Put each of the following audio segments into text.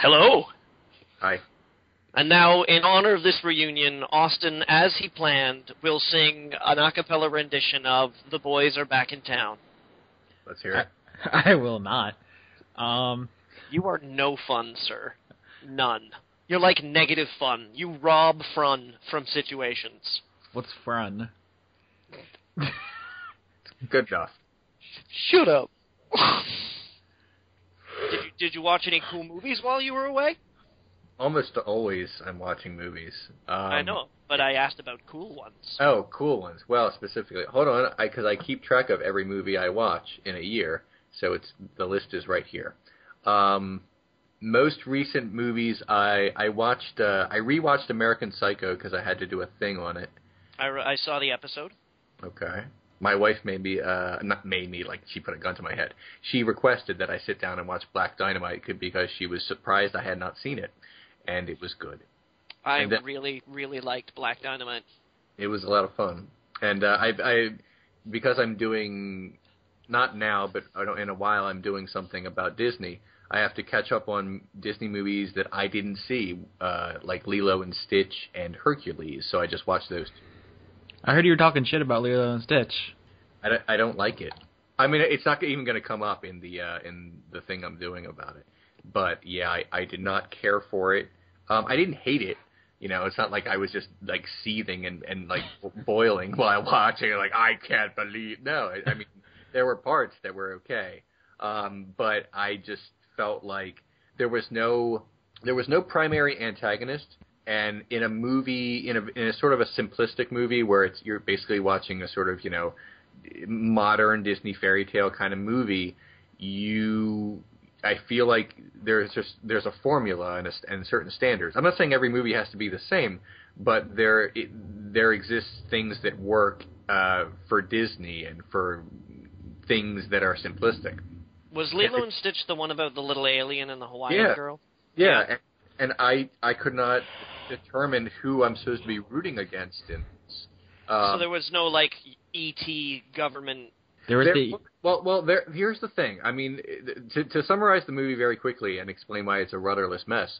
Hello. Hi. And now, in honor of this reunion, Austin, as he planned, will sing an a cappella rendition of The Boys Are Back in Town. Let's hear it. I will not. You are no fun, sir. None. You're like negative fun. You rob fun from situations. What's fun? Good enough. Shut up. Did you watch any cool movies while you were away? Almost always I'm watching movies. I know, but I asked about cool ones. Oh, cool ones. Well, specifically, hold on, because I keep track of every movie I watch in a year, so the list is right here. Most recent movies I watched. I rewatched American Psycho because I had to do a thing on it. I saw the episode. Okay. My wife made me, not made me, like she put a gun to my head. She requested that I sit down and watch Black Dynamite because she was surprised I had not seen it, and it was good. I really, really liked Black Dynamite. It was a lot of fun, and because I'm doing, not now, but in a while I'm doing something about Disney. I have to catch up on Disney movies that I didn't see, like Lilo and Stitch and Hercules. So I just watched those two. I heard you were talking shit about Lilo and Stitch. I don't like it. I mean, it's not even going to come up in the thing I'm doing about it. But yeah, I did not care for it. I didn't hate it. You know, it's not like I was just like seething and like boiling while watching. Like I can't believe. No, I mean there were parts that were okay, but I just felt like there was no primary antagonist. And in a movie, in a sort of a simplistic movie where you're basically watching a sort of, modern Disney fairy tale kind of movie, I feel like there's a formula and certain standards. I'm not saying every movie has to be the same, but there exists things that work for Disney and for things that are simplistic. Was Lilo and Stitch the one about the little alien and the Hawaiian girl? Yeah. And I could not determine who I'm supposed to be rooting against in this. So there was no, like, E.T. government... Here's the thing. I mean, to summarize the movie very quickly and explain why it's a rudderless mess,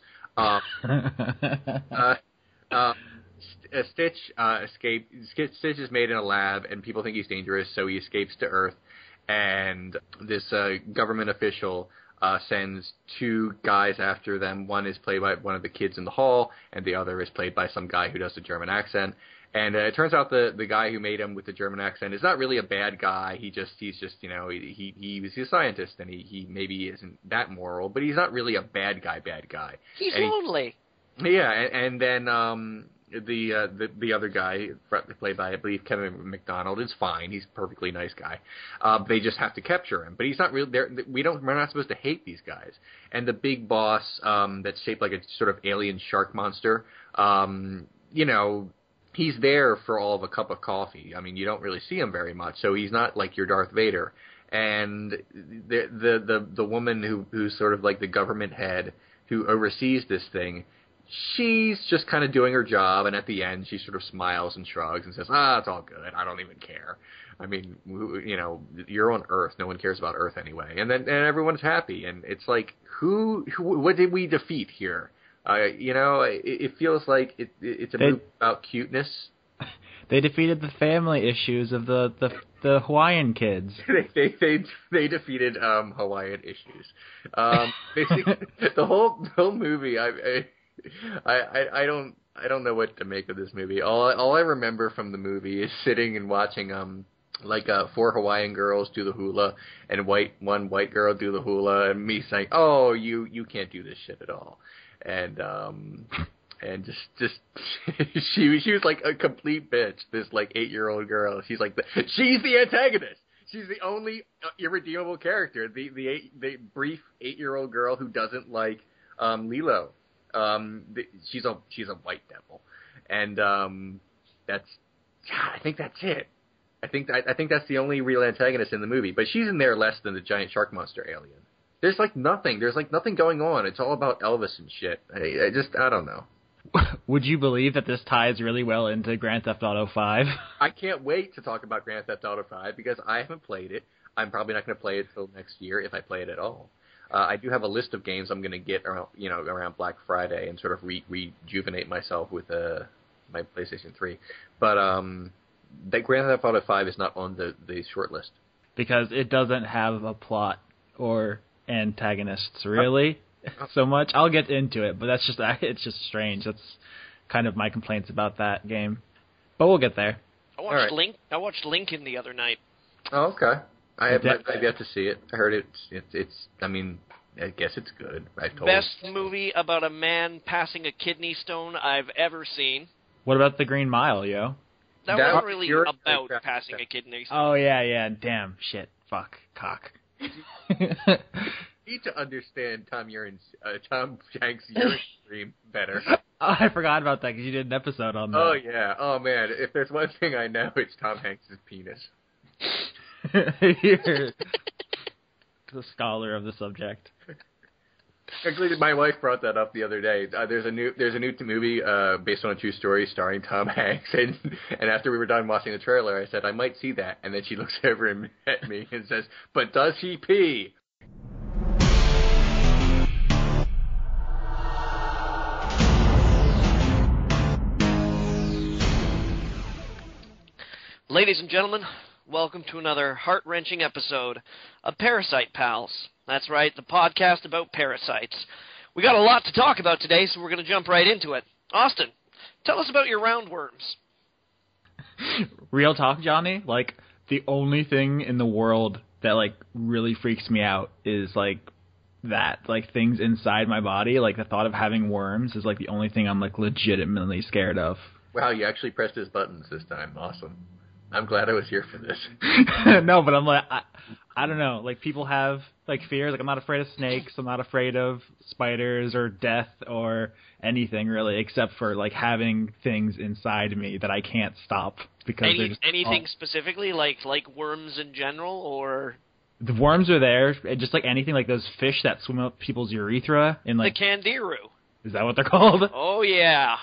Stitch escaped. Stitch is made in a lab, and people think he's dangerous, so he escapes to Earth, and this government official... sends two guys after them. One is played by one of the kids in the hall, and the other is played by some guy who does a German accent. And it turns out the guy who made him with the German accent is not really a bad guy. He's just he's a scientist, and he maybe isn't that moral, but he's not really a bad guy. He's lonely. Yeah, and then the other guy, played by, I believe, Kevin McDonald, is fine. He's a perfectly nice guy. They just have to capture him. But he's not really there. We're not supposed to hate these guys. And the big boss, that's shaped like a sort of alien shark monster, he's there for all of a cup of coffee. I mean, you don't really see him very much, so he's not like your Darth Vader. And the woman who's sort of like the government head who oversees this thing, she's just kind of doing her job, and at the end, she sort of smiles and shrugs and says, it's all good. I don't even care. I mean, you're on Earth. No one cares about Earth anyway. And everyone's happy, and it's like, what did we defeat here? It feels like it's a movie about cuteness. They defeated the family issues of the Hawaiian kids. they defeated Hawaiian issues. Basically, the whole movie, I don't know what to make of this movie. All I remember from the movie is sitting and watching four Hawaiian girls do the hula and one white girl do the hula, and me saying, "Oh, you can't do this shit at all," and just she was like a complete bitch. This like 8-year-old girl. She's the antagonist. She's the only irredeemable character. The brief 8-year-old girl who doesn't like Lilo. She's a white devil, and I think that's it. I think that's the only real antagonist in the movie. But she's in there less than the giant shark monster alien. There's nothing. There's nothing going on. It's all about Elvis and shit. I don't know. Would you believe that this ties really well into Grand Theft Auto 5? I can't wait to talk about Grand Theft Auto 5 because I haven't played it. I'm probably not going to play it till next year if I play it at all. I do have a list of games I'm going to get around Black Friday and sort of rejuvenate myself with my PlayStation 3. But that Grand Theft Auto 5 is not on the short list. Because it doesn't have a plot or antagonists, really, so much. I'll get into it, but it's just strange. That's kind of my complaints about that game. But we'll get there. I watched Lincoln the other night. Oh, okay. I've yet to see it. I heard it's. I mean, I guess it's good. Best movie about a man passing a kidney stone I've ever seen. What about The Green Mile, yo? That wasn't really about passing a kidney stone. Oh, yeah. Damn. Shit. Fuck. Cock. You need to understand Tom Hanks' urine stream better. Oh, I forgot about that because you did an episode on that. Oh, yeah. Oh, man. If there's one thing I know, it's Tom Hanks' penis. You're the scholar of the subject. Actually, my wife brought that up the other day. There's a new movie based on a true story starring Tom Hanks, and after we were done watching the trailer, I said I might see that, and then she looks over at me and says, "But does he pee?" Ladies and gentlemen, welcome to another heart-wrenching episode of Parasite Pals. That's right, the podcast about parasites. We got a lot to talk about today, so we're going to jump right into it. Austin, tell us about your roundworms. Real talk, Johnny? Like, the only thing in the world that, like, really freaks me out is, like, that. Like, things inside my body. Like, the thought of having worms is, like, the only thing I'm, like, legitimately scared of. Wow, you actually pressed his buttons this time. Awesome. I'm glad I was here for this. No, but I'm like, I don't know. Like, people have, like, fears. Like, I'm not afraid of snakes. I'm not afraid of spiders or death or anything, really, except for, like, having things inside me that I can't stop. Because anything specifically? Like worms in general, or...? The worms are there. Just, like, anything, like those fish that swim up people's urethra. In, like, the candiru. Is that what they're called? Oh, yeah.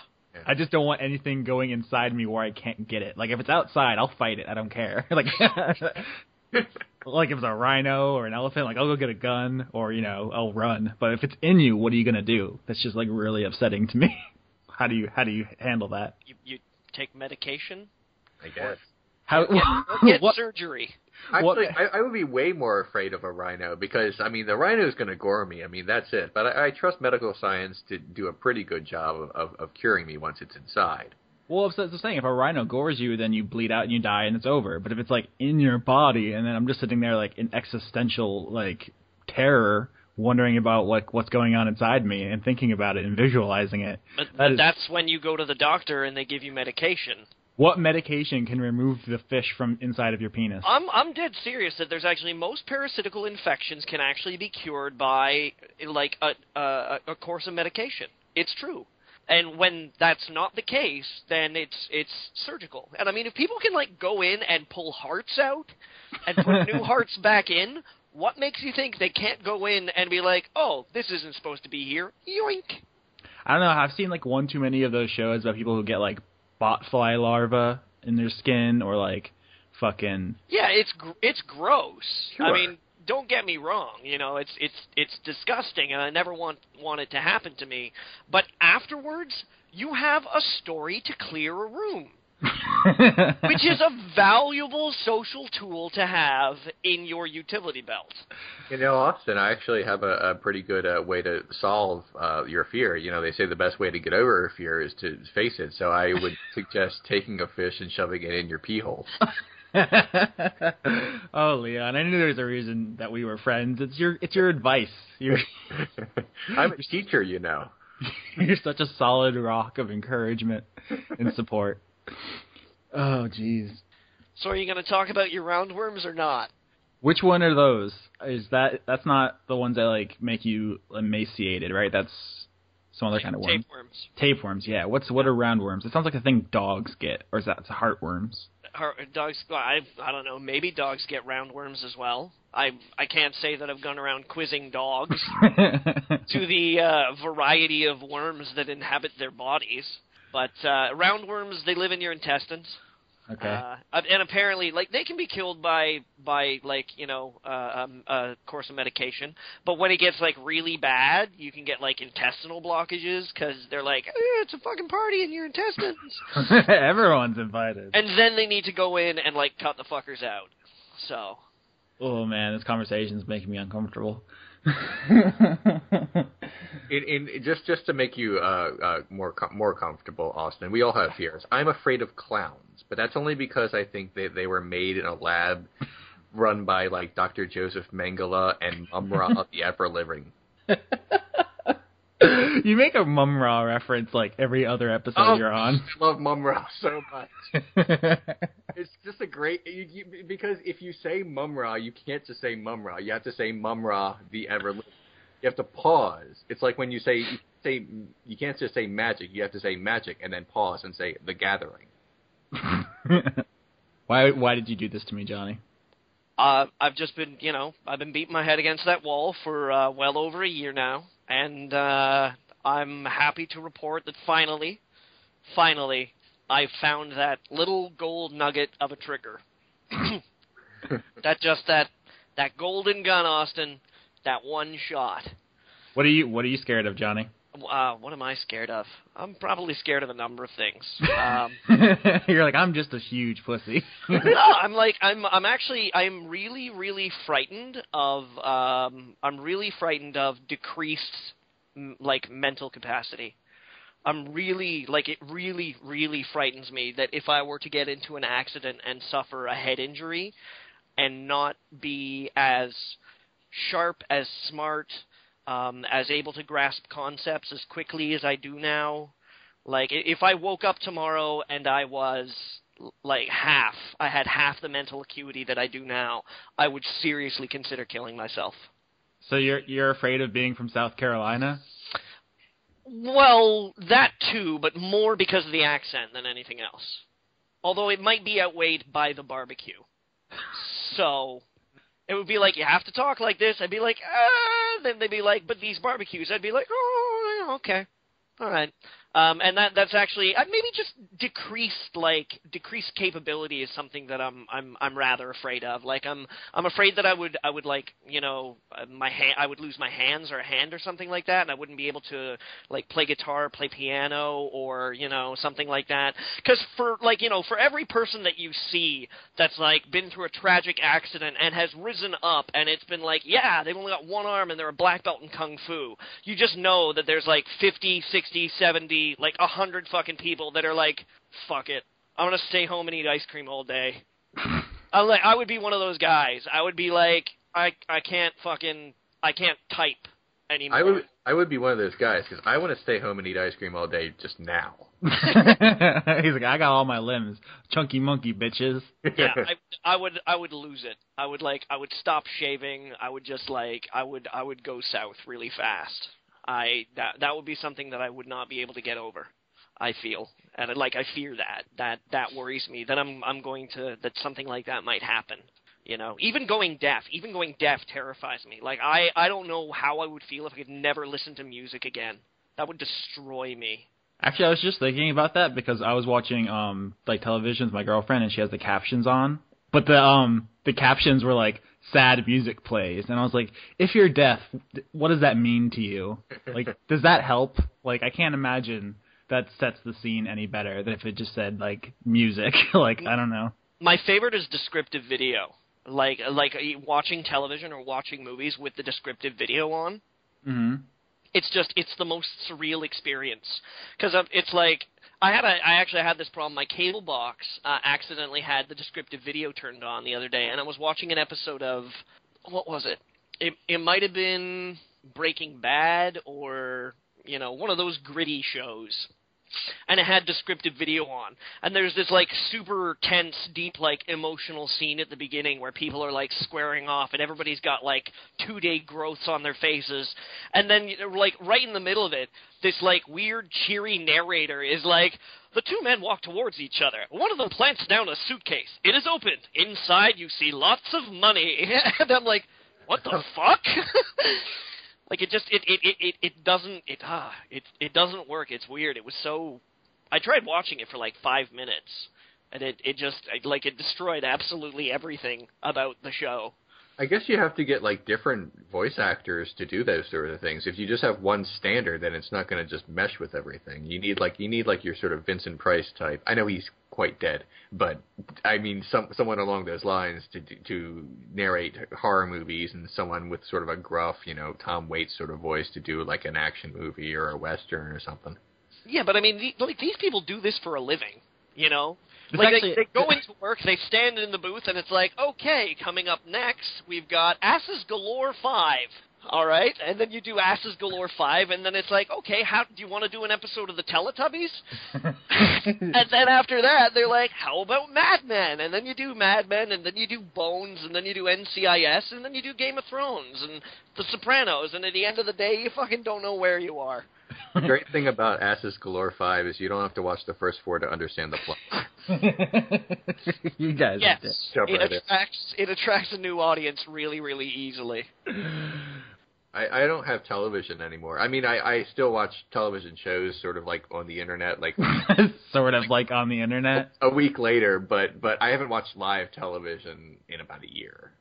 I just don't want anything going inside me where I can't get it. Like, if it's outside, I'll fight it. I don't care. Like, like if it's a rhino or an elephant, like, I'll go get a gun or, you know, I'll run. But if it's in you, what are you going to do? That's just, like, really upsetting to me. How do you handle that? You take medication? I guess. Get surgery. Actually, I would be way more afraid of a rhino because, I mean, the rhino is going to gore me. I mean, that's it. But I trust medical science to do a pretty good job of curing me once it's inside. Well, that's the thing. If a rhino gores you, then you bleed out and you die and it's over. But if it's, like, in your body and then I'm just sitting there, like, in existential, like, terror, wondering about what's going on inside me and thinking about it and visualizing it. But that's when you go to the doctor and they give you medication. What medication can remove the fish from inside of your penis? I'm dead serious that there's actually most parasitical infections can actually be cured by, like, a course of medication. It's true. And when that's not the case, then it's surgical. And I mean, if people can, like, go in and pull hearts out and put new hearts back in, what makes you think they can't go in and be like, oh, this isn't supposed to be here, yoink? I don't know. I've seen, like, one too many of those shows about people who get, like, botfly larvae in their skin, or like fucking... Yeah, it's gross. Sure. I mean, don't get me wrong. You know, it's disgusting, and I never want it to happen to me. But afterwards, you have a story to clear a room, which is a valuable social tool to have in your utility belt. You know, Austin, I actually have a pretty good way to solve your fear. You know, they say the best way to get over a fear is to face it. So I would suggest taking a fish and shoving it in your pee hole. Oh, Leon, I knew there was a reason that we were friends. It's your advice. I'm a teacher, you know. You're such a solid rock of encouragement and support. Oh, jeez. So are you going to talk about your roundworms or not? Which one are those? That's not the ones that, like, make you emaciated, right? That's some other kind of worm. Tapeworms. Tapeworms, yeah. What are roundworms? It sounds like a thing dogs get, or is that heartworms? Dogs, I don't know. Maybe dogs get roundworms as well. I can't say that I've gone around quizzing dogs to the variety of worms that inhabit their bodies. But roundworms, they live in your intestines. Okay. And apparently, like, they can be killed by like, a course of medication. But when it gets, like, really bad, you can get, like, intestinal blockages because they're like, it's a fucking party in your intestines. Everyone's invited. And then they need to go in and, like, cut the fuckers out. So. Oh, man, this conversation's making me uncomfortable. Just to make you more comfortable, Austin, we all have fears. I'm afraid of clowns, but that's only because I think they were made in a lab run by like Dr. Joseph Mengele and Mum-Ra the Ever Living. You make a Mum-Ra reference like every other episode you're on. I love Mum-Ra so much. It's just a great because if you say Mum-Ra, you can't just say Mum-Ra. You have to say Mum-Ra the Ever Living. You have to pause. It's like when you you can't just say magic. You have to say magic and then pause and say the gathering. Why did you do this to me, Johnny? I've just been, I've been beating my head against that wall for well over a year now, and I'm happy to report that finally, I found that little gold nugget of a trigger. that golden gun, Austin. That one shot. What are you scared of, Johnny? What am I scared of? I'm probably scared of a number of things. You're like, I'm just a huge pussy. No, I'm really, really frightened of. I'm really frightened of decreased, like, mental capacity. It really, really frightens me that if I were to get into an accident and suffer a head injury, and not be as sharp, as smart, as able to grasp concepts as quickly as I do now. Like, if I woke up tomorrow and I was, like, I had half the mental acuity that I do now, I would seriously consider killing myself. So you're afraid of being from South Carolina? Well, that too, but more because of the accent than anything else. Although it might be outweighed by the barbecue. So it would be like, you have to talk like this. I'd be like, then they'd be like, but these barbecues. I'd be like, oh, yeah, okay. All right. And that's actually maybe just decreased capability is something that I'm rather afraid of. Like I'm afraid that I would like, I would lose my hands or a hand or something like that, and I wouldn't be able to like play guitar, play piano, or something like that. Because for every person that you see that's like been through a tragic accident and has risen up, and it's been like, yeah, they've only got one arm and they're a black belt in kung fu. You just know that there's like 50, 60, 70. Like 100 fucking people that are like, fuck it, I'm gonna stay home and eat ice cream all day. I would be one of those guys. I would be like, I can't type anymore. I would be one of those guys because I want to stay home and eat ice cream all day just now. He's like, I got all my limbs, chunky monkey bitches. Yeah, I would lose it. I would stop shaving. I would just I would go south really fast. That would be something that I would not be able to get over, I feel. And I fear that worries me, that that something like that might happen. Even going deaf terrifies me. Like, I don't know how I would feel if I could never listen to music again. That would destroy me. Actually, I was just thinking about that because I was watching television with my girlfriend, and she has the captions on. But the captions were like, sad music plays, and I was like, if you're deaf, what does that mean to you? Like, does that help? Like, I can't imagine that sets the scene any better than if it just said like music. Like, I don't know. My favorite is descriptive video, like watching television or watching movies with the descriptive video on. Mm-hmm. It's the most surreal experience because it's like I actually had this problem. My cable box accidentally had the descriptive video turned on the other day, and I was watching an episode of, what was it? It might have been Breaking Bad or one of those gritty shows. And it had descriptive video on. And there's this, like, super tense, deep, like, emotional scene at the beginning where people are, like, squaring off and everybody's got, like, 2-day growths on their faces. And then, like, right in the middle of it, this, like, weird, cheery narrator is like, the two men walk towards each other. One of them plants down a suitcase. It is opened. Inside you see lots of money. And I'm like, what the fuck? Like, it doesn't work. It's weird. It was so... I tried watching it for, like, 5 minutes, And it just, like, it destroyed absolutely everything about the show. I guess you have to get like different voice actors to do those sort of things. If you just have one standard, then it's not going to just mesh with everything. You need like your sort of Vincent Price type. I know he's quite dead, but I mean someone along those lines to narrate horror movies, and someone with sort of a gruff, Tom Waits sort of voice to do like an action movie or a western or something. Yeah, but I mean, these people do this for a living, It's Like, actually- they go into work, they stand in the booth, and it's like, okay, coming up next, we've got Asses Galore 5, all right? And then you do Asses Galore 5, and then it's like, okay, how do you want to do an episode of the Teletubbies? And then after that, they're like, how about Mad Men? And then you do Mad Men, and then you do Bones, and then you do NCIS, and then you do Game of Thrones, and The Sopranos, and at the end of the day, you fucking don't know where you are. The great thing about Asses Galore 5 is you don't have to watch the first 4 to understand the plot. You guys. Yes, Jump right in. it attracts a new audience really, really easily. I don't have television anymore. I mean, I still watch television shows sort of like on the internet, like Sort of like on the internet. a week later, but I haven't watched live television in about a year.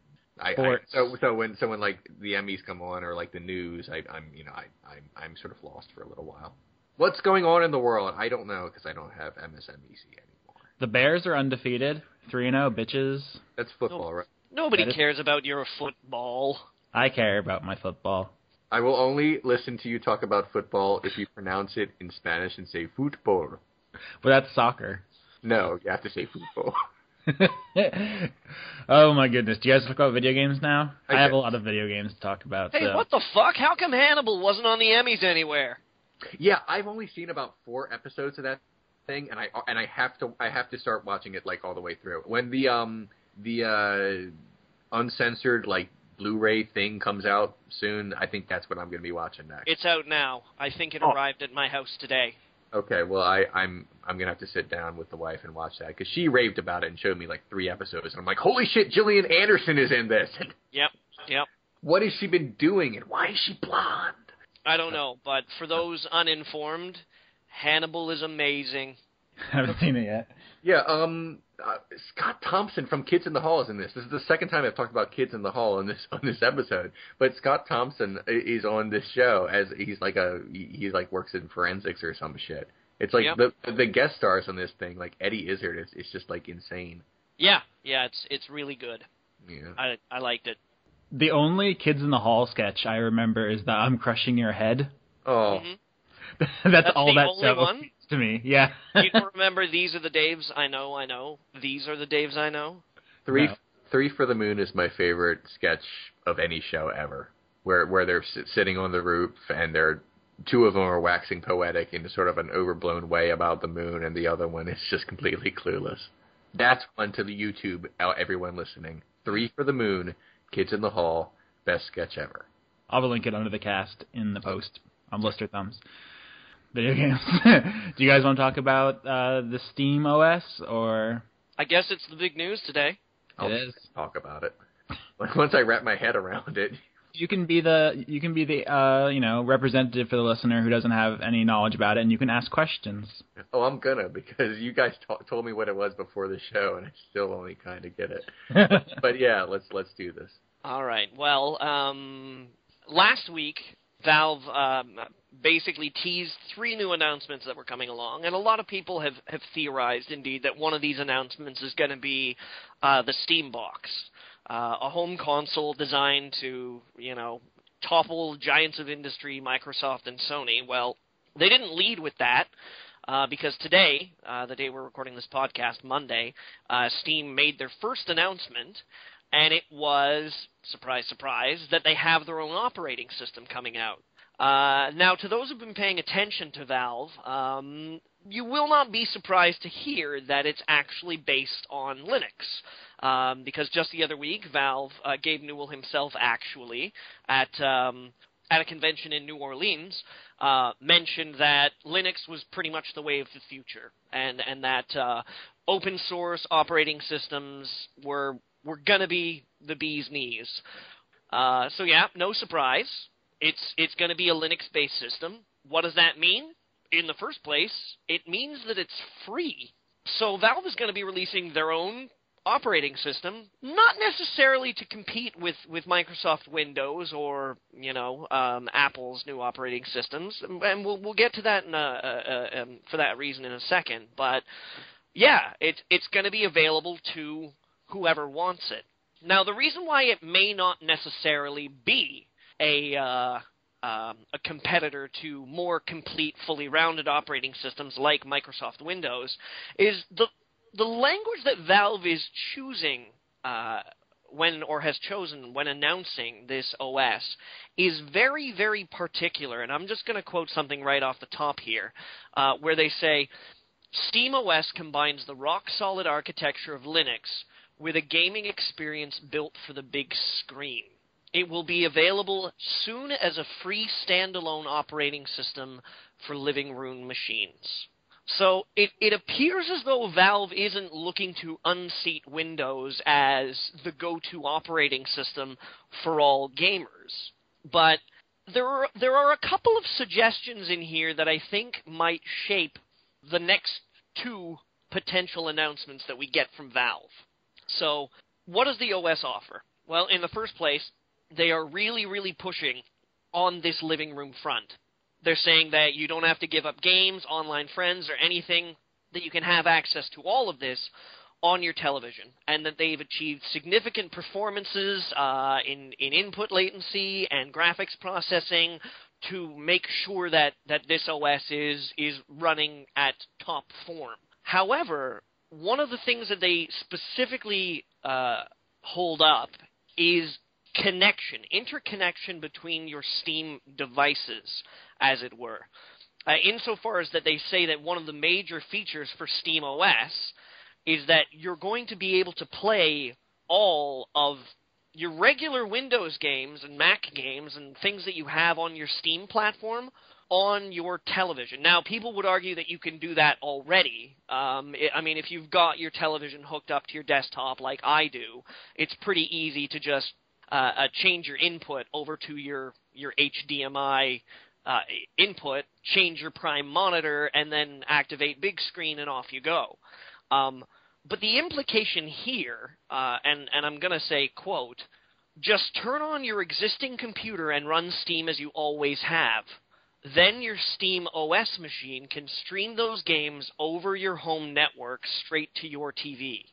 So when like the Emmys come on or like the news, I'm sort of lost for a little while. What's going on in the world? I don't know because I don't have MSNBC anymore. The Bears are undefeated, 3-0, bitches. That's football, right? Nobody cares about your football. I care about my football. I will only listen to you talk about football if you pronounce it in Spanish and say football. But that's soccer. No, you have to say football. Oh my goodness. Do you guys talk about video games now? I have do. a lot of video games to talk about. Hey, so. what the fuck? How come Hannibal wasn't on the Emmys anywhere? Yeah, I've only seen about 4 episodes of that thing, and I have to start watching it like all the way through. When the uncensored like Blu-ray thing comes out soon, I think that's what I'm going to be watching next. It's out now. I think it arrived at my house today. Okay, well I'm going to have to sit down with the wife and watch that because she raved about it and showed me like 3 episodes, and I'm like, holy shit, Gillian Anderson is in this. Yep. What has she been doing, and why is she blonde? I don't know, but for those uninformed, Hannibal is amazing. I haven't seen it yet. Yeah, Scott Thompson from Kids in the Hall is in this. This is the second time I've talked about Kids in the Hall on this episode. But Scott Thompson is on this show as he's like works in forensics or some shit. It's like the guest stars on this thing, like Eddie Izzard. It's just like insane. Yeah, it's really good. Yeah, I liked it. The only Kids in the Hall sketch I remember is the I'm crushing your head. Oh. Mm-hmm. That's all the that only show one? means to me. Yeah. You don't remember These Are the Daves I Know? These Are the Daves I Know? Three for the Moon is my favorite sketch of any show ever. Where they're sitting on the roof and they're 2 of them are waxing poetic in sort of an overblown way about the moon, and the other one is just completely clueless. That's one to the YouTube, everyone listening. 3 for the Moon, Kids in the Hall, best sketch ever. I'll link it under the cast in the post on Blister Thumbs. Video games. Do you guys want to talk about the Steam OS or? I guess it's the big news today. I'll talk about it. Once I wrap my head around it. You can be the representative for the listener who doesn't have any knowledge about it, and you can ask questions. Oh, I'm gonna, because you guys told me what it was before the show, and I still only kind of get it. But yeah, let's do this. All right. Well, last week Valve basically teased 3 new announcements that were coming along, and a lot of people have theorized, indeed, that one of these announcements is going to be the Steam Box, a home console designed to, topple giants of industry, Microsoft and Sony. Well, they didn't lead with that, because today, the day we're recording this podcast, Monday, Steam made their first announcement, and it was, surprise, surprise, that they have their own operating system coming out. Now, to those who've been paying attention to Valve, you will not be surprised to hear that it's actually based on Linux. Because just the other week, Valve, Gabe Newell himself actually, at a convention in New Orleans, mentioned that Linux was pretty much the way of the future, and that open source operating systems were going to be the bee's knees. So yeah, no surprise. It's going to be a Linux-based system. What does that mean? In the first place, it means that it's free. So Valve is going to be releasing their own operating system, not necessarily to compete with Microsoft Windows or Apple's new operating systems, and we'll get to that for that reason in a second. But yeah, it's going to be available to whoever wants it. Now, the reason why it may not necessarily be a competitor to more complete, fully rounded operating systems like Microsoft Windows is the language that Valve is choosing has chosen when announcing this OS is very, very particular. And I'm just going to quote something right off the top here, where they say, SteamOS combines the rock-solid architecture of Linux with a gaming experience built for the big screen. It will be available soon as a free standalone operating system for living room machines. So it appears as though Valve isn't looking to unseat Windows as the go-to operating system for all gamers. But there are a couple of suggestions in here that I think might shape the next two potential announcements that we get from Valve. So what does the OS offer? Well, in the first place, they are really, really pushing on this living room front. They're saying that you don't have to give up games, online friends, or anything, that you can have access to all of this on your television, and that they've achieved significant performances in input latency and graphics processing to make sure that this OS is running at top form. However, one of the things that they specifically hold up is interconnection between your Steam devices, as it were. Insofar as that they say that one of the major features for SteamOS is that you're going to be able to play all of your regular Windows games and Mac games and things that you have on your Steam platform on your television. Now, people would argue that you can do that already. If you've got your television hooked up to your desktop like I do, it's pretty easy to just change your input over to your HDMI input, change your prime monitor, and then activate big screen, and off you go. But the implication here, and I'm going to say, quote, just turn on your existing computer and run Steam as you always have. Then your Steam OS machine can stream those games over your home network straight to your TV.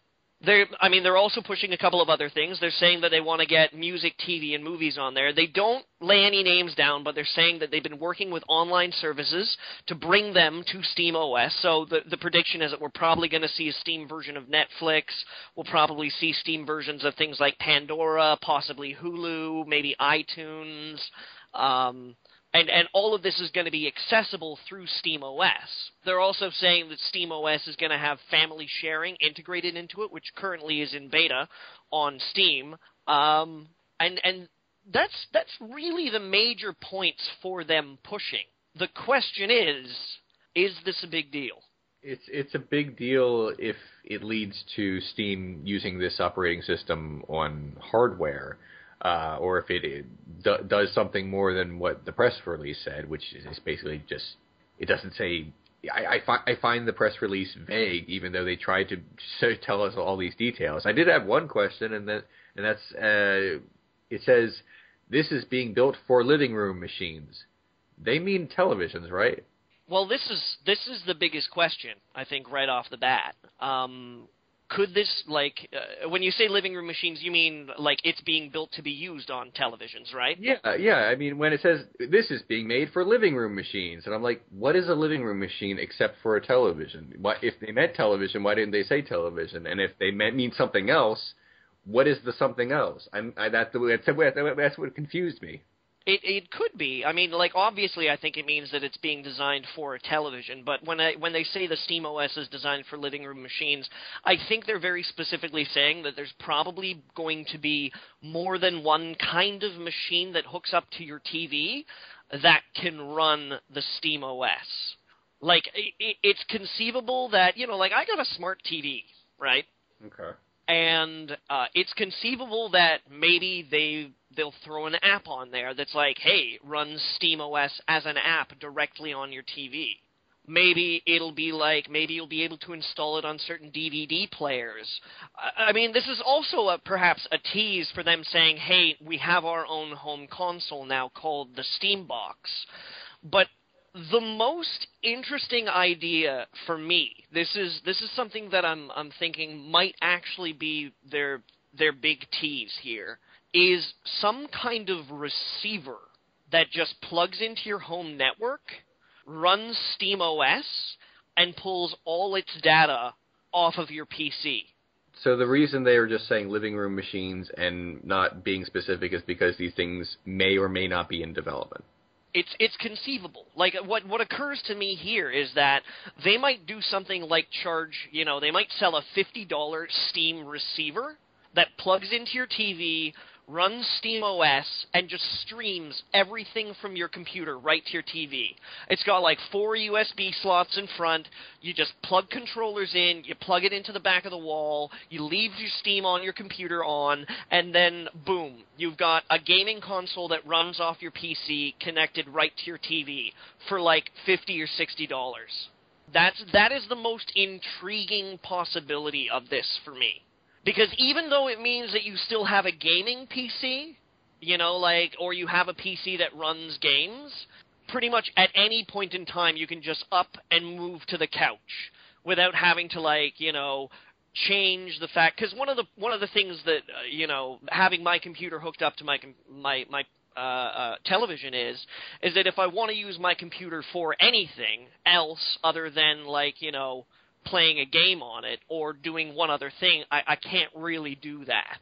They're also pushing a couple of other things. They're saying that they want to get music, TV, and movies on there. They don't lay any names down, but they're saying that they've been working with online services to bring them to Steam OS. So the prediction is that we're probably going to see a Steam version of Netflix. We'll probably see Steam versions of things like Pandora, possibly Hulu, maybe iTunes. And all of this is going to be accessible through SteamOS. They're also saying that SteamOS is going to have family sharing integrated into it, which currently is in beta on Steam. And that's really the major points for them pushing. The question is this a big deal? It's a big deal if it leads to Steam using this operating system on hardware. Or if it does something more than what the press release said, which is basically just, it doesn't say, I find the press release vague, even though they tried to tell us all these details. I did have one question, and that's, it says, this is being built for living room machines. They mean televisions, right? Well, this is the biggest question, I think, right off the bat. Could this, when you say living room machines, you mean, it's being built to be used on televisions, right? Yeah. I mean, when it says, this is being made for living room machines, and I'm like, what is a living room machine except for a television? If they meant television, why didn't they say television? And if they mean something else, what is the something else? That's what confused me. It could be. Obviously, I think it means that it's being designed for a television. But when they say the SteamOS is designed for living room machines, I think they're very specifically saying that there's probably going to be more than one kind of machine that hooks up to your TV that can run the SteamOS. It's conceivable that, I got a smart TV, right? Okay. And it's conceivable that maybe they'll throw an app on there that's like, hey, run SteamOS as an app directly on your TV. Maybe it'll be like, maybe you'll be able to install it on certain DVD players. I mean, this is also perhaps a tease for them saying, hey, we have our own home console now called the Steam Box. But the most interesting idea for me, this is something that I'm thinking might actually be their big tease here, is some kind of receiver that just plugs into your home network, runs SteamOS, and pulls all its data off of your PC. So the reason they are just saying living room machines and not being specific is because these things may or may not be in development. It's conceivable. Like, what occurs to me here is that they might do something like they might sell a $50 Steam receiver that plugs into your TV, runs SteamOS, and just streams everything from your computer right to your TV. It's got like 4 USB slots in front. You just plug controllers in, you plug it into the back of the wall, you leave your Steam on your computer on, and then boom, you've got a gaming console that runs off your PC connected right to your TV for like $50 or $60. That is the most intriguing possibility of this for me. Because even though it means that you still have a gaming PC, or you have a PC that runs games, pretty much at any point in time you can just up and move to the couch without having to change the fact. Because one of the things that having my computer hooked up to my television is that if I want to use my computer for anything else other than playing a game on it or doing one other thing, I can't really do that.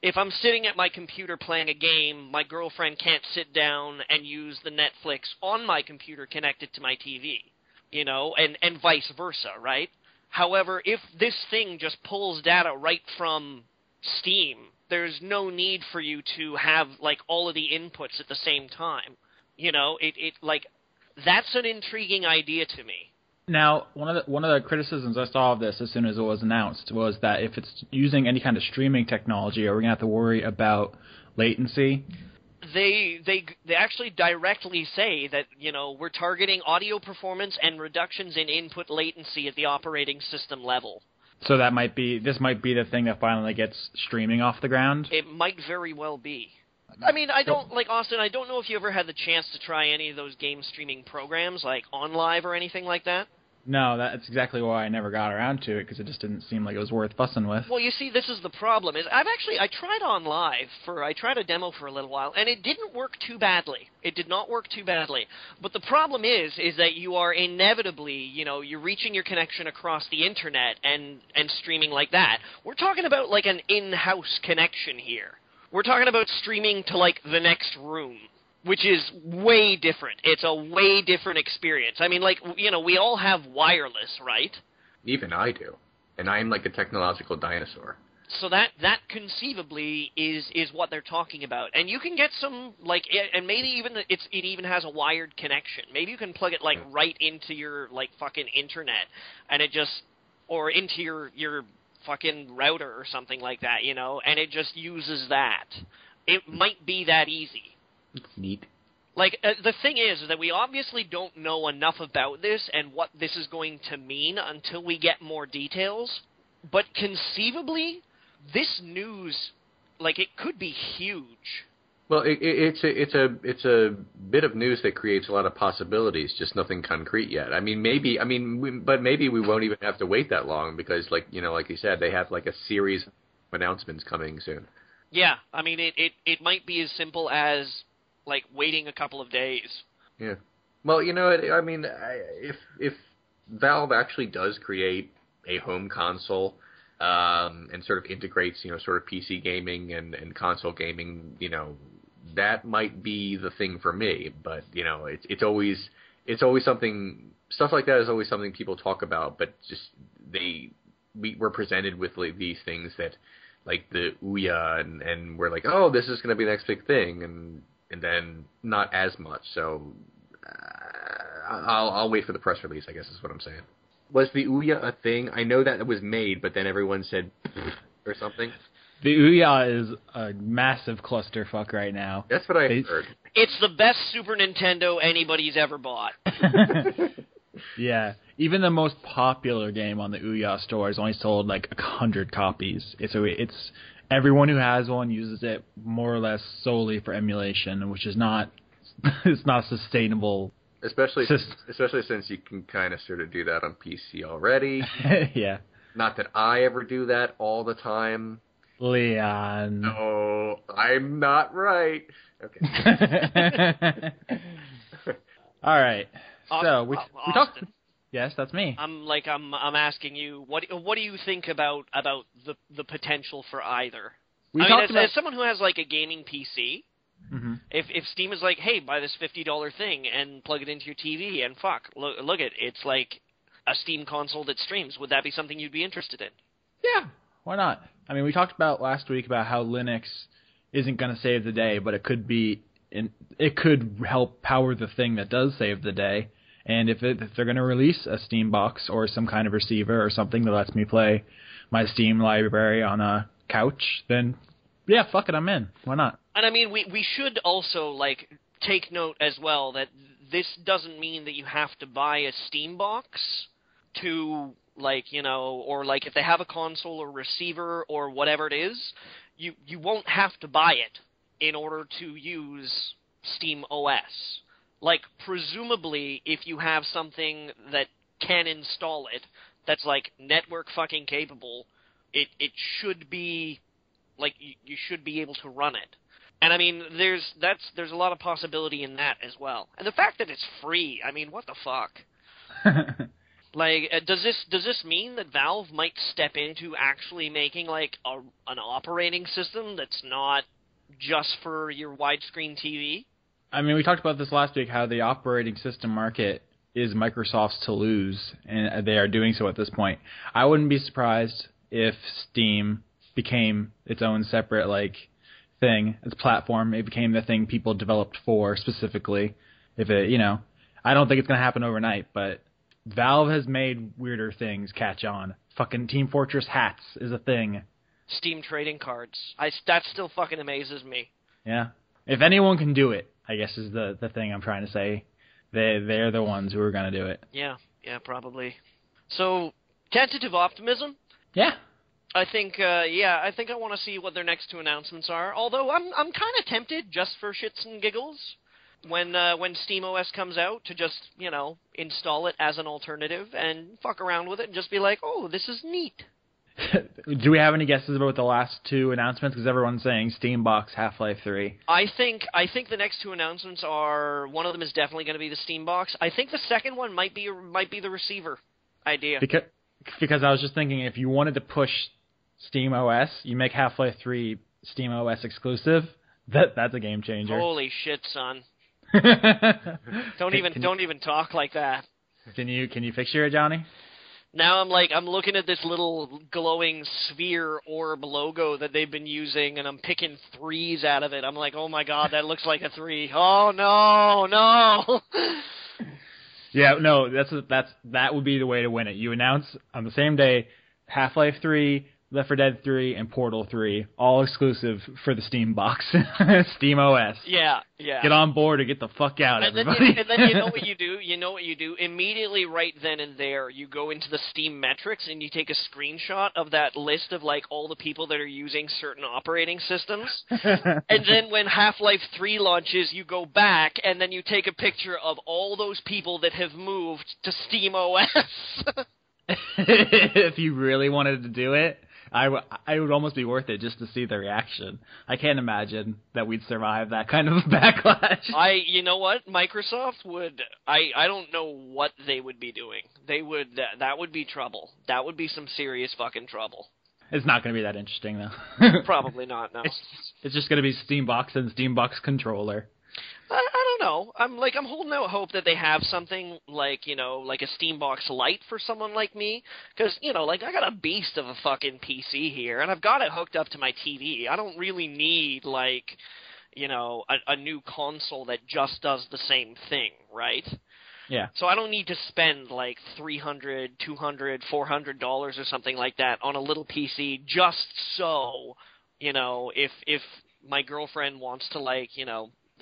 If I'm sitting at my computer playing a game, my girlfriend can't sit down and use the Netflix on my computer connected to my TV, and vice versa, right? However, if this thing just pulls data right from Steam, there's no need for you to have all of the inputs at the same time. That's an intriguing idea to me. Now, one of the criticisms I saw of this as soon as it was announced was that if it's using any kind of streaming technology, are we going to have to worry about latency? They actually directly say that, we're targeting audio performance and reductions in input latency at the operating system level. So this might be the thing that finally gets streaming off the ground? It might very well be. I mean, Austin, I don't know if you ever had the chance to try any of those game streaming programs, like OnLive or anything like that. No, that's exactly why I never got around to it, because it just didn't seem like it was worth fussing with. Well, you see, this is the problem. I tried OnLive I tried a demo for a little while, and it didn't work too badly. It did not work too badly. But the problem is that you are inevitably, you're reaching your connection across the internet and streaming like that. We're talking about an in-house connection here. We're talking about streaming to the next room, which is way different. It's a way different experience. I mean, we all have wireless, right? Even I do. And I'm like a technological dinosaur. So that conceivably is what they're talking about. And you can get some, and maybe even it even has a wired connection. Maybe you can plug it, right into your, fucking internet, and it just, or into your fucking router or something like that, and it just uses that. It might be that easy. It's neat. The thing is that we obviously don't know enough about this and what this is going to mean until we get more details. But conceivably, this news, it could be huge. Well, it's a bit of news that creates a lot of possibilities, just nothing concrete yet. I mean, maybe we won't even have to wait that long because, like you said, they have a series of announcements coming soon. Yeah, I mean, it might be as simple as waiting a couple of days. Yeah. Well, I mean, if Valve actually does create a home console and sort of integrates, sort of PC gaming and console gaming, that might be the thing for me. But it's always something. Stuff like that is always something people talk about, but just we're presented with these things that the Ouya and we're like, oh, this is going to be the next big thing, and then not as much. So I'll wait for the press release, I guess is what I'm saying. Was the Ouya a thing? I know that it was made, but then everyone said or something. The Ouya is a massive clusterfuck right now. That's what I heard. It's the best Super Nintendo anybody's ever bought. Yeah, even the most popular game on the Ouya store has only sold like 100 copies. It's everyone who has one uses it more or less solely for emulation, which is not it's not sustainable. Especially since you can kind of sort of do that on PC already. Yeah. Not that I ever do that all the time. Leon. No, I'm not right. Okay. All right. So we talked. Austin. Yes, that's me. I'm asking you, what do you think about the potential for either? As someone who has like a gaming PC, mm-hmm. if Steam is like, hey, buy this $50 thing and plug it into your TV and look at it's like a Steam console that streams, would that be something you'd be interested in? Yeah, why not? I mean, we talked about last week about how Linux isn't going to save the day, but it could help power the thing that does save the day. And if they're going to release a Steam box or some kind of receiver or something that lets me play my Steam library on a couch, then yeah, fuck it, I'm in. Why not? And I mean, we should also like take note as well that this doesn't mean that you have to buy a Steam box to or like if they have a console or receiver or whatever it is, you won't have to buy it in order to use Steam OS. Like, presumably, if you have something that can install it, that's, like, network fucking capable, it should be, like, you should be able to run it. And, I mean, there's a lot of possibility in that as well. And the fact that it's free, I mean, what the fuck? Like, does this mean that Valve might step into actually making, like, an operating system that's not just for your widescreen TV? I mean, we talked about this last week, how the operating system market is Microsoft's to lose, and they are doing so at this point. I wouldn't be surprised if Steam became its own separate, like, thing, its platform. It became the thing people developed for specifically. If it, I don't think it's going to happen overnight, but Valve has made weirder things catch on. Fucking Team Fortress hats is a thing. Steam trading cards. That still fucking amazes me. Yeah. If anyone can do it, I guess is the thing I'm trying to say. They're the ones who are going to do it. Yeah, probably. So, tentative optimism? Yeah. I think I want to see what their next two announcements are. Although I'm kind of tempted, just for shits and giggles, when SteamOS comes out, to just install it as an alternative and fuck around with it and just be like, oh, this is neat. Do we have any guesses about the last two announcements? Because everyone's saying Steambox, Half-Life 3. I think the next two announcements are, one of them is definitely going to be the Steambox. I think the second one might be the receiver idea. Because I was just thinking, if you wanted to push SteamOS, you make Half-Life 3 SteamOS exclusive. That's a game changer. Holy shit, son! Don't even talk like that. Can you picture it, Johnny? Now I'm looking at this little glowing sphere orb logo that they've been using, and I'm picking threes out of it. I'm like, oh my god, that looks like a 3. Oh no! Yeah, no, that would be the way to win it. You announce on the same day Half-Life 3, Left 4 Dead 3, and Portal 3, all exclusive for the Steam box, Steam OS. Yeah. Get on board or get the fuck out, everybody. And then you know what you do? Immediately right then and there, you go into the Steam metrics and you take a screenshot of that list of, like, all the people that are using certain operating systems. And then when Half-Life 3 launches, you go back and then you take a picture of all those people that have moved to Steam OS. If you really wanted to do it, I would almost be worth it just to see the reaction. I can't imagine that we'd survive that kind of backlash. You know what? Microsoft would. I don't know what they would be doing. They would. That would be trouble. That would be some serious fucking trouble. It's not going to be that interesting, though. Probably not. No. It's just going to be Steambox and Steambox controller. I don't know. I'm holding out hope that they have something like a Steambox Lite for someone like me, because I got a beast of a fucking PC here, and I've got it hooked up to my TV. I don't really need a new console that just does the same thing, right? Yeah. So I don't need to spend like $300, $200, $400 or something like that on a little PC just so if my girlfriend wants to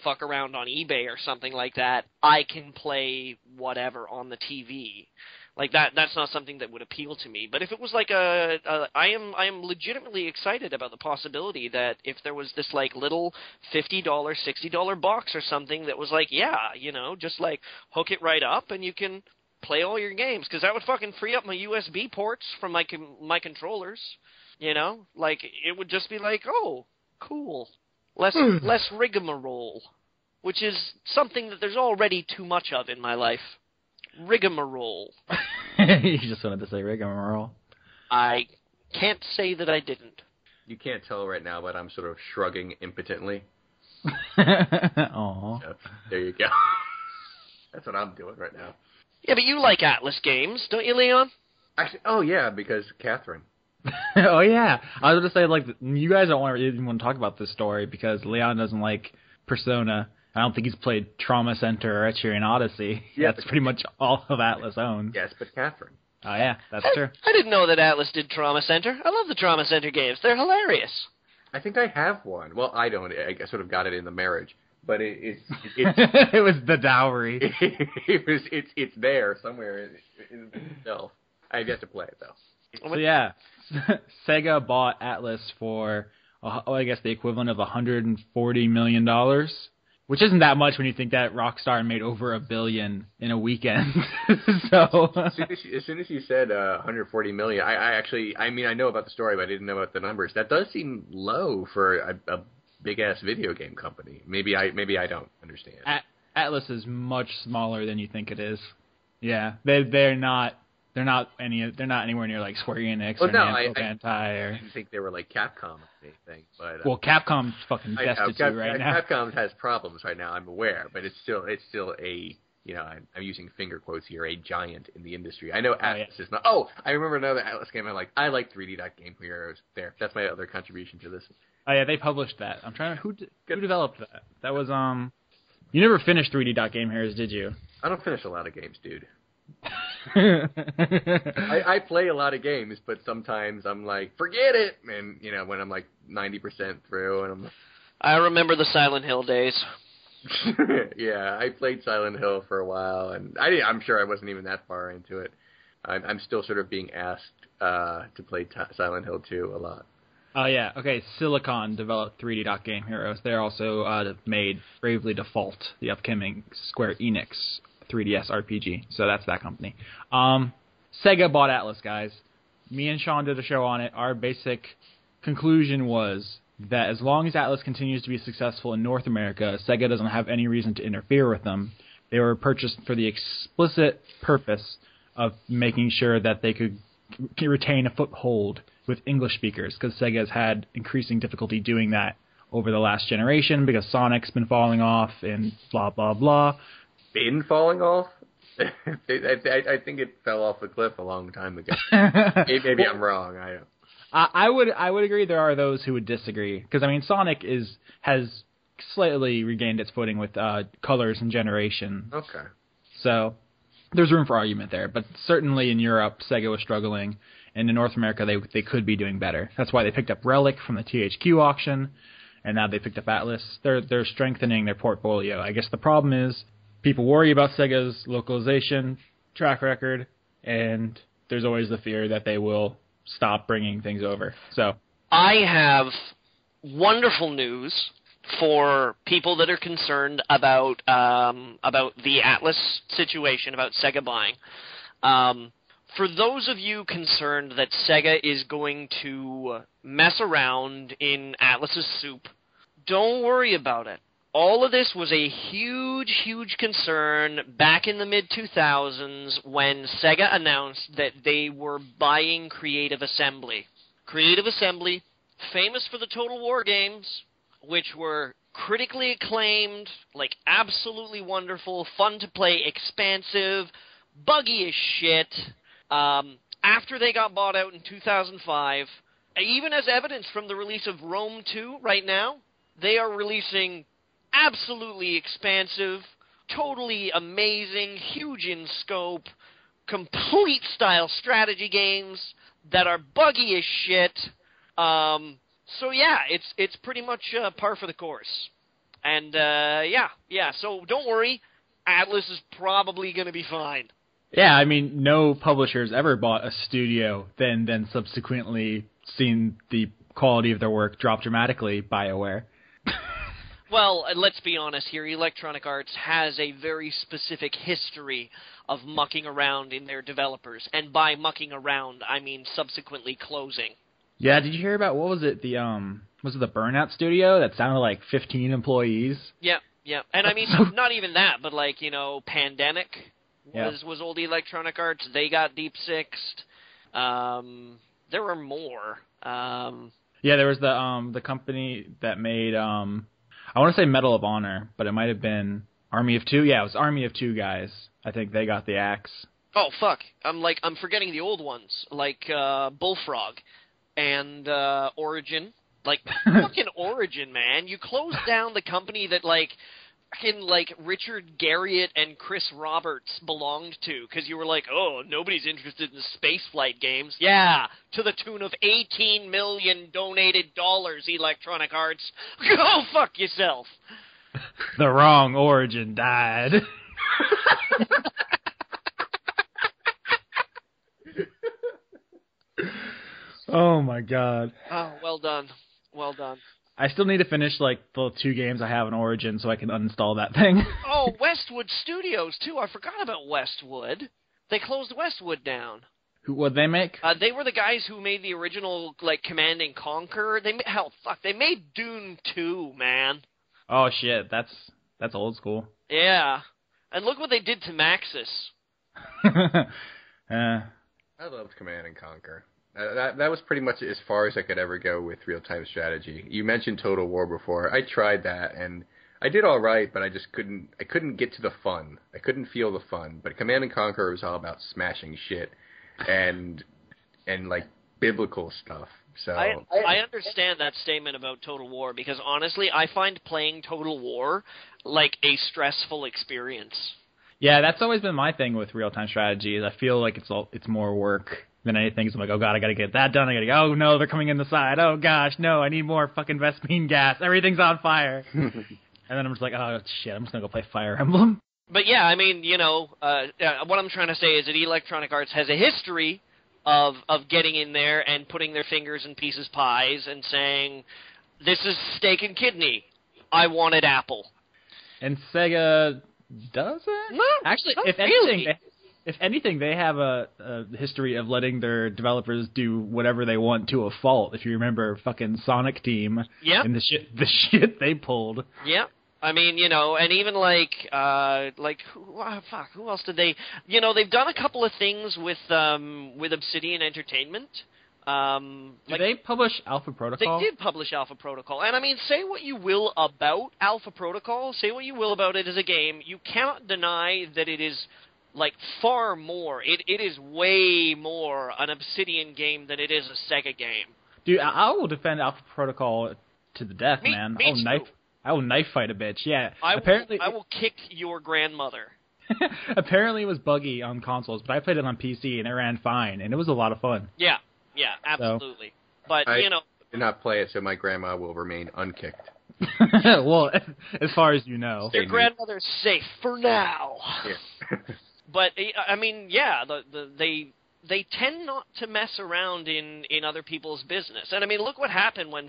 fuck around on eBay or something like that, I can play whatever on the TV. Like that's not something that would appeal to me. But if it was like I am legitimately excited about the possibility that if there was this like little $50, $60 box or something that was like, yeah, you know, just like hook it right up and you can play all your games, because that would fucking free up my USB ports from my controllers. You know, like it would just be like, oh, cool, less rigmarole, which is something that there's already too much of in my life. Rigmarole. You just wanted to say rigmarole. I can't say that I didn't. You can't tell right now, but I'm sort of shrugging impotently. Aww. So, there you go. That's what I'm doing right now. Yeah, but you like Atlas games, don't you, Leon? Actually, oh yeah, because Catherine. Oh yeah, I was going to say, like, you guys don't even want to talk about this story because Leon doesn't like Persona. I don't think he's played Trauma Center or Etrian Odyssey. Yeah, that's pretty much all of Atlas owns. Yes, but Catherine. Oh yeah, that's true. I didn't know that Atlas did Trauma Center. I love the Trauma Center games. They're hilarious. I think I have one. Well, I don't. I sort of got it in the marriage, but it's it was the dowry. It's there somewhere in itself. I've yet to play it though. So yeah, Sega bought Atlas for I guess the equivalent of $140 million. Which isn't that much when you think that Rockstar made over $1 billion in a weekend. So as soon as you said 140 million, I mean I know about the story, but I didn't know about the numbers. That does seem low for a big ass video game company. Maybe I don't understand. Atlas is much smaller than you think it is. Yeah, they're not anywhere near like Square Enix or Namco Bandai. I didn't think they were like Capcom or anything. But well, Capcom's fucking destitute right now. Capcom has problems right now. I'm aware, but it's still a, you know, I'm using finger quotes here, a giant in the industry. I know Atlas is not. Oh, I remember another Atlas game I like 3D Game Heroes. There, that's my other contribution to this. Oh yeah, they published that. I'm trying to who developed that. That was You never finished 3D Game Heroes, did you? I don't finish a lot of games, dude. I play a lot of games, but sometimes I'm like, forget it, and you know when I'm like 90% through, and I remember the Silent Hill days. Yeah, I played Silent Hill for a while, and I'm sure I wasn't even that far into it. I'm still sort of being asked to play Silent Hill 2 a lot. Oh yeah, okay. Silicon developed 3D Game Heroes. They're also made Bravely Default, the upcoming Square Enix 3DS RPG. So that's that company. Sega bought Atlas, guys. Me and Sean did a show on it. Our basic conclusion was that as long as Atlas continues to be successful in North America, Sega doesn't have any reason to interfere with them. They were purchased for the explicit purpose of making sure that they could retain a foothold with English speakers, because Sega has had increasing difficulty doing that over the last generation because Sonic's been falling off and blah, blah, blah. Been falling off? I think it fell off a cliff a long time ago. Maybe I'm wrong. I would agree there are those who would disagree, because I mean Sonic has slightly regained its footing with Colors and Generation. Okay. So there's room for argument there, but certainly in Europe Sega was struggling, and in North America they could be doing better. That's why they picked up Relic from the THQ auction, and now they picked up Atlas. They're strengthening their portfolio. I guess the problem is people worry about Sega's localization track record, and there's always the fear that they will stop bringing things over. So I have wonderful news for people that are concerned about the Atlas situation, about Sega buying. For those of you concerned that Sega is going to mess around in Atlas's soup, don't worry about it. All of this was a huge, huge concern back in the mid-2000s when Sega announced that they were buying Creative Assembly. Creative Assembly, famous for the Total War games, which were critically acclaimed, like absolutely wonderful, fun to play, expansive, buggy as shit. After they got bought out in 2005, even as evidence from the release of Rome 2 right now, they are releasing absolutely expansive, totally amazing, huge in scope, complete style strategy games that are buggy as shit. So yeah, it's pretty much par for the course. And, yeah, so don't worry, Atlas is probably going to be fine. Yeah, I mean, no publisher's ever bought a studio, then subsequently seen the quality of their work drop dramatically, BioWare. Well, let's be honest here. Electronic Arts has a very specific history of mucking around in their developers. And by mucking around, I mean subsequently closing. Yeah, did you hear about, what was it, was it the Burnout Studio that sounded like 15 employees? Yeah. And I mean, not even that, but like, Pandemic was old Electronic Arts. They got Deep Sixed. There were more. Yeah, there was the company that made, I want to say Medal of Honor, but it might have been Army of Two. Yeah, it was Army of Two guys. I think they got the axe. Oh, fuck. I'm forgetting the old ones, like Bullfrog and Origin. Like, fucking Origin, man. You closed down the company that, Richard Garriott and Chris Roberts belonged to, because you were like, oh, nobody's interested in spaceflight games. Yeah, to the tune of $18 million donated Electronic Arts. Go fuck yourself. The wrong Origin died. Oh my god. Oh, well done. Well done. I still need to finish, the 2 games I have in Origin so I can uninstall that thing. Oh, Westwood Studios, too. I forgot about Westwood. They closed Westwood down. What'd they make? They were the guys who made the original, Command and Conquer. They made Dune 2, man. Oh, shit. That's old school. Yeah. And look what they did to Maxis. I loved Command and Conquer. That was pretty much as far as I could ever go with real-time strategy. You mentioned Total War before. I tried that, and I did all right, but I just couldn't get to the fun. I couldn't feel the fun. But Command and Conquer was all about smashing shit and biblical stuff. So I understand that statement about Total War, because honestly, I find playing Total War like a stressful experience. Yeah, that's always been my thing with real-time strategy. Is I feel like it's more work than anything. So I'm like, oh god, I gotta get that done. I gotta go. Oh no, they're coming in the side. Oh gosh, no, I need more fucking Vespine gas. Everything's on fire. And then I'm just like, oh shit, I'm just gonna go play Fire Emblem. But yeah, I mean, what I'm trying to say is that Electronic Arts has a history of getting in there and putting their fingers in pieces pies and saying, this is steak and kidney. I wanted apple. And Sega does it? No, actually, if anything. If anything, they have a history of letting their developers do whatever they want to a fault. If you remember fucking Sonic Team and the shit they pulled. Yeah. I mean, and even who else did they, they've done a couple of things with Obsidian Entertainment. Did they publish Alpha Protocol? They did publish Alpha Protocol. And I mean, say what you will about Alpha Protocol, say what you will about it as a game, you cannot deny that it is far more. It is way more an Obsidian game than it is a Sega game. Dude, I will defend Alpha Protocol to the death, man. I will knife fight a bitch. Yeah. I will kick your grandmother. Apparently it was buggy on consoles, but I played it on PC and it ran fine, and it was a lot of fun. Yeah, absolutely. So, but I did not play it, so my grandma will remain unkicked. Well, as far as you know. Your grandmother's safe for now. Yeah. But I mean, yeah, they tend not to mess around in other people's business. And I mean, look what happened when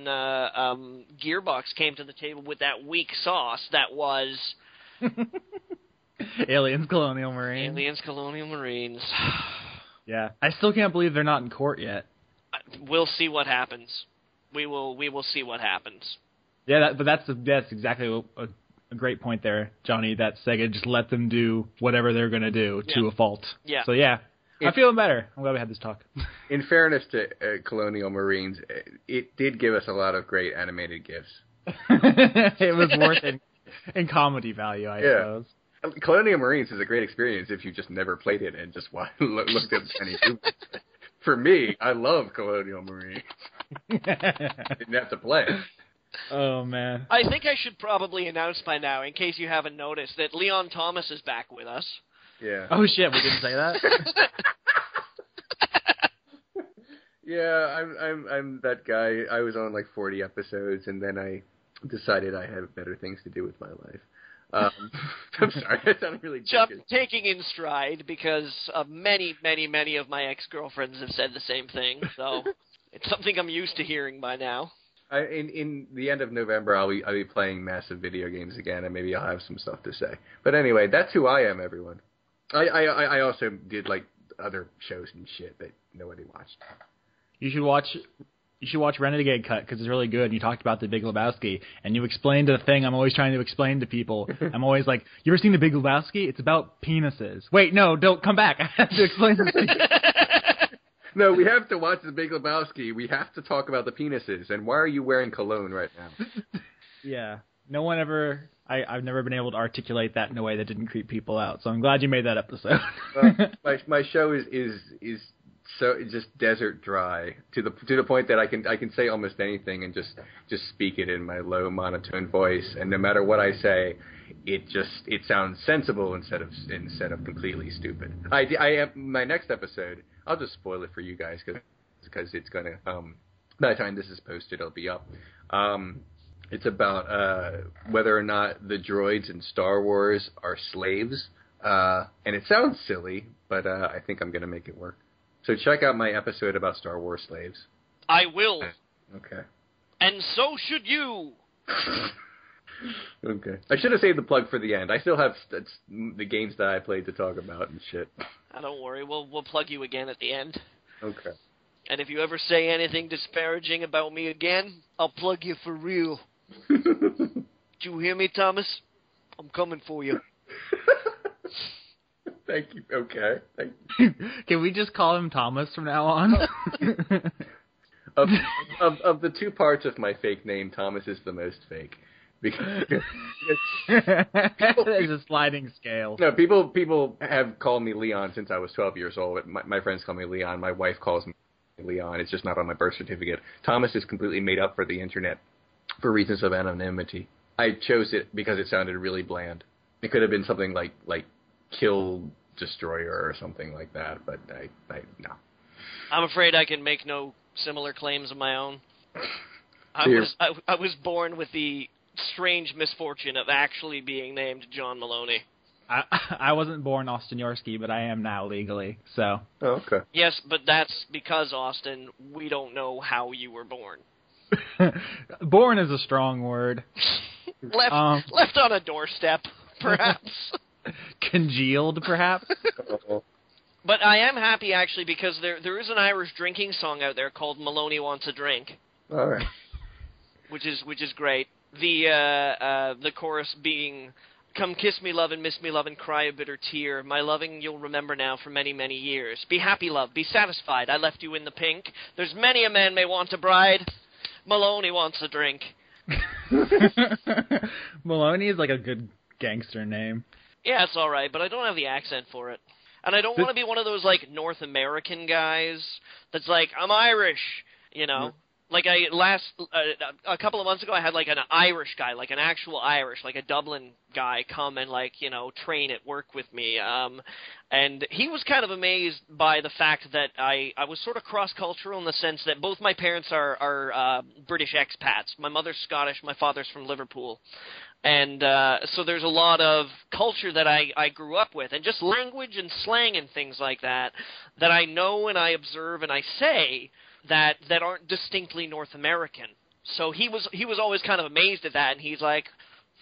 Gearbox came to the table with that weak sauce that was Aliens Colonial Marines. Yeah, I still can't believe they're not in court yet. We'll see what happens. We will see what happens. Yeah, but that's exactly a great point there, Johnny, that Sega just let them do whatever they're going to do to a fault. Yeah. So, yeah, I'm feeling better. I'm glad we had this talk. In fairness to Colonial Marines, it did give us a lot of great animated GIFs. It was worth it in comedy value, I suppose. Colonial Marines is a great experience if you just never played it and just looked at any movies. For me, I love Colonial Marines. Didn't have to play it. Oh, man. I think I should probably announce by now, in case you haven't noticed, that Leon Thomas is back with us. Yeah. Oh, shit, we didn't say that? Yeah, I'm that guy. I was on 40 episodes, and then decided I had better things to do with my life. I'm sorry, that sounded really Just joking. taking in stride because many, many, many of my ex-girlfriends have said the same thing, so it's something I'm used to hearing by now. In the end of November, I'll be playing massive video games again, and maybe I'll have some stuff to say. But anyway, that's who I am, everyone. I also did like other shows and shit that nobody watched. You should watch Renegade Cut because it's really good. And you talked about The Big Lebowski, and you explained a thing I'm always trying to explain to people. I'm always like, "You ever seen The Big Lebowski? It's about penises." Wait, no, don't come back. I have to explain this to you. No, we have to watch The Big Lebowski. We have to talk about the penises. And why are you wearing cologne right now? Yeah. No one ever... I've never been able to articulate that in a way that didn't creep people out. So I'm glad you made that episode. My show is so just desert dry to the point that I can say almost anything and just speak it in my low monotone voice. And no matter what I say, it sounds sensible instead of completely stupid. My next episode, I'll just spoil it for you guys because it's gonna by the time this is posted, it'll be up. It's about whether or not the droids in Star Wars are slaves, and it sounds silly, but I think I'm gonna make it work. So check out my episode about Star Wars slaves. I will. Okay. And so should you. Okay. I should have saved the plug for the end. I still have the games that I played to talk about and shit. Don't worry. We'll plug you again at the end. Okay. And if you ever say anything disparaging about me again, I'll plug you for real. Did you hear me, Thomas? I'm coming for you. Thank you. Okay. Thank you. Can we just call him Thomas from now on? Of the two parts of my fake name, Thomas is the most fake. Because There's a sliding scale. No, people have called me Leon since I was 12 years old. My friends call me Leon. My wife calls me Leon. It's just not on my birth certificate. Thomas is completely made up for the internet for reasons of anonymity. I chose it because it sounded really bland. It could have been something like Kill Destroyer or something like that, but no. I'm afraid I can make no similar claims of my own. I was born with the strange misfortune of actually being named John Maloney. I wasn't born Austin Yorsky, but I am now legally, so. Oh, okay. Yes, but that's because, Austin, we don't know how you were born. Born is a strong word. Left on a doorstep, perhaps. Congealed, perhaps. But I am happy, actually, because there is an Irish drinking song out there called Maloney Wants a Drink. All right. Which is great. The chorus being, "Come kiss me, love, and miss me, love, and cry a bitter tear. My loving you'll remember now for many, many years. Be happy, love, be satisfied. I left you in the pink. There's many a man may want a bride. Maloney wants a drink." Maloney is like a good gangster name. Yeah, it's all right, but I don't have the accent for it. And I don't want to be one of those, like, North American guys that's like, I'm Irish, you know? Like, a couple of months ago, I had, like, an Irish guy, like, an actual Irish, like, a Dublin guy come and, like, you know, train at work with me. And he was kind of amazed by the fact that I was sort of cross-cultural in the sense that both my parents are British expats. My mother's Scottish, my father's from Liverpool. And so there's a lot of culture that I grew up with, and just language and slang and things like that I know and I observe and I say that aren't distinctly North American. So he was always kind of amazed at that, and he's like,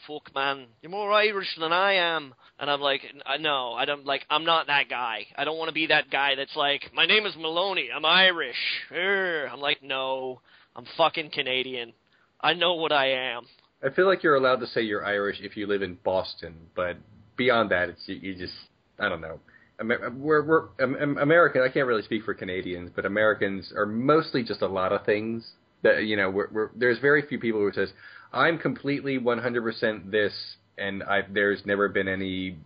"Fuck, man, you're more Irish than I am." And I'm like, "No, I don't, like, I'm not that guy. I don't want to be that guy that's like, my name is Maloney, I'm Irish." I'm like, "No, I'm fucking Canadian. I know what I am." I feel like you're allowed to say you're Irish if you live in Boston, but beyond that, it's you just, I don't know. We're American. I can't really speak for Canadians, but Americans are mostly just a lot of things. That, you know, there's very few people who says I'm completely 100% this, and there's never been any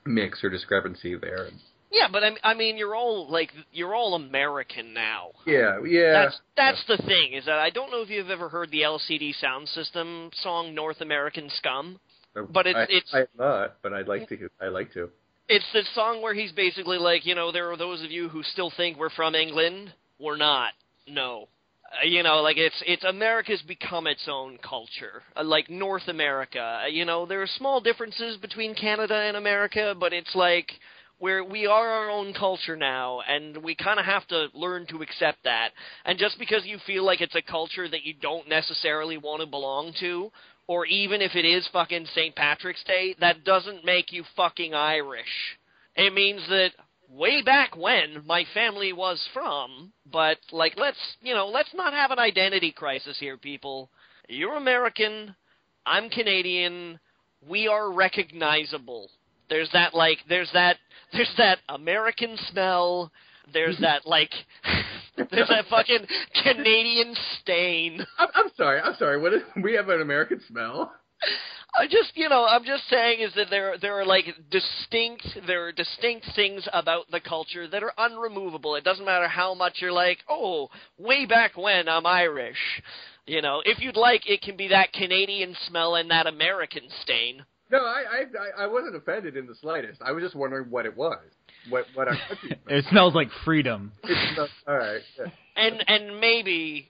mix or discrepancy there. Yeah, but I mean, you're all American now. Yeah. That's the thing, is that I don't know if you've ever heard the LCD Sound System song "North American Scum," but it's. I'm not, but I'd like to. It's the song where he's basically like, you know, there are those of you who still think we're from England. We're not. No. Like it's America's become its own culture, like North America. There are small differences between Canada and America, but it's like we are our own culture now, and we kind of have to learn to accept that. And just because you feel like it's a culture that you don't necessarily want to belong to, or even if it is fucking St. Patrick's Day, that doesn't make you fucking Irish. It means that way back when my family was from, but like let's not have an identity crisis here, people. You're American, I'm Canadian, we are recognizable. There's that American smell, there's that there's that fucking Canadian stain. I'm sorry. What is, we have an American smell? I'm just saying is that there are distinct things about the culture that are unremovable. It doesn't matter how much you're like, oh, way back when I'm Irish. If you'd like, it can be that Canadian smell and that American stain. No, I wasn't offended in the slightest. I was just wondering what it was. What our country smells. It smells like freedom. All right. Yeah. And maybe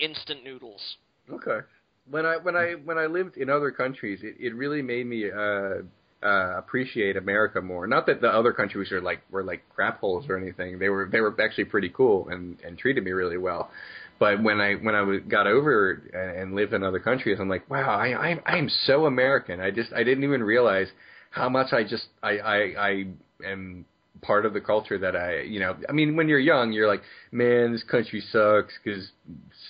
instant noodles. Okay. When I lived in other countries, it really made me appreciate America more. Not that the other countries were like crap holes or anything. They were actually pretty cool and treated me really well. But when I got over and lived in other countries, I'm like, wow, I'm so American. I didn't even realize how much I am part of the culture that I mean, when you're young, you're like, man, this country sucks because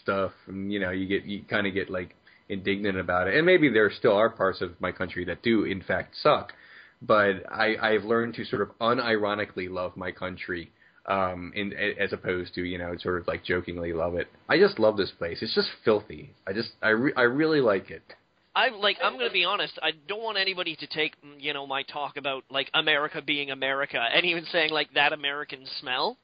stuff, and you kind of get like indignant about it. And maybe there still are parts of my country that do in fact suck, but I've learned to sort of unironically love my country, as opposed to sort of like jokingly love it. I just love this place. It's just filthy. I really like it. I'm going to be honest, I don't want anybody to take, my talk about, like, America being America, and even saying, like, that American smell.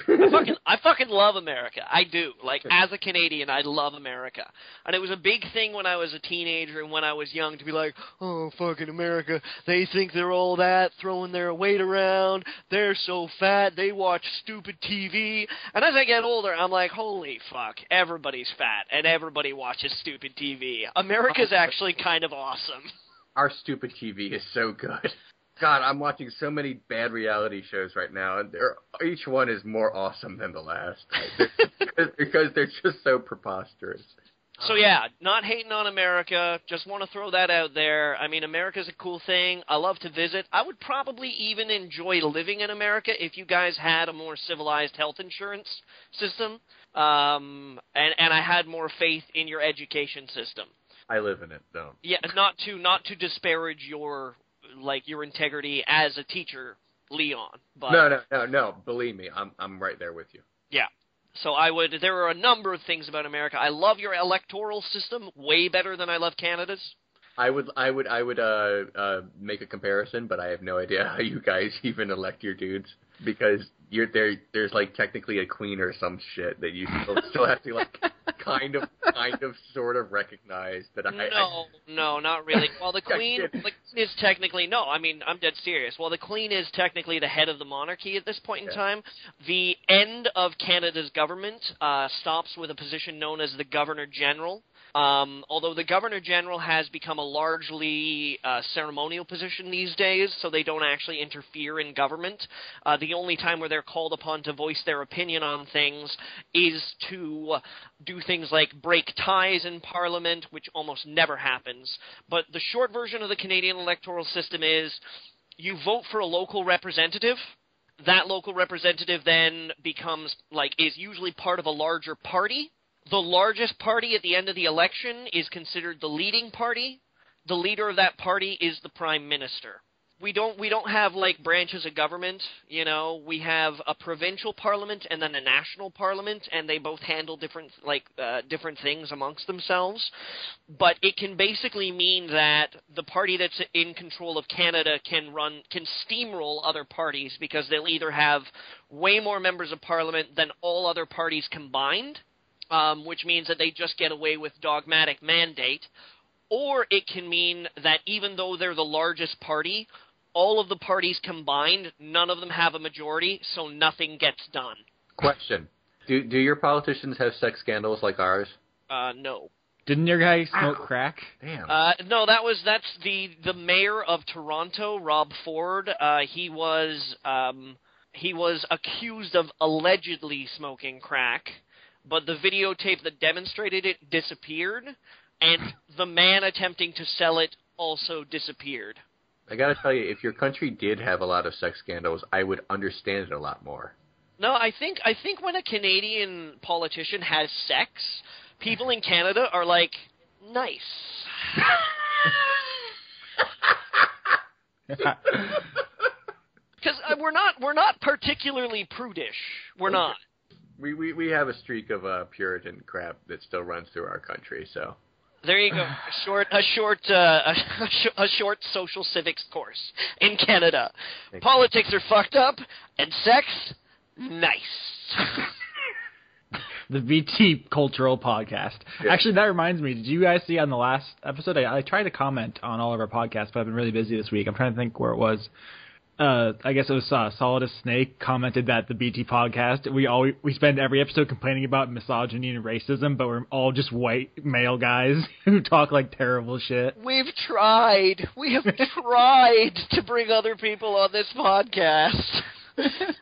I fucking love America. I do. Like, as a Canadian, I love America. And it was a big thing when I was a teenager and when I was young to be like, oh, fucking America, they think they're all that, throwing their weight around, they're so fat, they watch stupid TV. And as I get older, I'm like, holy fuck, everybody's fat and everybody watches stupid TV. America's actually kind of awesome. Our stupid TV is so good. God, I'm watching so many bad reality shows right now, and each one is more awesome than the last. Because they're just so preposterous. So yeah, not hating on America, just want to throw that out there. I mean, America's a cool thing. I love to visit. I would probably even enjoy living in America if you guys had a more civilized health insurance system, and I had more faith in your education system. I live in it, though. Yeah, not to disparage your integrity as a teacher, Leon. But no. Believe me, I'm right there with you. Yeah. So there are a number of things about America. I love your electoral system way better than I love Canada's. I would make a comparison, but I have no idea how you guys even elect your dudes, because there's like technically a queen or some shit that you still have to like kind of sort of recognize that. No, not really. Well, the queen is technically I'm dead serious. Well, the queen is technically the head of the monarchy at this point in time. The end of Canada's government stops with a position known as the Governor General. Although the Governor General has become a largely ceremonial position these days, so they don't actually interfere in government. The only time where they're called upon to voice their opinion on things is to do things like break ties in Parliament, which almost never happens. But the short version of the Canadian electoral system is you vote for a local representative. That local representative then is usually part of a larger party. The largest party at the end of the election is considered the leading party. The leader of that party is the prime minister. We don't have like branches of government, we have a provincial parliament and then a national parliament, and they both handle different things amongst themselves. But it can basically mean that the party that's in control of Canada can steamroll other parties, because they'll either have way more members of parliament than all other parties combined, which means that they just get away with dogmatic mandate, or it can mean that even though they're the largest party, all of the parties combined, none of them have a majority, so nothing gets done. Question. Do your politicians have sex scandals like ours? No. Didn't your guy smoke crack? Damn. No, that's the mayor of Toronto, Rob Ford. He was accused of allegedly smoking crack, but the videotape that demonstrated it disappeared, and the man attempting to sell it also disappeared. I gotta tell you, if your country did have a lot of sex scandals, I would understand it a lot more. No, I think when a Canadian politician has sex, people in Canada are like, nice. Because we're not particularly prudish. We're not. We have a streak of Puritan crap that still runs through our country, so. There you go. A short social civics course in Canada. Politics are fucked up, and sex, nice. The VT Cultural Podcast. Yeah. Actually, that reminds me. Did you guys see on the last episode? I tried to comment on all of our podcasts, but I've been really busy this week. I'm trying to think where it was. I guess it was Solidus Snake commented that the BT podcast, we spend every episode complaining about misogyny and racism, but we're all just white male guys who talk like terrible shit. We have tried to bring other people on this podcast.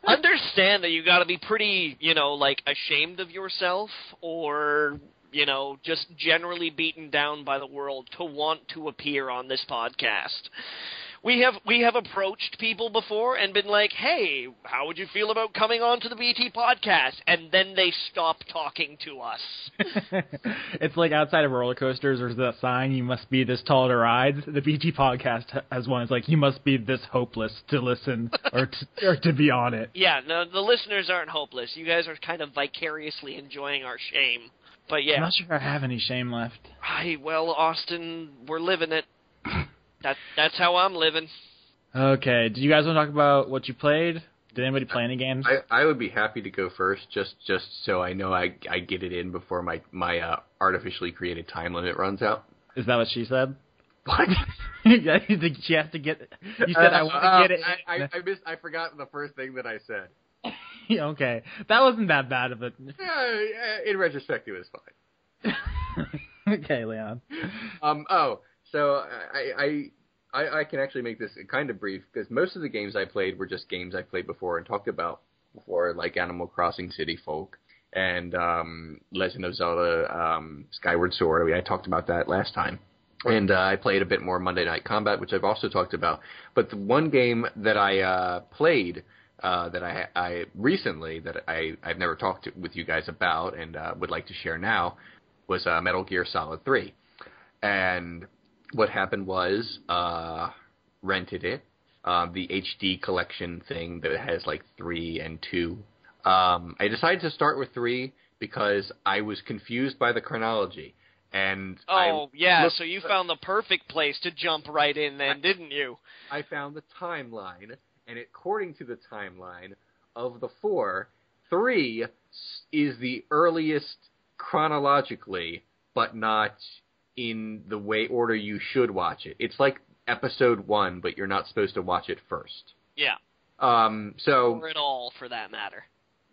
Understand that you got to be pretty, like ashamed of yourself, or just generally beaten down by the world to want to appear on this podcast. We have approached people before and been like, hey, how would you feel about coming on to the BT podcast? And then they stop talking to us. It's like outside of roller coasters, there's that sign, you must be this tall to ride. The BT podcast has one. It's like, you must be this hopeless to listen or to be on it. Yeah, no, the listeners aren't hopeless. You guys are kind of vicariously enjoying our shame. But yeah. I'm not sure I have any shame left. Well, Austin, we're living it. That's how I'm living. Okay. Did you guys want to talk about what you played? Did anybody play any games? I would be happy to go first, just so I know I get it in before my artificially created time limit runs out. Is that what she said? What? You think she has to get? You said I want to get it. I forgot the first thing that I said. Okay, that wasn't that bad of a. In retrospect, it was fine. Okay, Leon. So I can actually make this kind of brief, because most of the games I played were just games I played before and talked about before, like Animal Crossing City Folk and Legend of Zelda Skyward Sword. I mean, I talked about that last time. And I played a bit more Monday Night Combat, which I've also talked about. But the one game that I played that I recently that I've never talked with you guys about and would like to share now was Metal Gear Solid 3. And what happened was, rented it, the HD collection thing that has like 3 and 2. I decided to start with 3 because I was confused by the chronology. And so you found the perfect place to jump right in then, didn't you? I found the timeline, and according to the timeline of the 4, 3 is the earliest chronologically, but not in the way order you should watch it. It's like episode 1, but you're not supposed to watch it first. Yeah. Or at all, for that matter.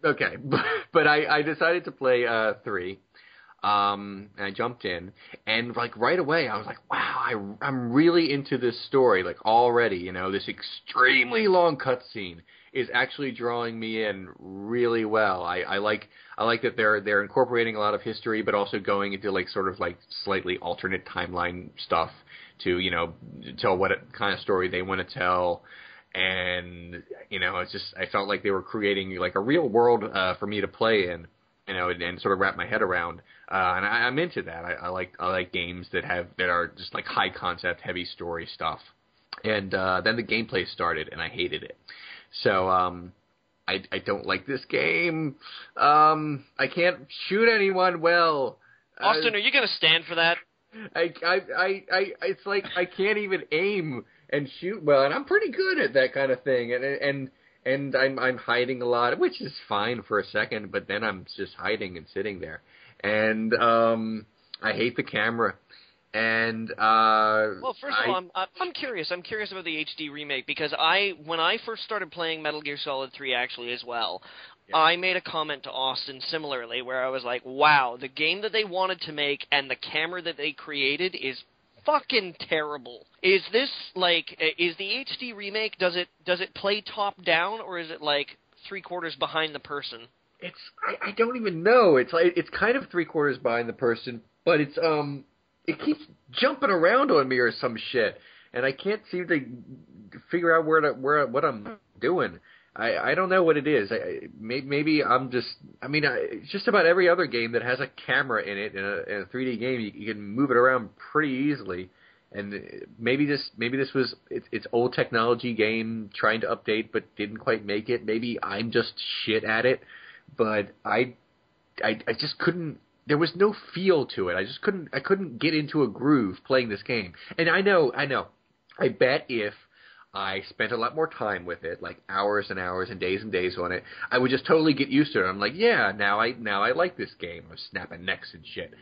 Okay, but I decided to play 3. And I jumped in, and like right away I was like, wow, I'm really into this story. Like already, this extremely long cutscene is actually drawing me in really well. I like that they're incorporating a lot of history, but also going into like sort of like slightly alternate timeline stuff to tell what kind of story they want to tell. And it's just, I felt like they were creating like a real world for me to play in, and sort of wrap my head around. And I'm into that. I like games that are just like high concept, heavy story stuff. And then the gameplay started, and I hated it. So I don't like this game. I can't shoot anyone well. Austin, are you going to stand for that? It's like I can't even aim and shoot well, and I'm pretty good at that kind of thing. And I'm hiding a lot, which is fine for a second, but then I'm just hiding and sitting there. And I hate the camera. And well, first of all, I'm curious. I'm curious about the HD remake because when I first started playing Metal Gear Solid 3 actually as well, I made a comment to Austin similarly where I was like, wow, the game that they wanted to make and the camera that they created is fucking terrible. Is this is the HD remake, does it play top down or is it like 3/4 behind the person? I don't even know. It's kind of 3/4 behind the person, but it keeps jumping around on me or some shit, and I can't seem to figure out what I'm doing. I don't know what it is. Maybe I'm just. I mean, just about every other game that has a camera in it in a 3D game, you can move it around pretty easily. And maybe this was it's old technology game trying to update but didn't quite make it. Maybe I'm just shit at it, but I just couldn't. There was no feel to it. I couldn't get into a groove playing this game. And I know. I bet if I spent a lot more time with it, like hours and hours and days on it, I would just totally get used to it. I'm like, yeah, now I like this game. I'm snapping necks and shit.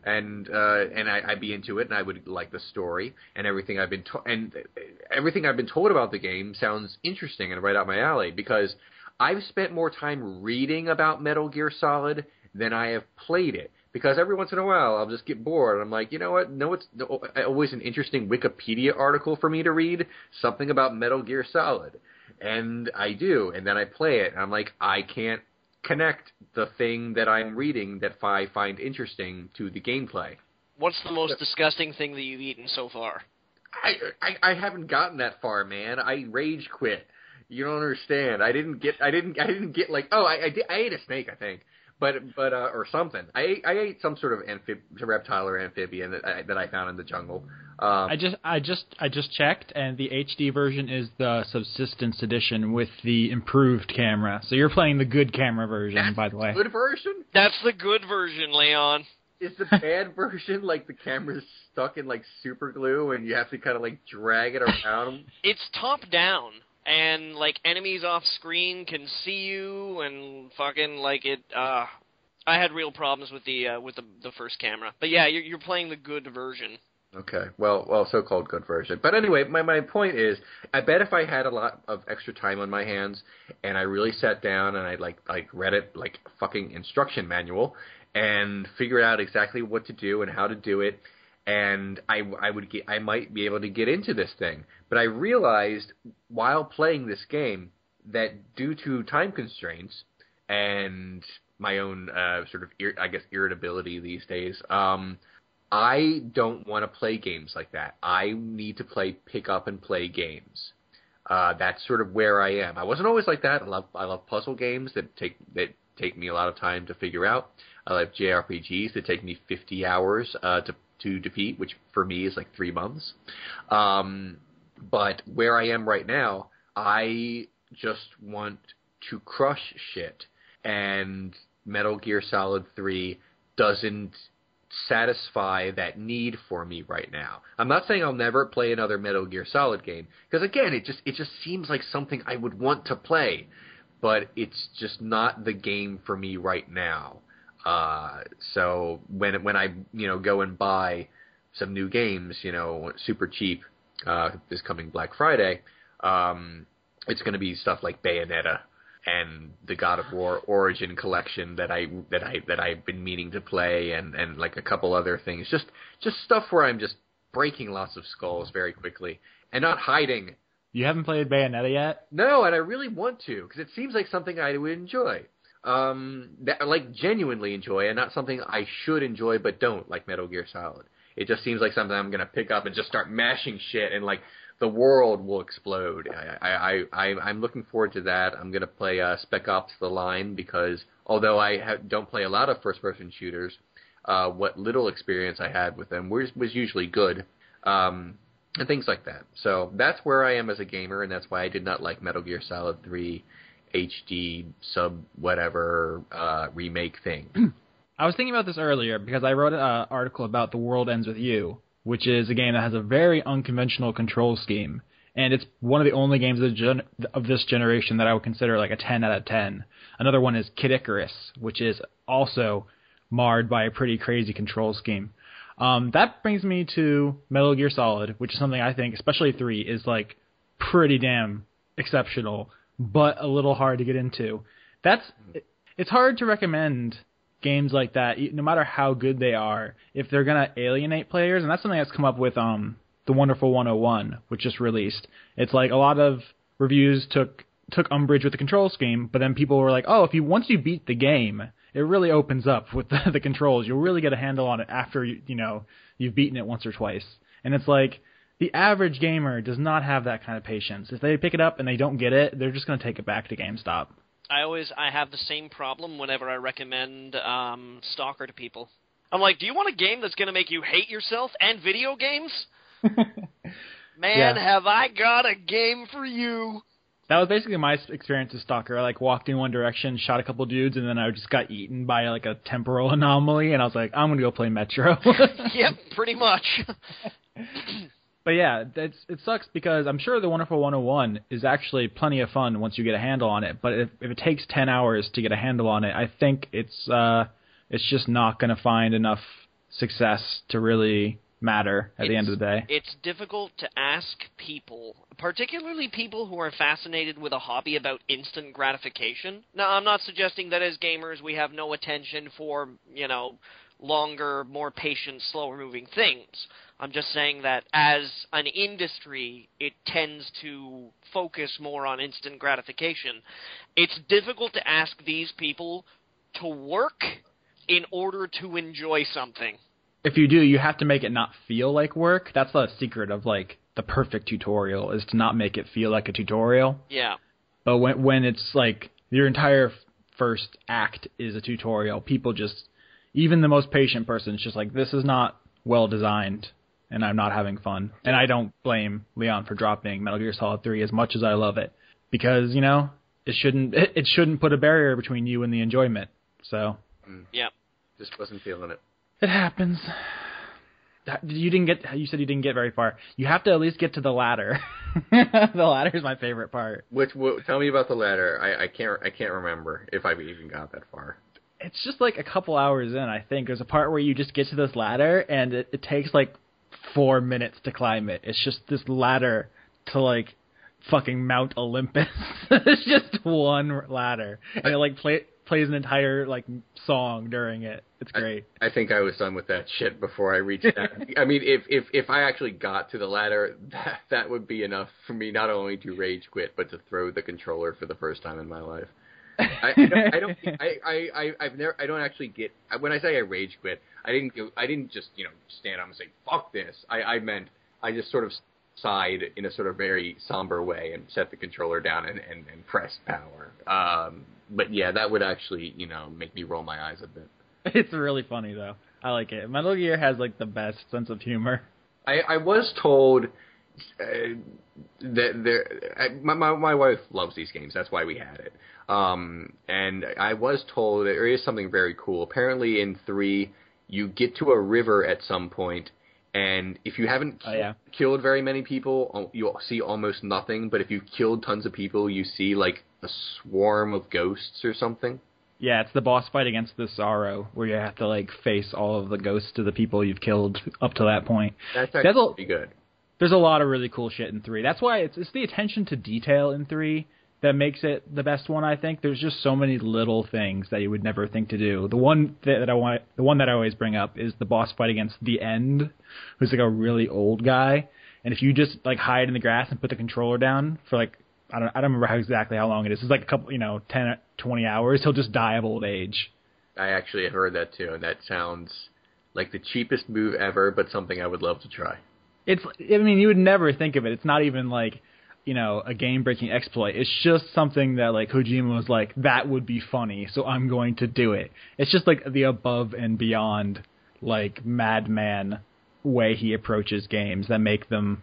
And I'd be into it, and I would like the story and everything I've been told about the game sounds interesting and right up my alley because I've spent more time reading about Metal Gear Solid than I have played it. Because every once in a while I'll just get bored. And I'm like, you know what? No, it's always an interesting Wikipedia article for me to read, something about Metal Gear Solid, and I do, and then I play it, and I'm like, I can't connect the thing that I'm reading that I find interesting to the gameplay. What's the most disgusting thing that you've eaten so far? I haven't gotten that far, man. I rage quit. You don't understand. I didn't get like, oh, I ate a snake, I think. But or something. I ate some sort of reptile or amphibian that I found in the jungle. I just checked, and the HD version is the subsistence edition with the improved camera. So you're playing the good camera version, by the way. Good version? That's the good version, Leon. Is the bad version like the camera's stuck in like super glue and you have to kind of like drag it around? It's top down. And, like, enemies off screen can see you, and fucking, like, I had real problems with the first camera. But yeah, you're playing the good version. Okay, well, so-called good version. But anyway, my point is, I bet if I had a lot of extra time on my hands, and I really sat down and I, like read it like a fucking instruction manual, and figured out exactly what to do and how to do it, and I might be able to get into this thing. But I realized while playing this game that due to time constraints and my own sort of irritability these days, I don't want to play games like that. I need to pick up and play games. That's sort of where I am. I wasn't always like that. I love puzzle games that take me a lot of time to figure out. I love JRPGs that take me 50 hours to defeat, which for me is like 3 months. But where I am right now, I just want to crush shit. And Metal Gear Solid 3 doesn't satisfy that need for me right now. I'm not saying I'll never play another Metal Gear Solid game, because again, it just seems like something I would want to play, but it's just not the game for me right now. So when I go and buy some new games, super cheap, this coming Black Friday, it's going to be stuff like Bayonetta and the God of War Origin collection that I've been meaning to play, and like a couple other things, just stuff where I'm just breaking lots of skulls very quickly and not hiding. You haven't played Bayonetta yet? No, and I really want to, because it seems like something I would enjoy. That genuinely enjoy, and not something I should enjoy but don't, like Metal Gear Solid. It just seems like something I'm going to pick up and just start mashing shit, and like the world will explode. I'm looking forward to that. I'm going to play Spec Ops: The Line, because although I don't play a lot of first-person shooters, what little experience I had with them was usually good, and things like that. So that's where I am as a gamer, and that's why I did not like Metal Gear Solid 3 HD sub whatever remake thing. I was thinking about this earlier because I wrote an article about The World Ends With You, which is a game that has a very unconventional control scheme, and it's one of the only games of this generation that I would consider like a 10 out of 10. Another one is Kid Icarus, which is also marred by a pretty crazy control scheme. That brings me to Metal Gear Solid, which is something I think, especially 3, is like pretty damn exceptional, but a little hard to get into. It's hard to recommend games like that, no matter how good they are, if they're going to alienate players, and that's something that's come up with The Wonderful 101, which just released. It's like a lot of reviews took umbrage with the control scheme, but then people were like, oh, once you beat the game, it really opens up with the controls. You'll really get a handle on it after you've beaten it once or twice. And it's like, the average gamer does not have that kind of patience. If they pick it up and they don't get it, they're just going to take it back to GameStop. I have the same problem whenever I recommend Stalker to people. I'm like, do you want a game that's going to make you hate yourself and video games? Man, have I got a game for you. That was basically my experience with Stalker. I walked in one direction, shot a couple dudes, and then I just got eaten by a temporal anomaly, and I was like, I'm going to go play Metro. Yep, pretty much. But yeah, it sucks because I'm sure The Wonderful 101 is actually plenty of fun once you get a handle on it. But if it takes 10 hours to get a handle on it, I think it's just not going to find enough success to really matter at the end of the day. It's difficult to ask people, particularly people who are fascinated with a hobby about instant gratification. Now, I'm not suggesting that as gamers we have no attention for, longer, more patient, slower-moving things. I'm just saying that as an industry, it tends to focus more on instant gratification. It's difficult to ask these people to work in order to enjoy something. If you do, you have to make it not feel like work. That's the secret of, the perfect tutorial, is to not make it feel like a tutorial. Yeah. But when it's, your entire first act is a tutorial, people just, even the most patient person is just like, this is not well designed, and I'm not having fun. And I don't blame Leon for dropping Metal Gear Solid 3 as much as I love it. Because, it shouldn't put a barrier between you and the enjoyment. So. Yeah. Just wasn't feeling it. It happens. You said you didn't get very far. You have to at least get to the ladder. The ladder is my favorite part. Tell me about the ladder. I can't remember if I've even got that far. It's just a couple hours in, I think. There's a part where you just get to this ladder, and it takes 4 minutes to climb it. It's just this ladder to fucking Mount Olympus. It's just one ladder, and it plays an entire song during it. It's great. I think I was done with that shit before I reached that. I mean, if I actually got to the ladder, that would be enough for me not only to rage quit, but to throw the controller for the first time in my life. I don't actually get, when I say I rage quit, I didn't just stand up and say fuck this. I meant I just sort of sighed in a sort of very somber way and set the controller down and pressed power. But yeah, that would actually make me roll my eyes a bit. It's really funny though. I like it. Metal Gear has the best sense of humor. I was told that my wife loves these games. That's why we had it. And I was told that there is something very cool. Apparently in 3, you get to a river at some point, and if you haven't killed very many people, you'll see almost nothing. But if you've killed tons of people, you see a swarm of ghosts or something. Yeah, it's the boss fight against the Sorrow, where you have to face all of the ghosts of the people you've killed up to that point. That's actually pretty good. There's a lot of really cool shit in 3. That's why it's the attention to detail in 3 that makes it the best one, I think. There's just so many little things that you would never think to do. The one that I always bring up is the boss fight against the End, who's a really old guy. And if you just hide in the grass and put the controller down for I don't remember exactly how long it is. It's a couple 10, 20 hours. He'll just die of old age. I actually have heard that too, and that sounds like the cheapest move ever, but something I would love to try. You would never think of it. It's not even a game-breaking exploit. It's just something that Kojima was that would be funny, so I'm going to do it. It's just the above and beyond madman way he approaches games that make them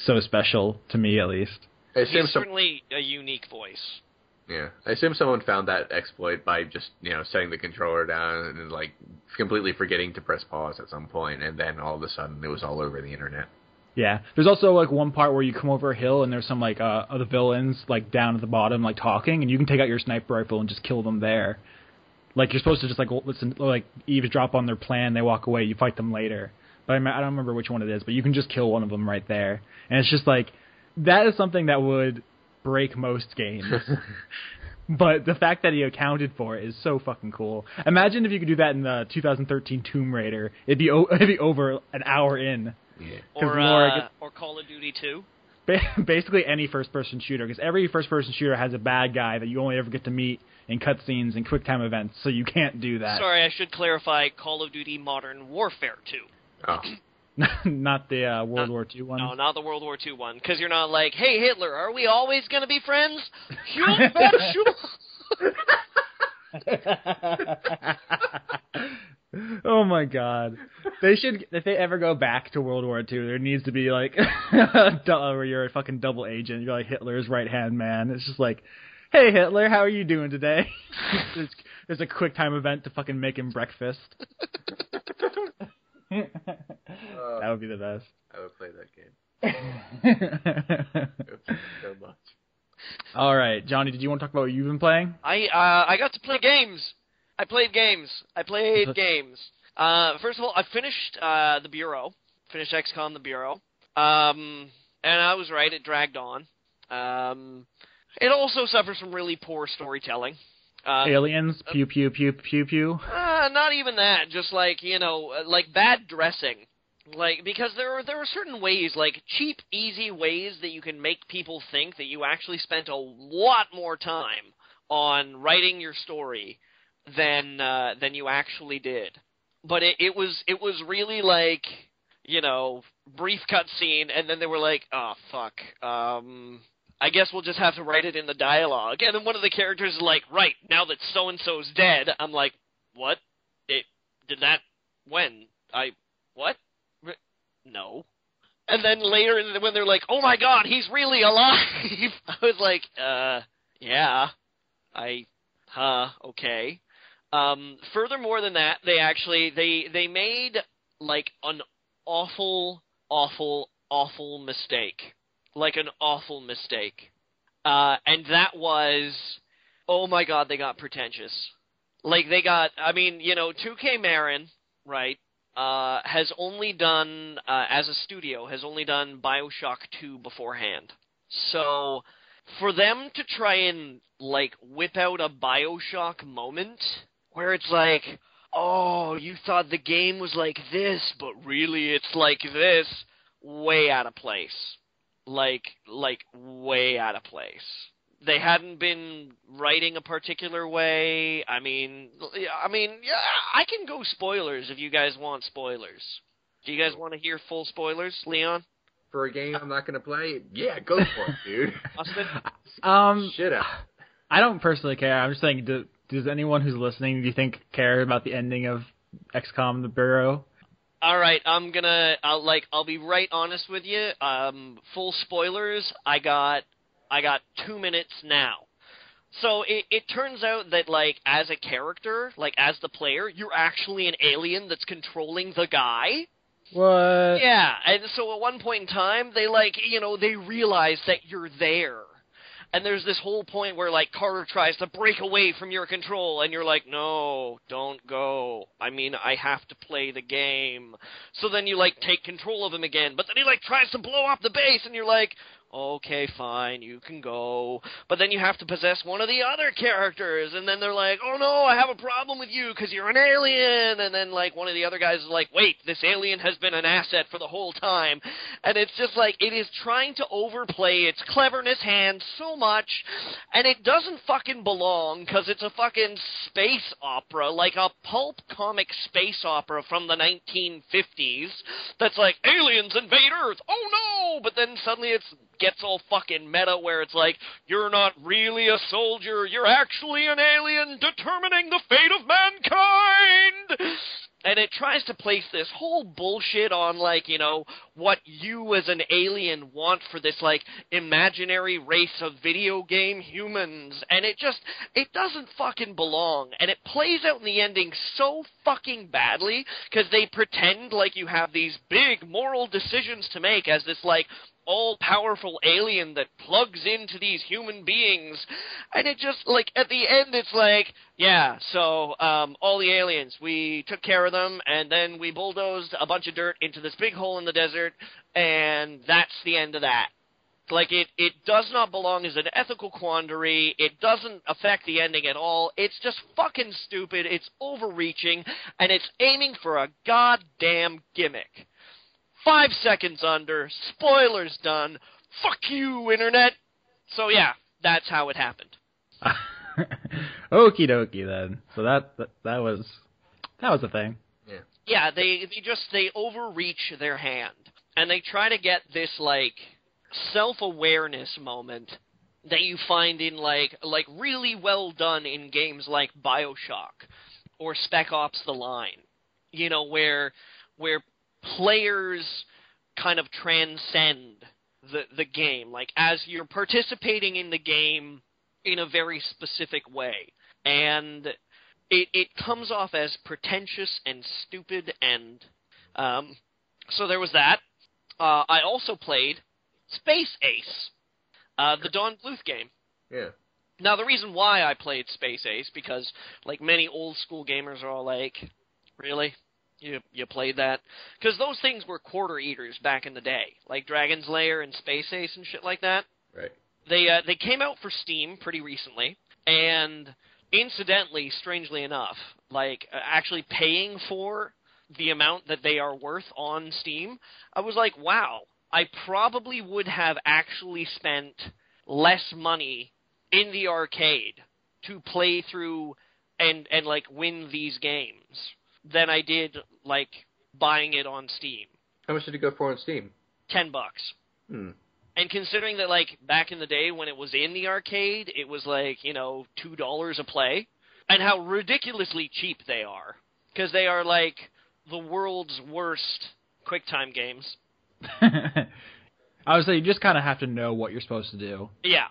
so special to me, at least. He's certainly a unique voice. Yeah, I assume someone found that exploit by just setting the controller down and completely forgetting to press pause at some point, and then all of a sudden it was all over the internet. Yeah, there's also one part where you come over a hill and there's some other villains down at the bottom talking, and you can take out your sniper rifle and just kill them there. You're supposed to just listen, eavesdrop on their plan. They walk away. You fight them later. but I don't remember which one it is, but you can just kill one of them right there. And it's just like, that is something that would break most games. But the fact that he accounted for it is so fucking cool. Imagine if you could do that in the 2013 Tomb Raider. It'd be over an hour in. Yeah. Or Call of Duty 2. Basically any first-person shooter, because every first-person shooter has a bad guy that you only ever get to meet in cutscenes and QuickTime events, so you can't do that. Sorry, I should clarify Call of Duty Modern Warfare 2. Oh. Not the World War II one? No, not the World War II one, because you're not like, hey, Hitler, are we always going to be friends? Oh my god. They should, if they ever go back to World War II, there needs to be like, where you're a fucking double agent, you're like Hitler's right-hand man. It's just like, hey Hitler, how are you doing today? There's a QuickTime event to fucking make him breakfast. That would be the best. I would play that game. So much. All right, Johnny, did you want to talk about what you've been playing? I got to play games. I played games. First of all, I finished The Bureau. Finished XCOM The Bureau. And I was right, it dragged on. It also suffers from really poor storytelling. Aliens, pew, pew, pew, pew, pew. Not even that. Just like, like bad dressing. Like, because there are certain ways, like cheap, easy ways that you can make people think that you actually spent a lot more time on writing your story than you actually did. But it was really like, brief cutscene, and then they were like, oh fuck, I guess we'll just have to write it in the dialogue. And then one of the characters is like, right, now that so-and-so's dead, I'm like, what? What? No. And then later, when they're like, oh my god, he's really alive, I was like, yeah, okay. Furthermore than that, they made, like, an awful mistake. Like an awful mistake. And that was, oh my god, they got pretentious. Like, 2K Marin, right, has only done, as a studio, has only done BioShock 2 beforehand. So, for them to try and, like, whip out a BioShock moment, where it's like, oh, you thought the game was like this, but really it's like this, way out of place. Like, way out of place. They hadn't been writing a particular way. I mean, yeah, I can go spoilers if you guys want spoilers. Do you guys want to hear full spoilers, Leon? For a game I'm not going to play? Yeah, go for it, dude. Austin? Shit up. I don't personally care. I'm just saying, does anyone who's listening, do you think, care about the ending of XCOM The Bureau? All right, I'll be right honest with you. Full spoilers, I got 2 minutes now. So it turns out that, like, as a character, like, as the player, you're actually an alien that's controlling the guy. What? Yeah, and so at one point in time, they realize that you're there. And there's this whole point where, like, Carter tries to break away from your control, and you're like, no, don't go. I mean, I have to play the game. So then you, like, take control of him again, but then he, like, tries to blow up the base, and you're like, okay, fine, you can go. But then you have to possess one of the other characters, and then they're like, oh no, I have a problem with you because you're an alien. And then, like, one of the other guys is like, wait, this alien has been an asset for the whole time. And it's just like, it is trying to overplay its cleverness hand so much, and it doesn't fucking belong because it's a fucking space opera, like a pulp comic space opera from the 1950s that's like, aliens invade Earth, oh no! But then suddenly it gets all fucking meta where it's like, you're not really a soldier, you're actually an alien determining the fate of mankind! And it tries to place this whole bullshit on, like, what you as an alien want for this, like, imaginary race of video game humans. And it doesn't fucking belong. And it plays out in the ending so fucking badly, because they pretend like you have these big moral decisions to make as this, like, all-powerful alien that plugs into these human beings. And it just, like, at the end, it's like, yeah, so, all the aliens, we took care of them, and then we bulldozed a bunch of dirt into this big hole in the desert, and that's the end of that. Like, it does not belong as an ethical quandary. It doesn't affect the ending at all. It's just fucking stupid. It's overreaching, and it's aiming for a goddamn gimmick. 5 seconds under, spoilers done. Fuck you, Internet. So yeah, that's how it happened. Okie dokie then. So that was the thing. Yeah. Yeah, they overreach their hand, and they try to get this like self-awareness moment that you find in like really well done in games like BioShock or Spec Ops: The Line. You know, where players kind of transcend the game, like as you're participating in the game in a very specific way. And it comes off as pretentious and stupid, and so there was that. I also played Space Ace, the Don Bluth game. Yeah. Now, the reason why I played Space Ace, because like many old school gamers are all like, really? You played that? Because those things were quarter eaters back in the day, like Dragon's Lair and Space Ace and shit like that. Right. They came out for Steam pretty recently, and incidentally, strangely enough, like actually paying for the amount that they are worth on Steam, I was like, wow, I probably would have actually spent less money in the arcade to play through and like win these games than I did like buying it on Steam. How much did it go for on Steam? $10. And considering that, like, back in the day when it was in the arcade, it was like, you know, $2 a play, and how ridiculously cheap they are. Because they are, like, the world's worst QuickTime games. I would say you just kind of have to know what you're supposed to do. Yeah,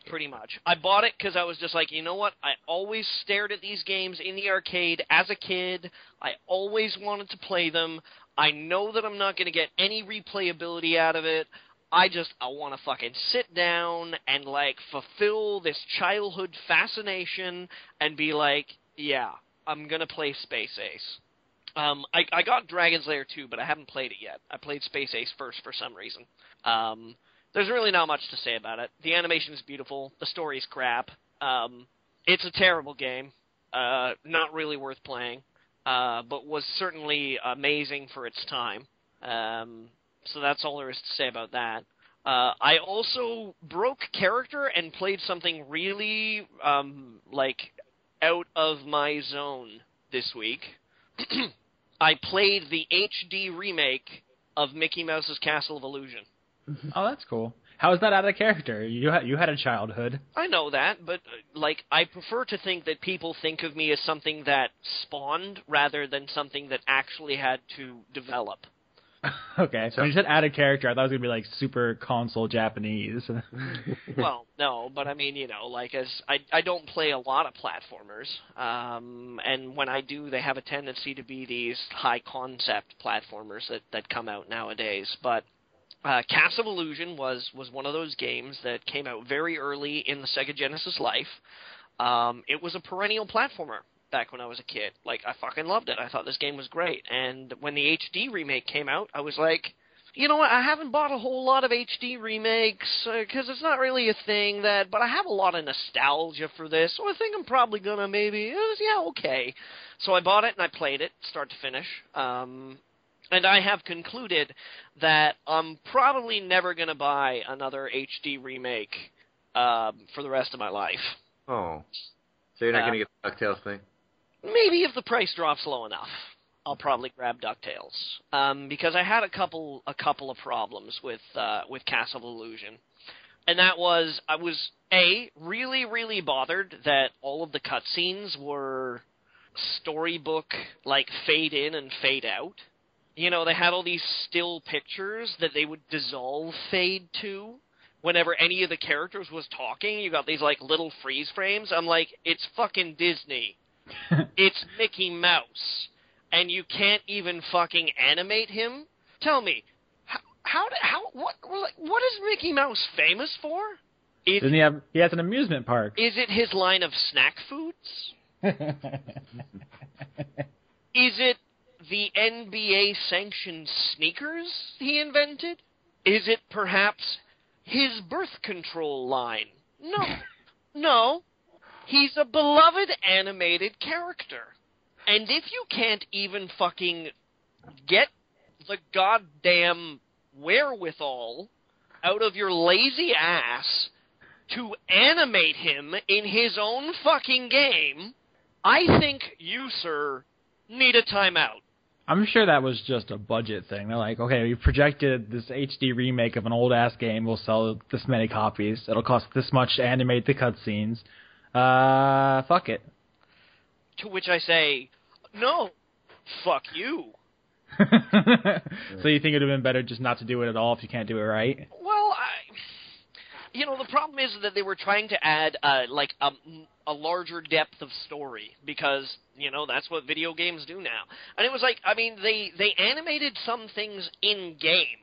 pretty much. I bought it because I was just like, you know what? I always stared at these games in the arcade as a kid. I always wanted to play them. I know that I'm not going to get any replayability out of it. I want to fucking sit down and, like, fulfill this childhood fascination and be like, yeah, I'm going to play Space Ace. I got Dragon's Lair 2, but I haven't played it yet. I played Space Ace first for some reason. There's really not much to say about it. The animation's beautiful. The story's crap. It's a terrible game. Not really worth playing. But was certainly amazing for its time. So that's all there is to say about that. I also broke character and played something really, out of my zone this week. I played the HD remake of Mickey Mouse's Castle of Illusion. Oh, that's cool. How is that out of character? You had a childhood. I know that, but, I prefer to think that people think of me as something that spawned rather than something that actually had to develop. Okay, so when you said out of character, I thought it was going to be, like, super console Japanese. Well, no, but I mean, you know, like, as I don't play a lot of platformers, and when I do, they have a tendency to be these high-concept platformers that come out nowadays, but Castle of Illusion was one of those games that came out very early in the Sega Genesis life. It was a perennial platformer back when I was a kid. Like, I fucking loved it. I thought this game was great. And when the HD remake came out, I was like, you know what, I haven't bought a whole lot of HD remakes, because it's not really a thing but I have a lot of nostalgia for this, so I think I'm probably gonna maybe, okay. So I bought it and I played it, start to finish. And I have concluded that I'm probably never gonna buy another HD remake for the rest of my life. Oh. So you're not going to get the DuckTales thing? Maybe if the price drops low enough, I'll probably grab DuckTales. Because I had a couple of problems with Castle of Illusion. And that was, I was, really, really bothered that all of the cutscenes were storybook, like, fade in and fade out. You know, they had all these still pictures that they would dissolve fade to. Whenever any of the characters was talking, you got these, like, little freeze frames. I'm like, it's fucking Disney. It's Mickey Mouse. And you can't even fucking animate him? Tell me, what is Mickey Mouse famous for? Doesn't he has an amusement park. Is it his line of snack foods? Is it the NBA sanctioned sneakers he invented? Is it perhaps his birth control line? No. No. He's a beloved animated character. And if you can't even fucking get the goddamn wherewithal out of your lazy ass to animate him in his own fucking game, I think you, sir, need a timeout. I'm sure that was just a budget thing. They're like, okay, we projected this HD remake of an old-ass game. We'll sell this many copies. It'll cost this much to animate the cutscenes. Fuck it. To which I say, no, fuck you. So you think it would have been better just not to do it at all if you can't do it right? Well, the problem is that they were trying to add, a larger depth of story, because, that's what video games do now. And it was like, they animated some things in-game,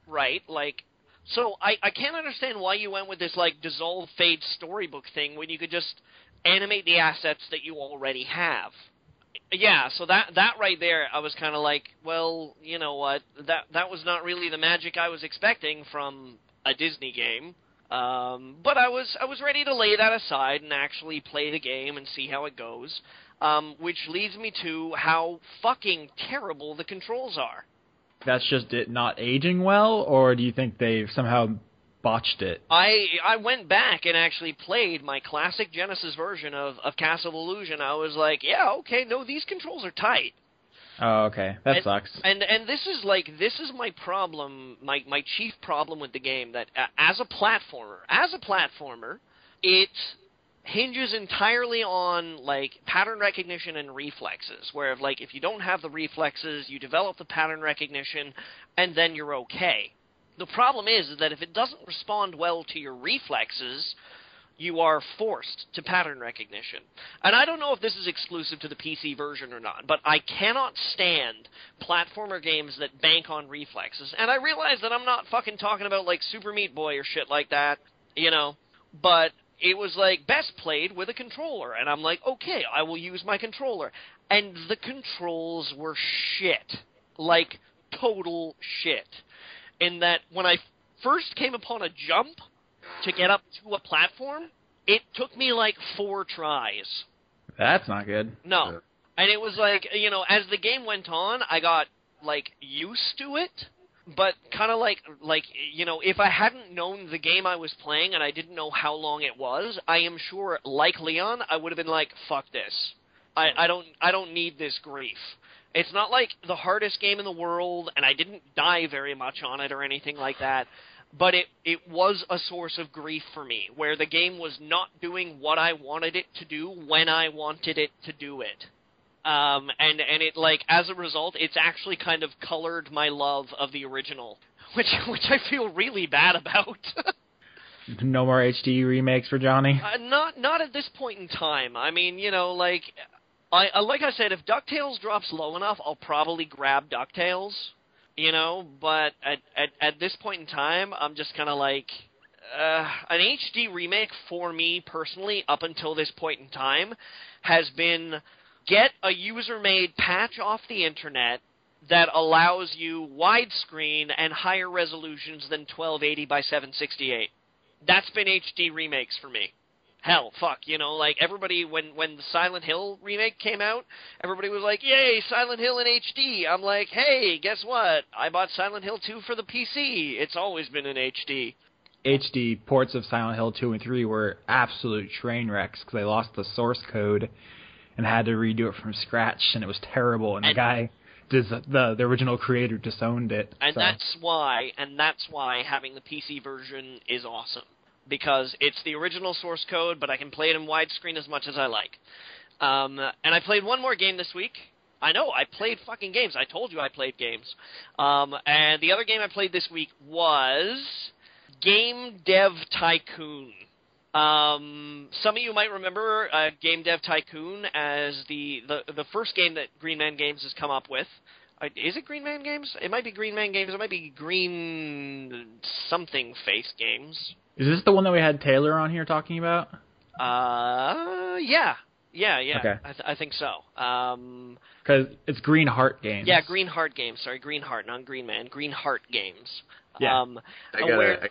right? Like, so I can't understand why you went with this, dissolve, fade storybook thing when you could just animate the assets that you already have. Yeah, so that right there, I was kind of like, well, you know what, that was not really the magic I was expecting from a Disney game. But I was ready to lay that aside and actually play the game and see how it goes, which leads me to how fucking terrible the controls are. That's just it not aging well, or do you think they've somehow botched it? I went back and actually played my classic Genesis version of Castle of Illusion. I was like, yeah, okay, no, these controls are tight. Oh, okay. That sucks. And this is my problem, my chief problem with the game, that as a platformer, it hinges entirely on pattern recognition and reflexes, where if you don't have the reflexes, you develop the pattern recognition and then you're okay. The problem is that if it doesn't respond well to your reflexes, you are forced to pattern recognition. And I don't know if this is exclusive to the PC version or not, but I cannot stand platformer games that bank on reflexes. And I realize that I'm not fucking talking about Super Meat Boy or shit like that, but it was best played with a controller. And I'm like, okay, I will use my controller. And the controls were shit. Total shit. In that when I first came upon a jump to get up to a platform, it took me 4 tries. That's not good. No. And it was as the game went on, I got used to it, but kind of if I hadn't known the game I was playing and I didn't know how long it was, I am sure, like Leon, I would have been like, fuck this. I don't need this grief. It's not the hardest game in the world, and I didn't die very much on it or anything like that, but it was a source of grief for me, where the game was not doing what I wanted it to do when I wanted it to do it. And it, as a result, it's actually kind of colored my love of the original, which I feel really bad about. No more HD remakes for Johnny? Not at this point in time. I mean, like I said, if DuckTales drops low enough, I'll probably grab DuckTales, but at this point in time, I'm just kind of an HD remake for me personally, up until this point in time, has been get a user-made patch off the internet that allows you widescreen and higher resolutions than 1280 by 768. That's been HD remakes for me. Hell, fuck, everybody, when the Silent Hill remake came out, everybody was like, yay, Silent Hill in HD. I'm like, hey, guess what? I bought Silent Hill 2 for the PC. It's always been in HD. HD ports of Silent Hill 2 and 3 were absolute train wrecks because they lost the source code and had to redo it from scratch, and it was terrible, and the guy, the original creator, disowned it. And so. that's why having the PC version is awesome. Because it's the original source code, but I can play it in widescreen as much as I like. And I played one more game this week. I know, I played fucking games. I told you I played games. And the other game I played this week was Game Dev Tycoon. Some of you might remember Game Dev Tycoon as the first game that Green Man Games has come up with. Is it Green Man Games? It might be Green Man Games. It might be Green something Face Games. Is this the one that we had Taylor on here talking about? Yeah. Okay. I think so. Because it's Green Heart Games. Yeah, Green Heart Games. Sorry, Green Heart, not Green Man. Green Heart Games. Yeah. I gotta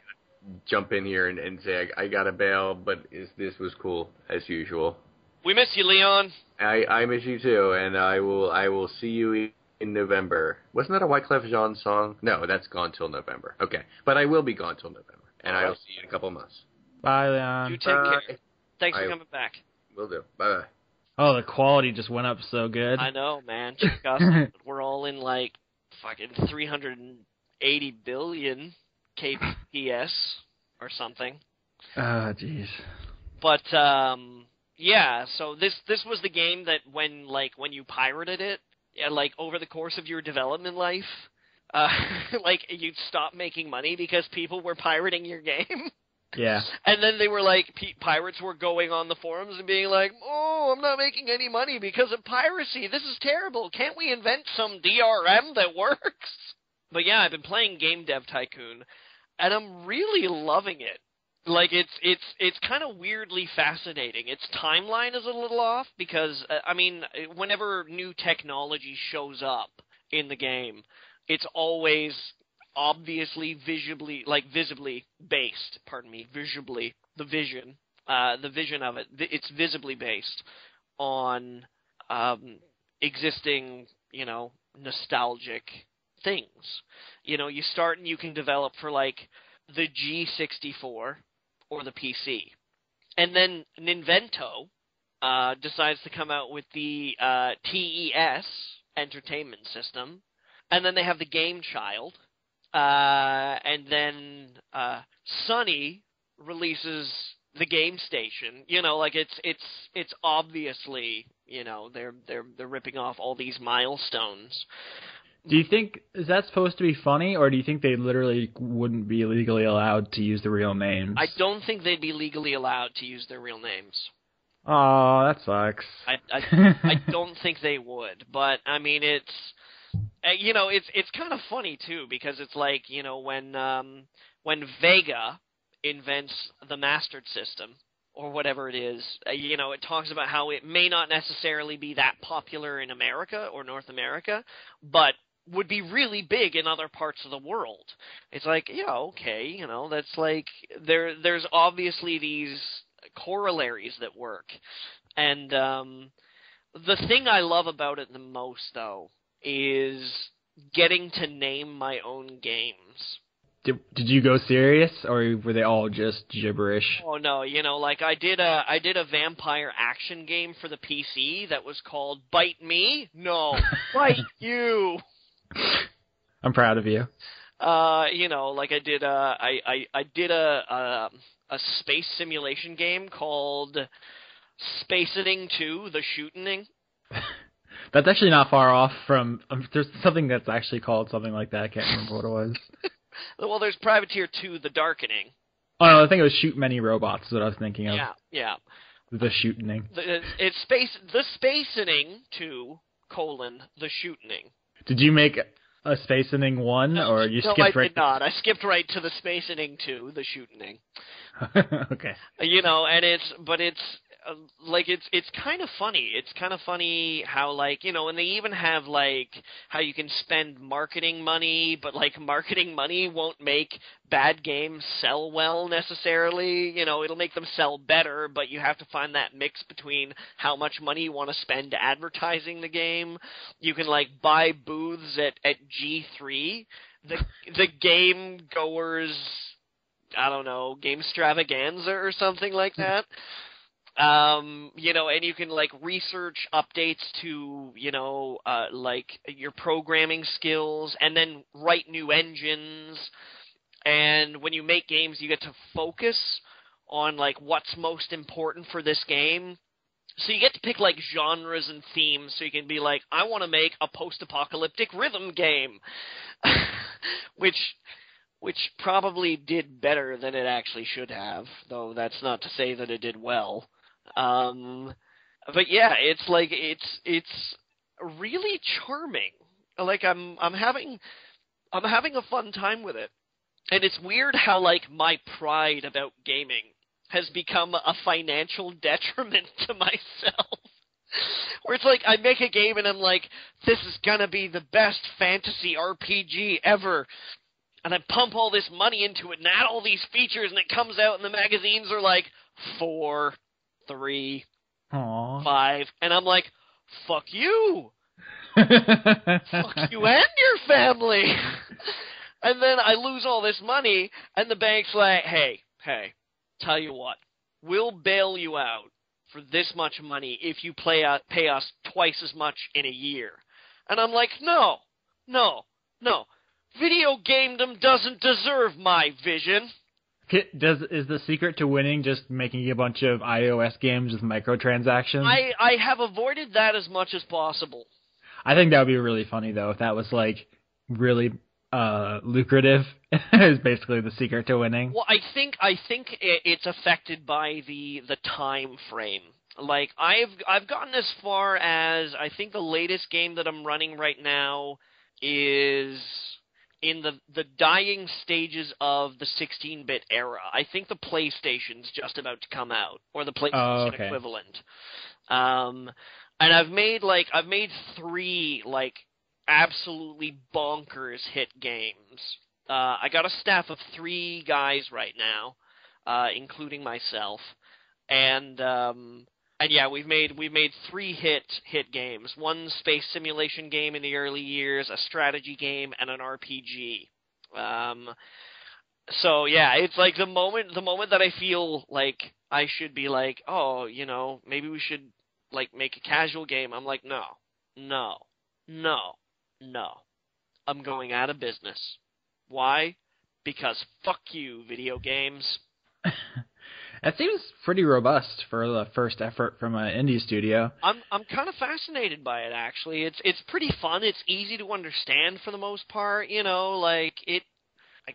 jump in here and say I gotta bail, but this was cool as usual. We miss you, Leon. I miss you too, and I will see you in November. Wasn't that a Wyclef Jean song? No, that's gone till November. Okay, but I will be gone till November, and I will see you in a couple months. Bye, Leon. You take care. Thanks for coming back. Will do. Bye. Oh, the quality just went up so good. I know, man. We're all in like fucking 380 billion kbps or something. Oh, jeez. But yeah. So this was the game that when you pirated it, like over the course of your development life, like you'd stop making money because people were pirating your game. Yeah. And then they were like, pirates were going on the forums and being like, oh, I'm not making any money because of piracy. This is terrible. Can't we invent some DRM that works? But yeah, I've been playing Game Dev Tycoon, and I'm really loving it. Like, it's kind of weirdly fascinating. Its timeline is a little off because, I mean, whenever new technology shows up in the game, it's always obviously visibly based, the vision of it, it's visibly based on existing, nostalgic things. You start and you can develop for like the G64 or the PC. And then Ninvento decides to come out with the TES entertainment system, and then they have the Game Child. And then Sony releases the Game Station. It's obviously, they're ripping off all these milestones. Do you think, is that supposed to be funny, or do you think they literally wouldn't be legally allowed to use the real names? I don't think they'd be legally allowed to use their real names. Oh, that sucks. I don't think they would, but I mean, it's kind of funny too, because it's like, when Vega invents the mastered system or whatever it is, it talks about how it may not necessarily be that popular in America or North America, but would be really big in other parts of the world. It's like, yeah, okay, that's like, there's obviously these corollaries that work. And the thing I love about it the most, though, is getting to name my own games. Did you go serious, or were they all just gibberish? Oh no, I did a vampire action game for the PC that was called Bite Me? No, Bite You. I'm proud of you. I did a space simulation game called Spacening 2: The Shooting. That's actually not far off from... there's something that's actually called something like that. I can't remember what it was. Well, there's Privateer 2: The Darkening. Oh, no, I think it was Shoot Many Robots is what I was thinking of. Yeah. The Shooting. It's The Spacening 2: The Shooting. Did you make a Spacening 1, or you skipped right... No, I did not. I skipped right to the Spacening 2: The Shooting. Okay. And it's kind of funny. It's kind of funny how, and they even have, how you can spend marketing money, but, marketing money won't make bad games sell well, necessarily. It'll make them sell better, but you have to find that mix between how much money you want to spend advertising the game. You can, buy booths at G3. The game goers, I don't know, game extravaganza or something like that. And you can research updates to, your programming skills, and then write new engines. And when you make games, you get to focus on what's most important for this game. So you get to pick genres and themes. So you can be I want to make a post-apocalyptic rhythm game, which probably did better than it actually should have. Though that's not to say that it did well. But yeah, it's really charming. Like I'm having a fun time with it. And it's weird how, like, my pride about gaming has become a financial detriment to myself. Where it's like, I make a game and I'm like, this is gonna be the best fantasy RPG ever. And I pump all this money into it and add all these features, and it comes out and the magazines are like, 4, 3, Aww. 5. And I'm like, fuck you! Fuck you and your family! And then I lose all this money, and the bank's like, hey, tell you what, we'll bail you out for this much money if you pay us twice as much in a year. And I'm like, no. Video gamedom doesn't deserve my vision. Is the secret to winning just making a bunch of iOS games with microtransactions? I have avoided that as much as possible. I think that would be really funny, though, if that was, like, really lucrative is basically the secret to winning. Well, I think it's affected by the time frame. Like, I've gotten as far as, I think the latest game that I'm running right now is in the dying stages of the 16-bit era. I think the PlayStation's just about to come out, or the PlayStation equivalent. And I've made 3, like, absolutely bonkers hit games. I got a staff of 3 guys right now, including myself, and yeah, we've made 3 hit games. 1 space simulation game in the early years, a strategy game, and an RPG. So yeah, it's like the moment that I feel like I should be like, oh, you know, maybe we should like make a casual game. I'm like, no. I'm going out of business. Why? Because fuck you, video games. That seems pretty robust for the first effort from an indie studio. I'm kind of fascinated by it, actually. It's pretty fun. It's easy to understand for the most part. You know, like it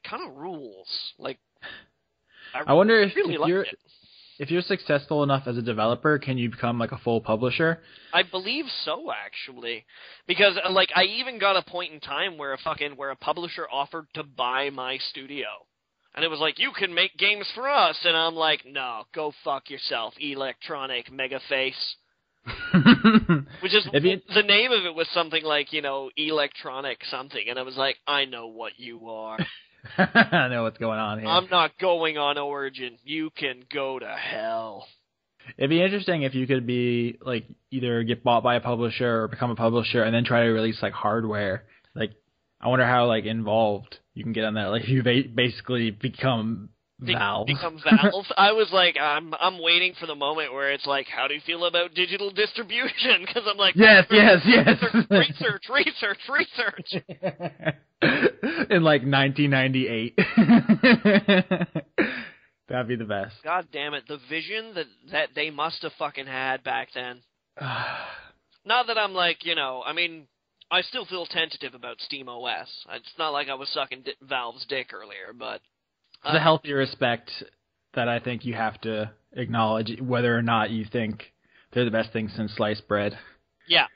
kind of rules. Like I wonder if you're. If you're successful enough as a developer, can you become like a full publisher? I believe so, actually, because like I even got a point in time where a publisher offered to buy my studio, and it was like, you can make games for us, and I'm like, no, go fuck yourself, Electronic Megaface. Which is the name of it was something like, you know, Electronic something, and I was like, I know what you are. I know what's going on here. I'm not going on Origin. You can go to hell. It'd be interesting if you could be, like, either get bought by a publisher or become a publisher and then try to release, like, hardware. Like, I wonder how, like, involved you can get on that. Like, you basically become Valve. Become Valve. I was like, I'm waiting for the moment where it's like, how do you feel about digital distribution? Because I'm like, yes. Research. In like 1998. That'd be the best. God damn it, the vision that they must have fucking had back then. Not that I'm like, you know, I mean, I still feel tentative about SteamOS. It's not like I was sucking Valve's dick earlier, but the healthy respect that I think you have to acknowledge, whether or not you think they're the best thing since sliced bread. Yeah,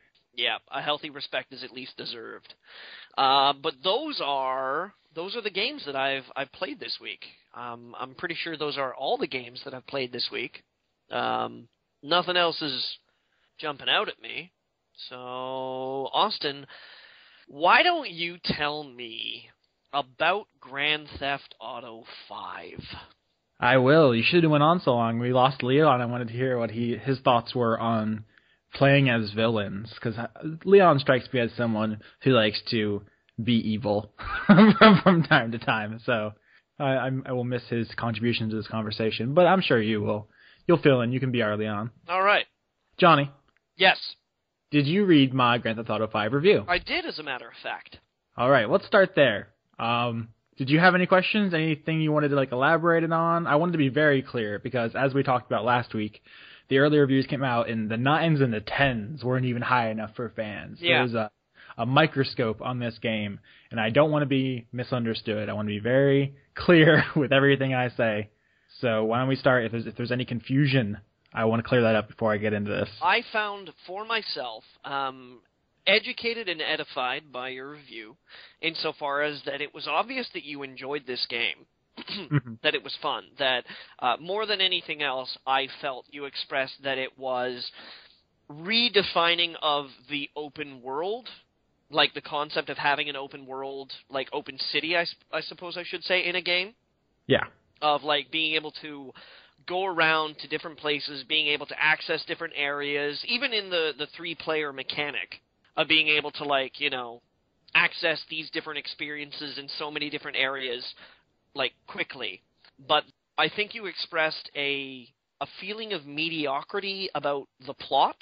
a healthy respect is at least deserved. But those are the games that I've played this week. I'm pretty sure those are all the games that I've played this week. Nothing else is jumping out at me. So, Austin, why don't you tell me about Grand Theft Auto 5? I will. You should have went on so long. We lost Leon. I wanted to hear what his thoughts were on playing as villains, because Leon strikes me as someone who likes to be evil from time to time. So I will miss his contribution to this conversation, but I'm sure you will. You'll fill in. You can be our Leon. All right. Johnny. Yes. Did you read my Grand Theft Auto 5 review? I did, as a matter of fact. All right. Let's start there. Did you have any questions? Anything you wanted to like elaborate on? I wanted to be very clear because, as we talked about last week, the early reviews came out and the 9s and the 10s weren't even high enough for fans. Yeah. There's a microscope on this game, and I don't want to be misunderstood. I want to be very clear with everything I say. So why don't we start? If there's any confusion, I want to clear that up before I get into this. I found for myself, educated and edified by your review, insofar as that it was obvious that you enjoyed this game, that it was fun, that more than anything else, I felt you expressed that it was redefining of the open world, like the concept of having an open world, like open city, I suppose I should say, in a game. Yeah. Of, like, being able to go around to different places, being able to access different areas, even in the three-player mechanic of being able to, like, you know, access these different experiences in so many different areas, like, quickly. But I think you expressed a feeling of mediocrity about the plot.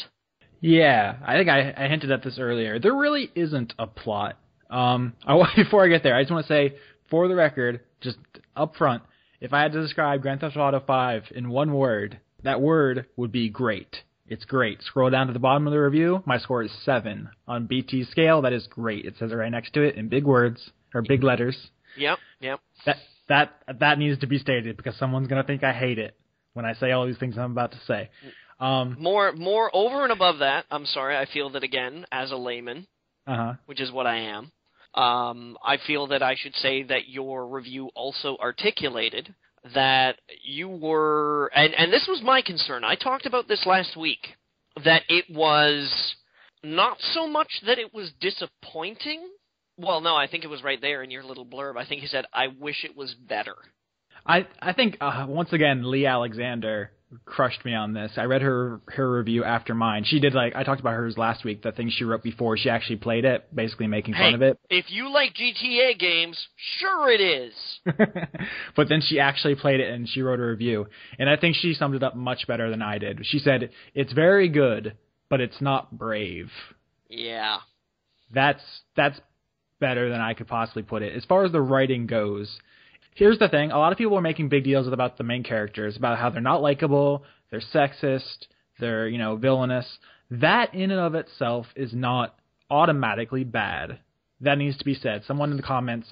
Yeah, I think I hinted at this earlier. There really isn't a plot. Before I get there, I just want to say, for the record, just up front, if I had to describe Grand Theft Auto 5 in one word, that word would be great. It's great. Scroll down to the bottom of the review. My score is 7. On BT's scale, that is great. It says it right next to it in big words, or big letters. Yep. That needs to be stated, because someone's going to think I hate it when I say all these things I'm about to say. More over and above that, I'm sorry, I feel that, again, as a layman, which is what I am, I feel that I should say that your review also articulated that you were, and this was my concern, I talked about this last week, that it was not so much that it was disappointing. Well, no, I think it was right there in your little blurb. I think you said, I wish it was better. I think, once again, Lee Alexander crushed me on this. I read her review after mine. She did, like, I talked about hers last week, the thing she wrote before she actually played it, basically making fun of it. If you like GTA games, sure it is. But then she actually played it and she wrote a review. And I think she summed it up much better than I did. She said, it's very good, but it's not brave. Yeah. That's better than I could possibly put it. As far as the writing goes, here's the thing. A lot of people are making big deals about the main characters, about how they're not likable, they're sexist, they're, villainous. That in and of itself is not automatically bad. That needs to be said. Someone in the comments,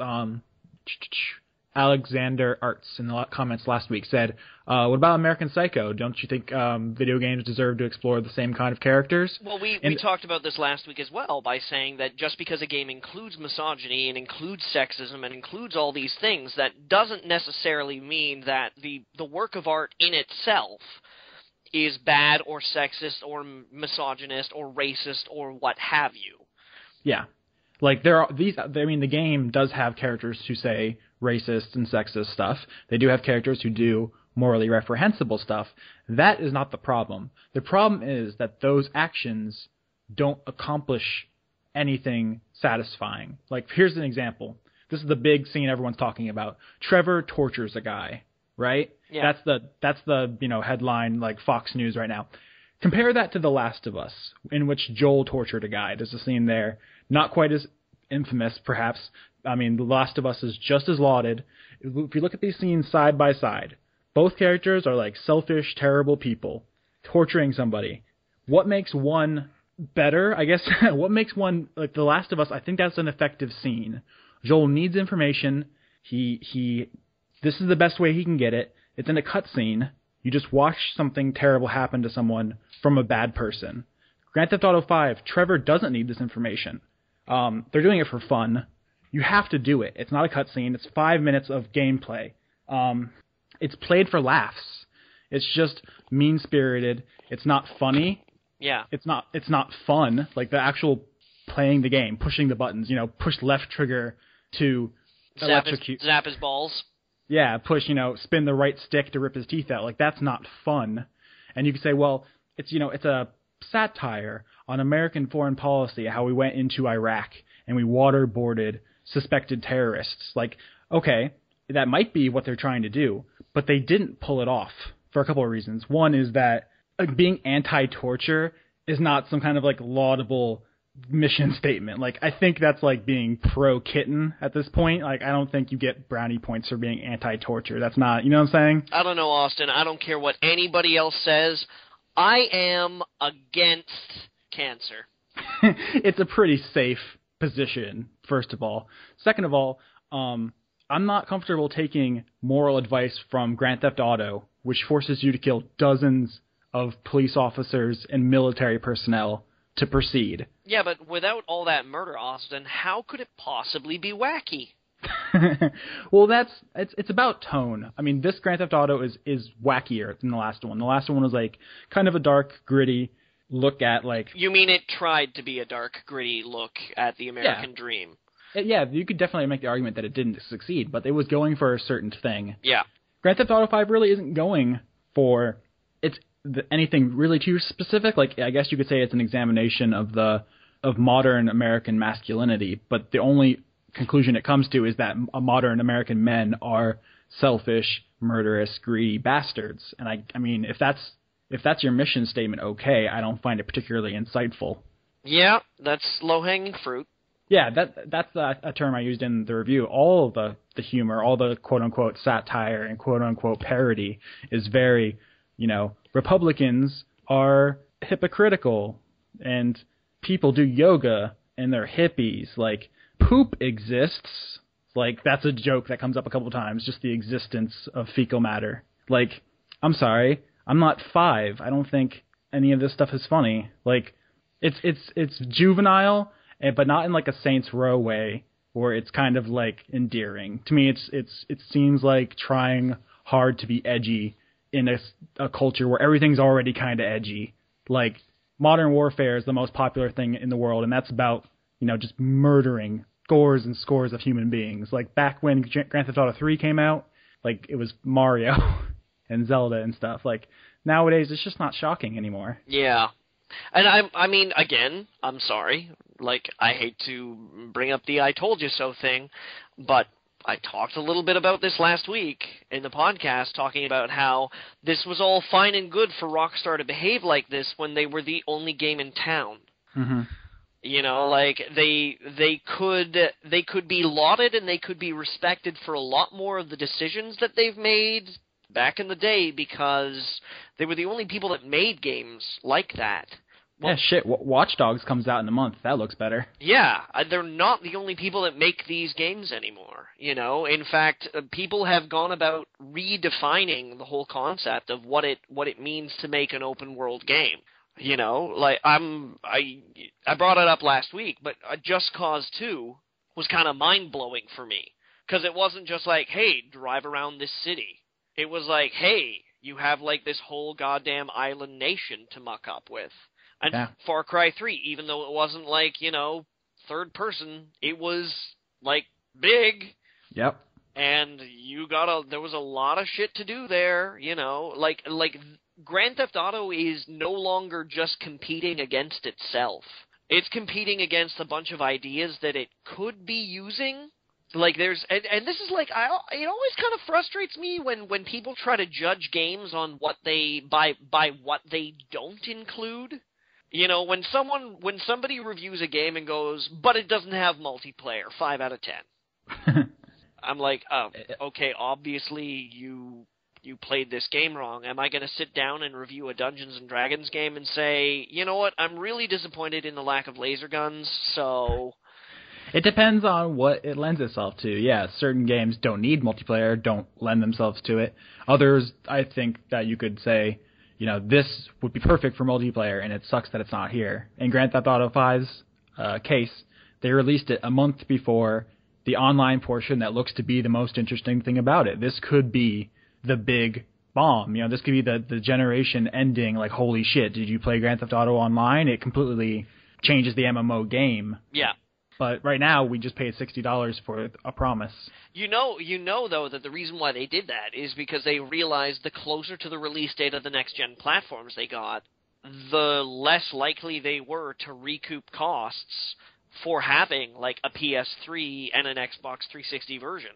Alexander Arts in the comments last week said, what about American Psycho? Don't you think video games deserve to explore the same kind of characters? Well, we talked about this last week as well by saying that just because a game includes misogyny and includes sexism and includes all these things, that doesn't necessarily mean that the work of art in itself is bad or sexist or misogynist or racist or what have you. Yeah. Like, the game does have characters who say racist and sexist stuff. They do have characters who do morally reprehensible stuff. That is not the problem. The problem is that those actions don't accomplish anything satisfying. Like, here's an example. This is the big scene everyone's talking about. Trevor tortures a guy, right? Yeah. That's the headline, like, Fox News right now. Compare that to The Last of Us, in which Joel tortured a guy. There's a scene there, not quite as infamous, perhaps. I mean, The Last of Us is just as lauded. If you look at these scenes side by side, both characters are like selfish, terrible people torturing somebody. What makes one better, I guess? What makes one, like The Last of Us, I think that's an effective scene. Joel needs information. This is the best way he can get it. It's in a cutscene. You just watch something terrible happen to someone from a bad person. Grand Theft Auto 5, Trevor doesn't need this information. They're doing it for fun. You have to do it. It's not a cutscene. It's 5 minutes of gameplay. It's played for laughs. It's just mean-spirited. It's not funny. Yeah. It's not fun. Like the actual playing the game, pushing the buttons. Push left trigger to electrocute. Zap his balls. Yeah, spin the right stick to rip his teeth out. Like, that's not fun. And you could say, well, it's a satire on American foreign policy, how we went into Iraq and we waterboarded suspected terrorists. Like, okay, that might be what they're trying to do, but they didn't pull it off for a couple of reasons. One is that being anti-torture is not some kind of, like, laudable mission statement. Like, I think that's like being pro-kitten at this point. Like, I don't think you get brownie points for being anti-torture. That's not, you know what I'm saying? I don't know, Austin. I don't care what anybody else says. I am against cancer. It's a pretty safe position, first of all. Second of all, I'm not comfortable taking moral advice from Grand Theft Auto, which forces you to kill dozens of police officers and military personnel to proceed. Yeah, but without all that murder, Austin, how could it possibly be wacky? Well, it's about tone. I mean, this Grand Theft Auto is wackier than the last one. The last one was like kind of a dark, gritty look at like. You mean it tried to be a dark, gritty look at the American dream? Yeah, you could definitely make the argument that it didn't succeed, but it was going for a certain thing. Yeah. Grand Theft Auto 5 really isn't going for anything really too specific. Like, I guess you could say it's an examination of modern American masculinity, but the only conclusion it comes to is that modern American men are selfish, murderous, greedy bastards. And I mean, if that's your mission statement, okay, I don't find it particularly insightful. Yeah, that's low-hanging fruit. Yeah, that's a term I used in the review. All of the humor, all the quote-unquote satire and quote-unquote parody is very, Republicans are hypocritical and people do yoga and they're hippies. Like, poop exists. Like, that's a joke that comes up a couple of times, just the existence of fecal matter. Like, I'm sorry, I'm not 5. I don't think any of this stuff is funny. Like, it's juvenile, but not in like a Saints Row way, where it's kind of like endearing. To me, it seems like trying hard to be edgy in a culture where everything's already kind of edgy. Like, Modern Warfare is the most popular thing in the world, and that's about, just murdering scores and scores of human beings. Like, back when Grand Theft Auto 3 came out, like, it was Mario and Zelda and stuff. Like, nowadays, it's just not shocking anymore. Yeah. And I mean, again, I'm sorry. Like, I hate to bring up the I told you so thing, but I talked a little bit about this last week in the podcast, talking about how this was all fine and good for Rockstar to behave like this when they were the only game in town. Mm-hmm. Like, they could be lauded and they could be respected for a lot more of the decisions that they've made back in the day, because they were the only people that made games like that. Well, yeah, shit. Watch Dogs comes out in a month. That looks better. Yeah, they're not the only people that make these games anymore. In fact, people have gone about redefining the whole concept of what it means to make an open world game. Like, I brought it up last week, but Just Cause 2 was kind of mind blowing for me, because it wasn't just like, hey, drive around this city. It was like, hey, you have like this whole goddamn island nation to muck up with. And yeah. Far Cry 3, even though it wasn't like, third person, it was like big. Yep. And there was a lot of shit to do there, like Grand Theft Auto is no longer just competing against itself. It's competing against a bunch of ideas that it could be using. Like, there's, and this is like, it always kind of frustrates me when people try to judge games on what by what they don't include. When somebody reviews a game and goes, but it doesn't have multiplayer, 5 out of 10. I'm like, oh, okay, obviously you played this game wrong. Am I going to sit down and review a Dungeons and Dragons game and say, you know what, I'm really disappointed in the lack of laser guns, so... It depends on what it lends itself to. Yeah, certain games don't need multiplayer, don't lend themselves to it. Others, I think that you could say, this would be perfect for multiplayer, and it sucks that it's not here. In Grand Theft Auto 5's case, they released it a month before the online portion that looks to be the most interesting thing about it. This could be the big bomb. This could be the generation ending, like, holy shit, did you play Grand Theft Auto Online? It completely changes the MMO game. Yeah. But right now, we just paid $60 for a promise. Though, that the reason why they did that is because they realized the closer to the release date of the next-gen platforms they got, the less likely they were to recoup costs for having, like, a PS3 and an Xbox 360 version.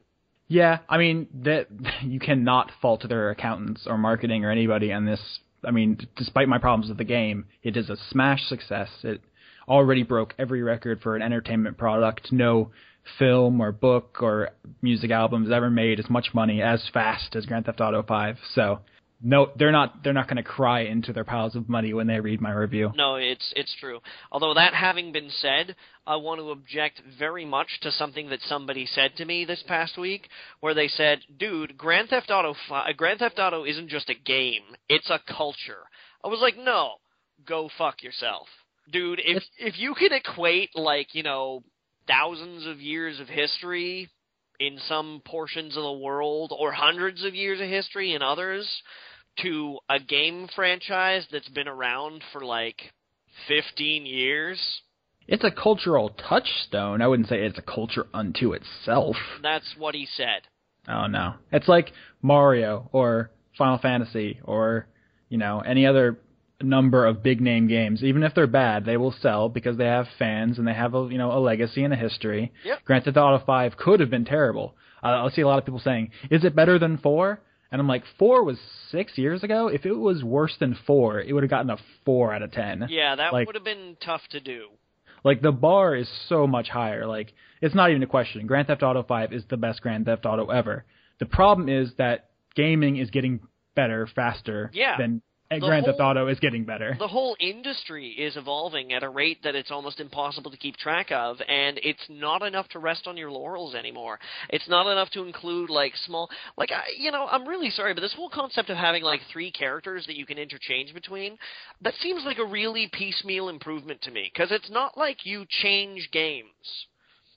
Yeah, I mean, that you cannot fault their accountants or marketing or anybody on this. I mean, despite my problems with the game, it is a smash success. It already broke every record for an entertainment product. No film or book or music album has ever made as much money as fast as Grand Theft Auto 5. So, no, they're not going to cry into their piles of money when they read my review. No, it's true. Although that having been said, I want to object very much to something that somebody said to me this past week, where they said, "Dude, Grand Theft Auto isn't just a game; it's a culture." I was like, "No, go fuck yourself." Dude, if you can equate, like, thousands of years of history in some portions of the world, or hundreds of years of history in others, to a game franchise that's been around for, like, 15 years... It's a cultural touchstone. I wouldn't say it's a culture unto itself. That's what he said. Oh, no. It's like Mario or Final Fantasy or, any other number of big-name games. Even if they're bad, they will sell because they have fans and they have a legacy and a history. Yep. Grand Theft Auto 5 could have been terrible. I'll see a lot of people saying, is it better than 4? And I'm like, 4 was 6 years ago. If it was worse than 4, it would have gotten a 4 out of 10. Yeah, that would have been tough to do. Like, the bar is so much higher. Like, it's not even a question. Grand Theft Auto 5 is the best Grand Theft Auto ever. The problem is that gaming is getting better faster than Grand Theft Auto is getting better. The whole industry is evolving at a rate that it's almost impossible to keep track of, and it's not enough to rest on your laurels anymore. It's not enough to include, like, small... Like, I'm really sorry, but this whole concept of having, like, 3 characters that you can interchange between, that seems like a really piecemeal improvement to me, because it's not like you change games.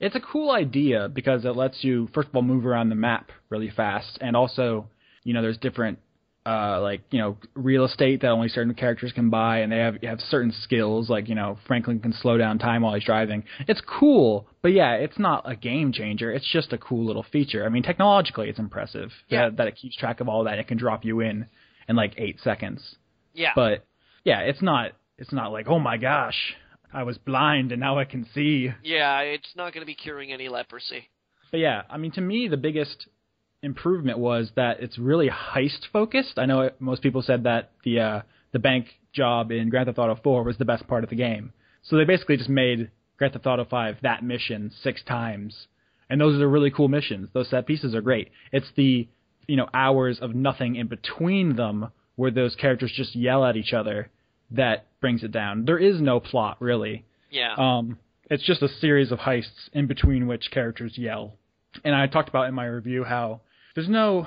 It's a cool idea because it lets you, first of all, move around the map really fast, and also, there's different... real estate that only certain characters can buy, and they have certain skills, like, Franklin can slow down time while he's driving. It's cool, but yeah, it's not a game changer. It's just a cool little feature. I mean, technologically, it's impressive that it keeps track of all that. It can drop you in like 8 seconds. Yeah. But yeah, it's not like, oh my gosh, I was blind and now I can see. Yeah, it's not going to be curing any leprosy. But yeah, I mean, to me, the biggest improvement was that it's really heist focused. I know most people said that the bank job in Grand Theft Auto 4 was the best part of the game. So they basically just made Grand Theft Auto 5 that mission 6 times. And those are really cool missions. Those set pieces are great. It's the, hours of nothing in between them where those characters just yell at each other that brings it down. There is no plot, really. Yeah. It's just a series of heists in between which characters yell. And I talked about in my review how there's no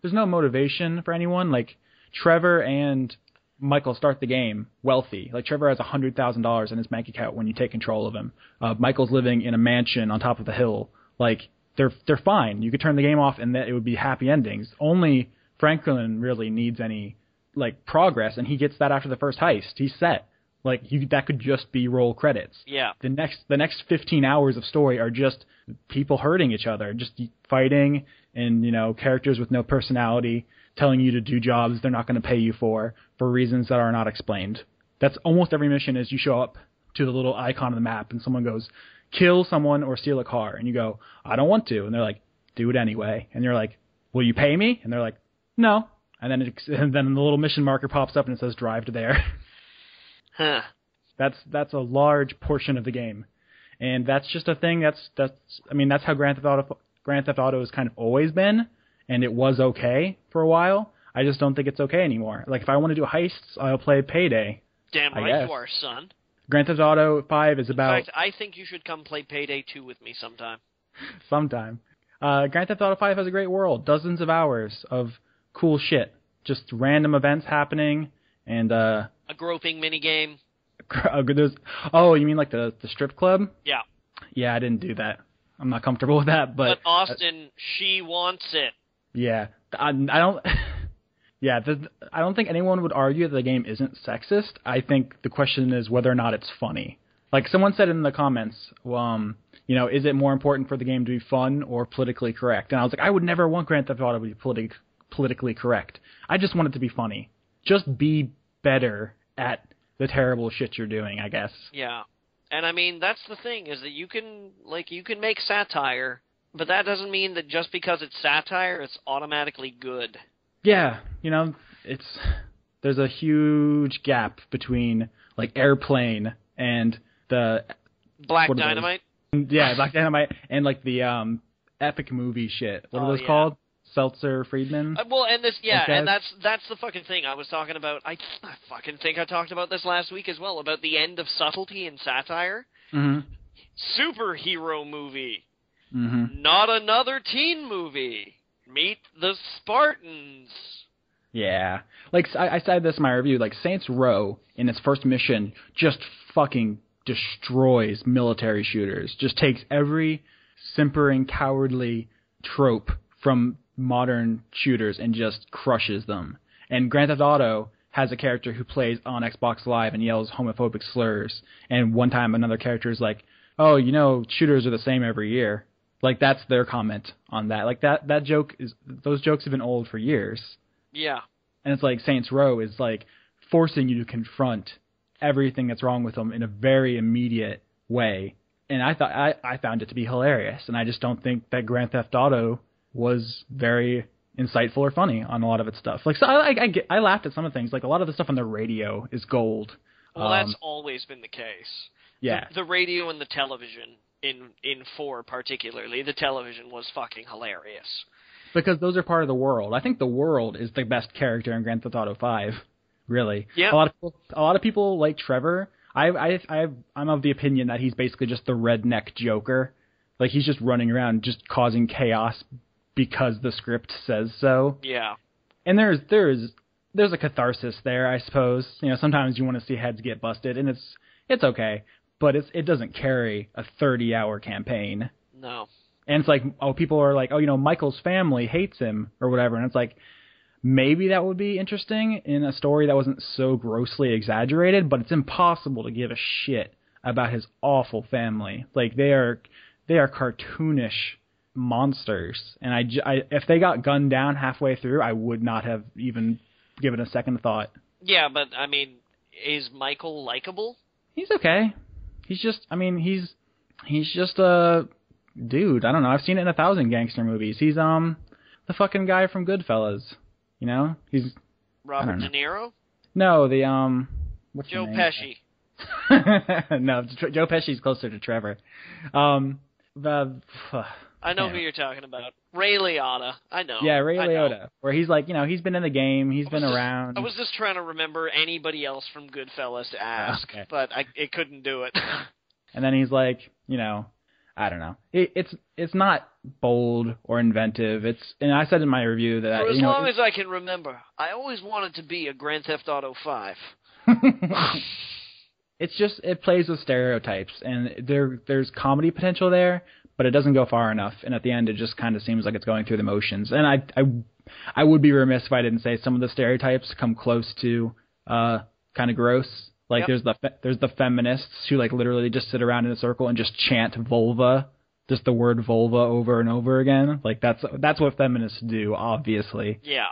motivation for anyone. Like, Trevor and Michael start the game wealthy. Like, Trevor has $100,000 in his bank account when you take control of him. Michael's living in a mansion on top of the hill. Like, they're fine. You could turn the game off and it would be happy endings. Only Franklin really needs any, like, progress, and he gets that after the first heist. He's set. Like, that could just be roll credits. Yeah. The next 15 hours of story are just people hurting each other, just fighting, and, characters with no personality telling you to do jobs they're not going to pay you for reasons that are not explained. That's almost every mission is you show up to the little icon on the map and someone goes, kill someone or steal a car. And you go, I don't want to. And they're like, do it anyway. And you're like, will you pay me? And they're like, no. And then the little mission marker pops up and it says drive to there. Huh. That's a large portion of the game. And that's just a thing that's how Grand Theft Auto has kind of always been, and it was okay for a while. I just don't think it's okay anymore. Like, if I want to do heists, I'll play Payday. Damn right you are, son. Grand Theft Auto 5 is about... In fact, I think you should come play Payday 2 with me sometime. Sometime. Grand Theft Auto 5 has a great world. Dozens of hours of cool shit. Just random events happening, and... a groping minigame. You mean like the strip club? Yeah. Yeah, I didn't do that. I'm not comfortable with that, but Austin, she wants it. Yeah, I don't. Yeah, I don't think anyone would argue that the game isn't sexist. I think the question is whether or not it's funny. Like someone said in the comments, is it more important for the game to be fun or politically correct? And I was like, I would never want Grand Theft Auto to be politically correct. I just want it to be funny. Just be better at the terrible shit you're doing, I guess. Yeah. And I mean, that's the thing, is that you can make satire, but that doesn't mean that just because it's satire, it's automatically good. Yeah, there's a huge gap between, like, Airplane and the... Black Dynamite? Yeah, Black Dynamite, and, like, the epic movie shit. What are those called? Seltzer Friedman? And that's the fucking thing I was talking about. I fucking think I talked about this last week as well, about the end of subtlety and satire. Mm-hmm. Superhero movie. Mm-hmm. Not another teen movie. Meet the Spartans. Yeah. Like, I said this in my review, like, Saints Row, in its first mission, just fucking destroys military shooters. Just takes every simpering, cowardly trope from modern shooters and just crushes them. And Grand Theft Auto has a character who plays on Xbox Live and yells homophobic slurs. And one time another character is like, oh, you know, shooters are the same every year. Like, that's their comment on that. Like, that joke is, those jokes have been old for years. Yeah. And it's like Saints Row is like forcing you to confront everything that's wrong with them in a very immediate way. And I found it to be hilarious. And I just don't think that Grand Theft Auto was very insightful or funny on a lot of its stuff. Like, so I laughed at some of the things. Like, a lot of the stuff on the radio is gold. Well, that's always been the case. Yeah. The radio and the television, in 4 particularly, the television was fucking hilarious. Because those are part of the world. I think the world is the best character in Grand Theft Auto 5, really. Yeah. A lot of people like Trevor. I'm of the opinion that he's basically just the redneck Joker. Like, he's just running around just causing chaos because the script says so. Yeah. And there's a catharsis there, I suppose. You know, sometimes you want to see heads get busted, and it's okay, but it doesn't carry a 30-hour campaign. No. And it's like, oh, people are like, oh, you know, Michael's family hates him or whatever, and it's like, maybe that would be interesting in a story that wasn't so grossly exaggerated, but it's impossible to give a shit about his awful family. Like, they are cartoonish monsters, and I if they got gunned down halfway through, I would not have even given a second thought. Yeah, but I mean, is Michael likable? He's okay. He's just a dude. I don't know. I've seen it in 1,000 gangster movies. He's the fucking guy from Goodfellas. You know, he's Robert De Niro. No, the what's Joe his name? Pesci. No, Joe Pesci's closer to Trevor. I know who you're talking about. Ray Liotta. I know. Yeah, Ray Liotta. Where he's like, you know, he's been in the game, he's been around. I was just trying to remember anybody else from Goodfellas to ask, but it couldn't do it. And then he's like, you know, I don't know. It's not bold or inventive. And I said in my review that for as long as I can remember, I always wanted to be a Grand Theft Auto 5. It's just, it plays with stereotypes, and there's comedy potential there, but it doesn't go far enough. And at the end, it just kind of seems like it's going through the motions. And I would be remiss if I didn't say some of the stereotypes come close to kind of gross. Like, yep. There's the feminists who, like, literally just sit around in a circle and just chant vulva, just the word vulva over and over again. Like, that's what feminists do, obviously. Yeah.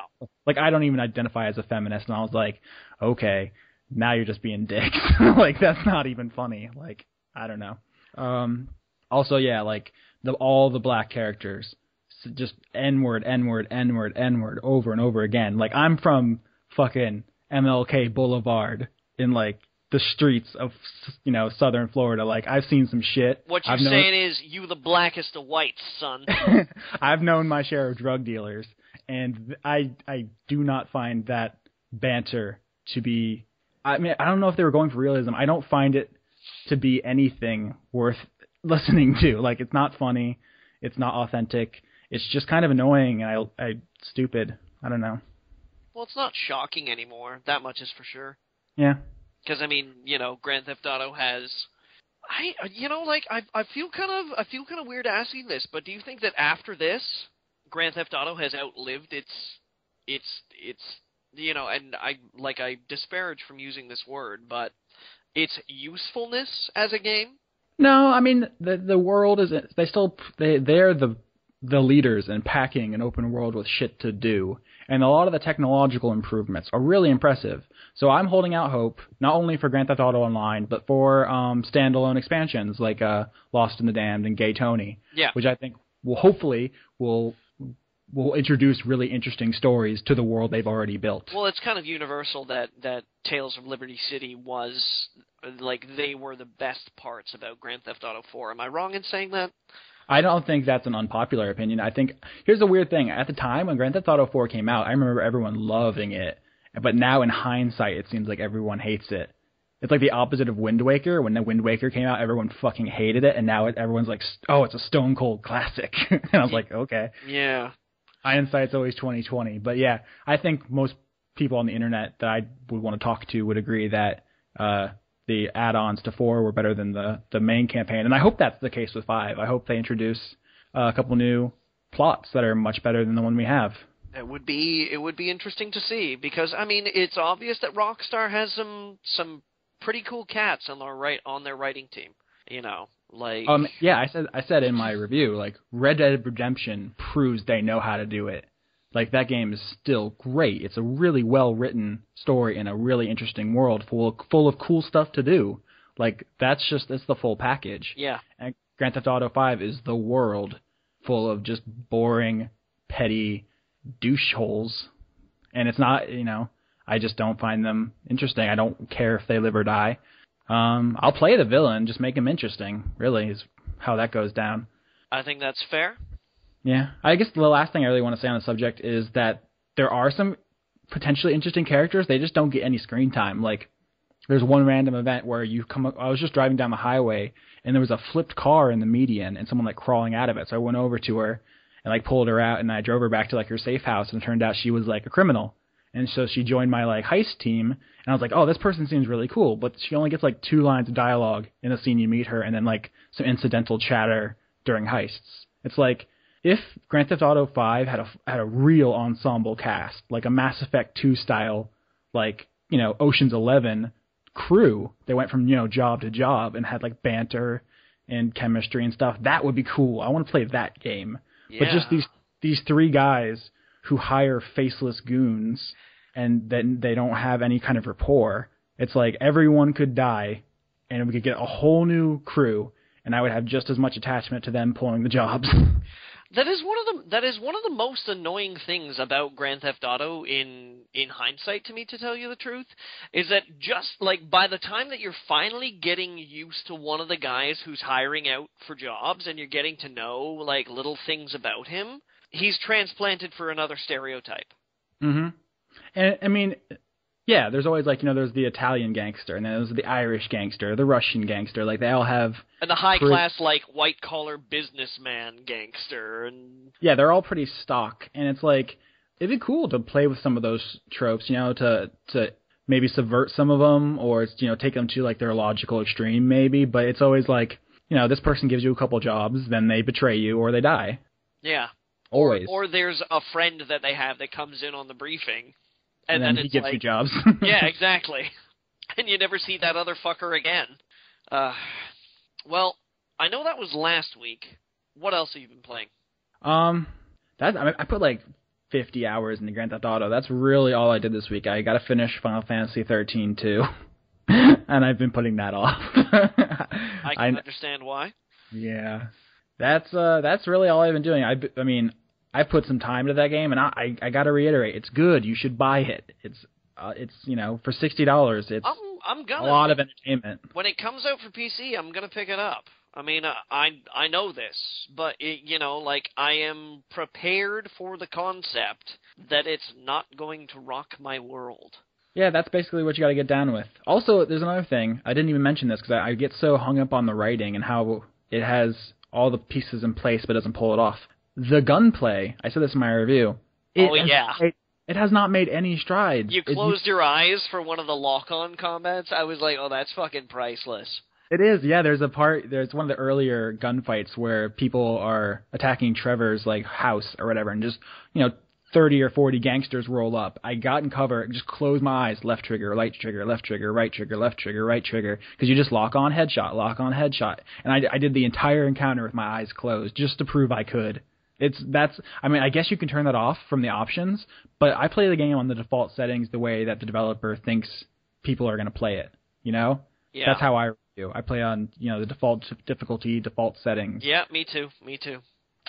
Like, I don't even identify as a feminist, and I was like, okay, now you're just being dicks. Like, that's not even funny. Like, I don't know. Also, yeah, like, all the black characters, just N-word, N-word, N-word, N-word over and over again. Like, I'm from fucking MLK Boulevard in, like, the streets of, you know, southern Florida. Like, I've seen some shit. What you're saying is, you the blackest of whites, son. I've known my share of drug dealers, and I do not find that banter to be... I mean, I don't know if they were going for realism. I don't find it to be anything worth listening to. Like, it's not funny. It's not authentic. It's just kind of annoying and stupid. I don't know. Well, it's not shocking anymore. That much is for sure. Yeah. Because, I mean, you know, Grand Theft Auto has... I feel kind of weird asking this, but do you think that after this, Grand Theft Auto has outlived its you know, and I disparage from using this word, but its usefulness as a game? No, I mean, the world is, they're the leaders in packing an open world with shit to do, and a lot of the technological improvements are really impressive. So I'm holding out hope, not only for Grand Theft Auto Online, but for standalone expansions like Lost in the Damned and Gay Tony, which I think will introduce really interesting stories to the world they've already built. Well, it's kind of universal that Tales of Liberty City was, like, they were the best parts about Grand Theft Auto 4. Am I wrong in saying that? I don't think that's an unpopular opinion. I think, here's the weird thing. At the time when Grand Theft Auto 4 came out, I remember everyone loving it. But now in hindsight, it seems like everyone hates it. It's like the opposite of Wind Waker. When the Wind Waker came out, everyone fucking hated it. And now everyone's like, oh, it's a stone cold classic. And I was like, okay. Yeah. Hindsight's always 20/20. But yeah, I think most people on the internet that I would want to talk to would agree that the add-ons to 4 were better than the main campaign, and I hope that's the case with 5. I hope they introduce a couple new plots that are much better than the one we have. It would be interesting to see, because I mean it's obvious that Rockstar has some pretty cool cats on their writing team. You know, like yeah, I said in my review, like, Red Dead Redemption proves they know how to do it. Like, that game is still great. It's a really well-written story in a really interesting world full of cool stuff to do. Like, that's the full package. Yeah. And Grand Theft Auto 5 is the world full of just boring, petty douche holes. And it's not, I just don't find them interesting. I don't care if they live or die. I'll play the villain, just make him interesting, really, is how that goes down. I think that's fair. Yeah. I guess the last thing I really want to say on the subject is that there are some potentially interesting characters. They just don't get any screen time. Like, there's one random event where I was just driving down the highway, and there was a flipped car in the median, and someone, like, crawling out of it. So I went over to her and, like, pulled her out, and I drove her back to, like, her safe house, and it turned out she was, like, a criminal. And so she joined my, like, heist team, and I was like, oh, this person seems really cool, but she only gets, like, 2 lines of dialogue in the scene you meet her, and then, like, some incidental chatter during heists. It's like, if Grand Theft Auto 5 had a real ensemble cast, like a Mass Effect 2 style, like, Ocean's 11 crew, they went from, job to job and had, like, banter and chemistry and stuff, that would be cool. I want to play that game. Yeah. But just these 3 guys who hire faceless goons and then they don't have any kind of rapport, it's like everyone could die and we could get a whole new crew, and I would have just as much attachment to them pulling the jobs. That is one of the most annoying things about Grand Theft Auto in hindsight, to me, to tell you the truth, is that just, like, by the time that you're finally getting used to one of the guys who's hiring out for jobs and you're getting to know, like, little things about him, he's transplanted for another stereotype. Mm-hmm. And, I mean, yeah, there's always, like, there's the Italian gangster, and then there's the Irish gangster, the Russian gangster. Like, they all have... And the high-class, like, white-collar businessman gangster. And yeah, they're all pretty stock. And it's like, it'd be cool to play with some of those tropes, to maybe subvert some of them, or, take them to, like, their logical extreme, maybe. But it's always like, this person gives you a couple jobs, then they betray you, or they die. Yeah. Always. Or there's a friend that they have that comes in on the briefing. And then he gives you jobs. Yeah, exactly. And you never see that other fucker again. Well, I know that was last week. What else have you been playing? I put like 50 hours into Grand Theft Auto. That's really all I did this week. I got to finish Final Fantasy 13 too, and I've been putting that off. I can understand why. Yeah, that's really all I've been doing. I mean, I put some time into that game, and I got to reiterate, it's good. You should buy it. It's for $60, it's I'm gonna, a lot of entertainment. When it comes out for PC, I'm gonna pick it up. I mean, I know this, but I am prepared for the concept that it's not going to rock my world. Yeah, that's basically what you got to get down with. Also, there's another thing. I didn't even mention this because I get so hung up on the writing and how it has all the pieces in place but doesn't pull it off. The gunplay, I said this in my review. It has not made any strides. You closed your eyes for one of the lock-on combats? I was like, oh, that's fucking priceless. It is, yeah. There's one of the earlier gunfights where people are attacking Trevor's, like, house or whatever, and just, 30 or 40 gangsters roll up. I got in cover, just closed my eyes, left trigger, right trigger, left trigger, right trigger, left trigger, right trigger, because you just lock on, headshot. And I did the entire encounter with my eyes closed just to prove I could. I guess you can turn that off from the options, but I play the game on the default settings the way that the developer thinks people are going to play it, Yeah. That's how I review. I play on, the default difficulty, default settings. Yeah, me too.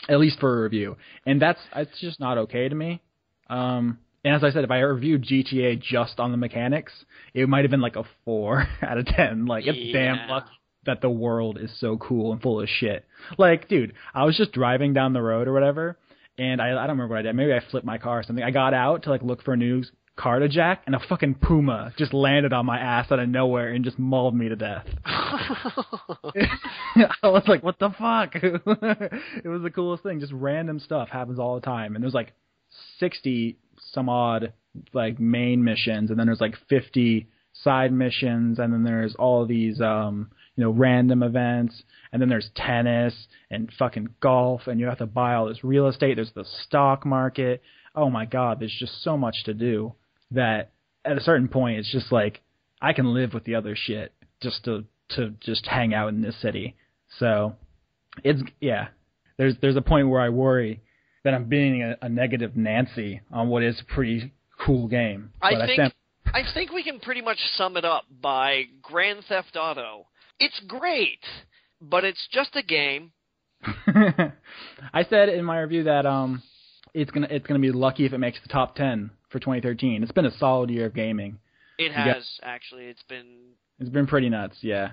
At least for a review. And it's just not okay to me. And as I said, if I reviewed GTA just on the mechanics, it might have been like a 4 out of 10. Like, it's damn lucky that the world is so cool and full of shit. Like, dude, I was just driving down the road or whatever, and I don't remember what I did. Maybe I flipped my car or something. I got out to, like, look for a new car to jack, and a fucking puma just landed on my ass out of nowhere and just mauled me to death. I was like, what the fuck? It was the coolest thing. Just random stuff happens all the time. And there's like 60 some odd like main missions, and then there's like 50 side missions, and then there's all these random events, and then there's tennis and fucking golf, and you have to buy all this real estate. There's the stock market. Oh my God, there's just so much to do that at a certain point it's just like I can live with the other shit just to just hang out in this city. So it's there's a point where I worry that I'm being a negative Nancy on what is a pretty cool game. I think we can pretty much sum it up by Grand Theft Auto. It's great, but it's just a game. I said in my review that it's gonna be lucky if it makes the top 10 for 2013. It's been a solid year of gaming. It has actually. It's been pretty nuts. Yeah,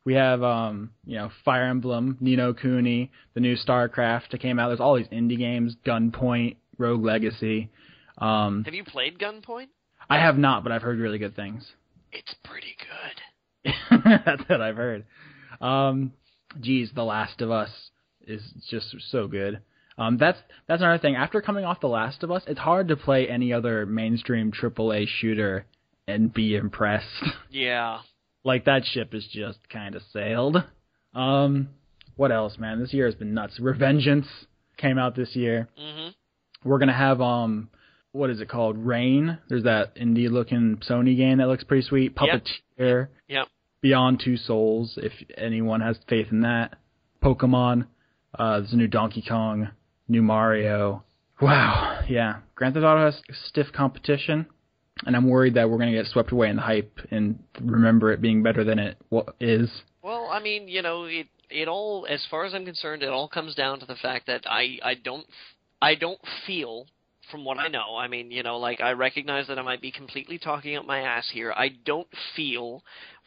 we have Fire Emblem, Ni no Kuni, the new StarCraft that came out. There's all these indie games, Gunpoint, Rogue Legacy. Have you played Gunpoint? I have not, but I've heard really good things. It's pretty good. That's what I've heard. The Last of Us is just so good. That's another thing. After coming off The Last of Us, it's hard to play any other mainstream AAA shooter and be impressed. Yeah. Like, that ship is just kind of sailed. What else, man? This year has been nuts. Revengeance came out this year. Mm-hmm. We're going to have, what is it called? Rain. There's that indie-looking Sony game that looks pretty sweet. Puppeteer. Yep. Beyond Two Souls, if anyone has faith in that. Pokemon. There's a new Donkey Kong. New Mario. Wow. Yeah. Grand Theft Auto has stiff competition, and I'm worried that we're going to get swept away in the hype and remember it being better than it is. Well, I mean, it all, as far as I'm concerned, it all comes down to the fact that I don't feel, from what I know, I mean, I recognize that I might be completely talking up my ass here. I don't feel,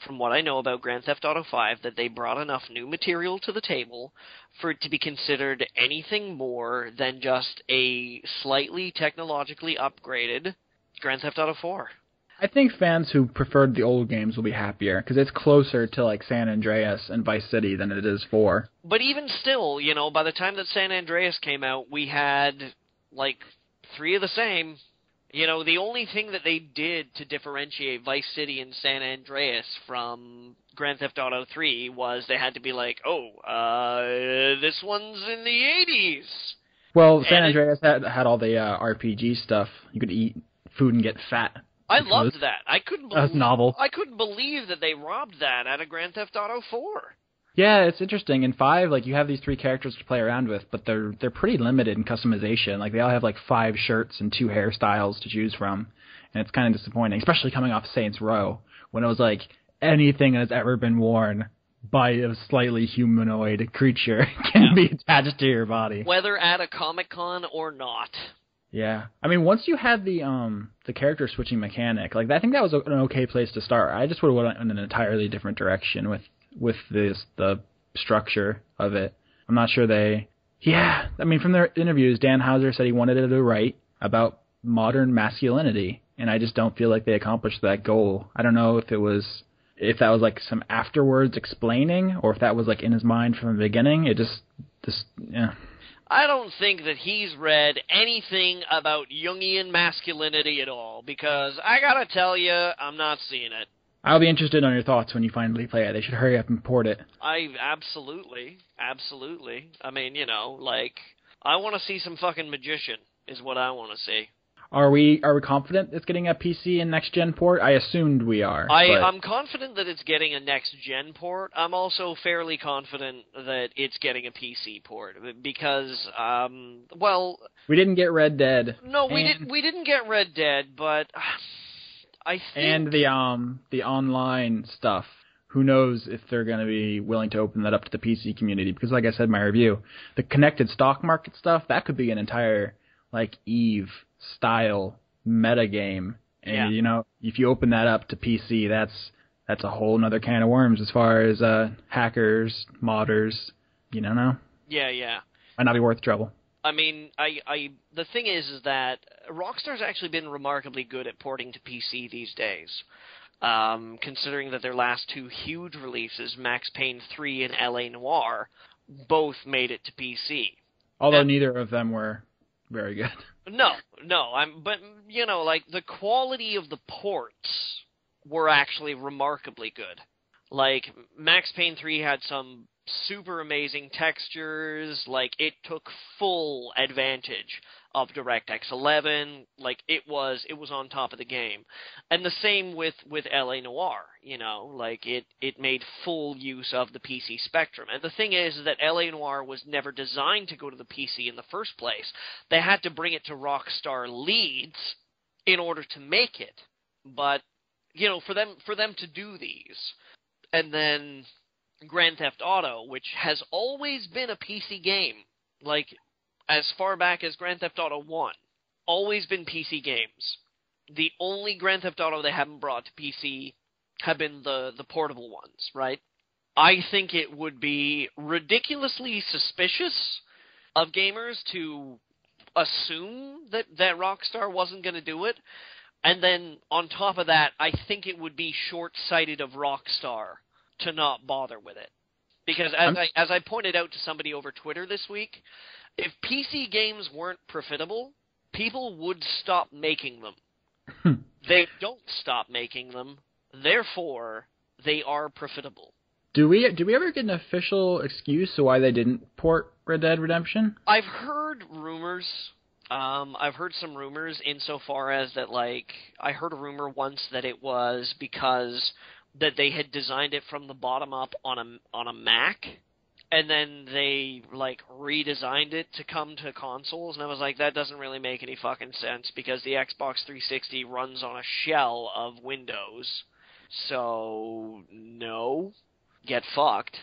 from what I know about Grand Theft Auto 5, that they brought enough new material to the table for it to be considered anything more than just a slightly technologically upgraded Grand Theft Auto 4. I think fans who preferred the old games will be happier, because it's closer to, like, San Andreas and Vice City than it is 4. But even still, by the time that San Andreas came out, we had, 3 of the same. The only thing that they did to differentiate Vice City and San Andreas from Grand Theft Auto 3 was they had to be like, this one's in the 80s. Well, San Andreas had all the RPG stuff. You could eat food and get fat. I loved that. I couldn't believe, that's novel. I couldn't believe that they robbed that out of Grand Theft Auto 4. Yeah, it's interesting. In 5, you have these 3 characters to play around with, but they're pretty limited in customization. They all have 5 shirts and 2 hairstyles to choose from, and it's kind of disappointing, especially coming off Saints Row, when it was anything that's ever been worn by a slightly humanoid creature can be attached to your body, whether at a Comic-Con or not. Yeah, I mean, once you had the character switching mechanic, I think that was an okay place to start. I just would have went in an entirely different direction with the structure of it. I'm not sure from their interviews, Dan Houser said he wanted it to write about modern masculinity, and I just don't feel like they accomplished that goal. I don't know if that was some afterwards explaining, or if that was in his mind from the beginning. It just yeah. I don't think that he's read anything about Jungian masculinity at all, because I gotta tell you, I'm not seeing it. I'll be interested on your thoughts when you finally play it. They should hurry up and port it. Absolutely. I mean, I want to see some fucking magician, is what I want to see. Are we confident it's getting a PC and next-gen port? I assumed we are. I'm confident that it's getting a next-gen port. I'm also fairly confident that it's getting a PC port, because, we didn't get Red Dead. No, we didn't get Red Dead, but I think... And the online stuff. Who knows if they're going to be willing to open that up to the PC community, because like I said in my review, the connected stock market stuff, that could be an entire, EVE-style metagame. And, if you open that up to PC, that's a whole nother can of worms as far as hackers, modders, you don't know? Yeah. Might not be worth the trouble. I mean, the thing is that Rockstar's actually been remarkably good at porting to PC these days. Considering that their last 2 huge releases, Max Payne 3 and L.A. Noire, both made it to PC. Although neither of them were very good. No, but the quality of the ports were actually remarkably good. Like, Max Payne 3 had some super amazing textures. Like, it took full advantage of DirectX 11. Like, it was on top of the game. And the same with LA Noire, you know, like, it made full use of the PC spectrum. And the thing is that LA Noire was never designed to go to the PC in the first place. They had to bring it to Rockstar Leeds in order to make it. But, you know, for them to do these, and then Grand Theft Auto, which has always been a PC game, like, as far back as Grand Theft Auto 1, always been PC games. The only Grand Theft Auto they haven't brought to PC have been the portable ones, right? I think it would be ridiculously suspicious of gamers to assume that Rockstar wasn't going to do it. And then, on top of that, I think it would be short-sighted of Rockstar to not bother with it. Because as I pointed out to somebody over Twitter this week, if PC games weren't profitable, people would stop making them. They don't stop making them, therefore, they are profitable. Do we ever get an official excuse to why they didn't port Red Dead Redemption? I've heard rumors. I've heard some rumors insofar as that, like, I heard a rumor once that it was because that they had designed it from the bottom up on a Mac, and then they, like, redesigned it to come to consoles, and I was like, that doesn't really make any fucking sense, because the Xbox 360 runs on a shell of Windows, so, no, get fucked.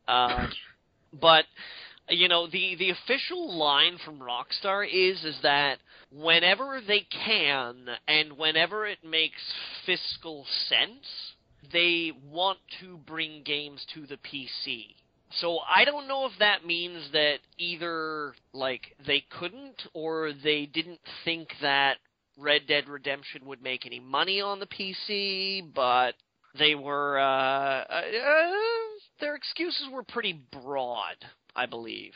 But, you know, the official line from Rockstar is that whenever they can, and whenever it makes fiscal sense, they want to bring games to the PC. So I don't know if that means that either, like, they couldn't, or they didn't think that Red Dead Redemption would make any money on the PC, but they were, their excuses were pretty broad, I believe.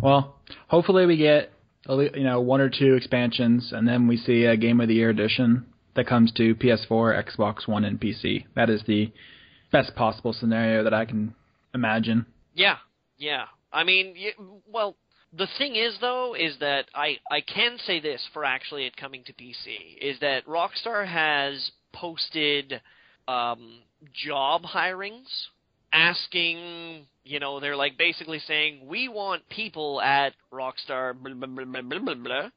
Well, hopefully we get, you know, 1 or 2 expansions, and then we see a Game of the Year edition that comes to PS4, Xbox One, and PC. That is the best possible scenario that I can imagine. Yeah. I mean, well, the thing is, though, is that I can say this for actually it coming to PC, is that Rockstar has posted job hirings asking, you know, they're like basically saying, we want people at Rockstar blah, blah, blah, blah, blah, blah, blah,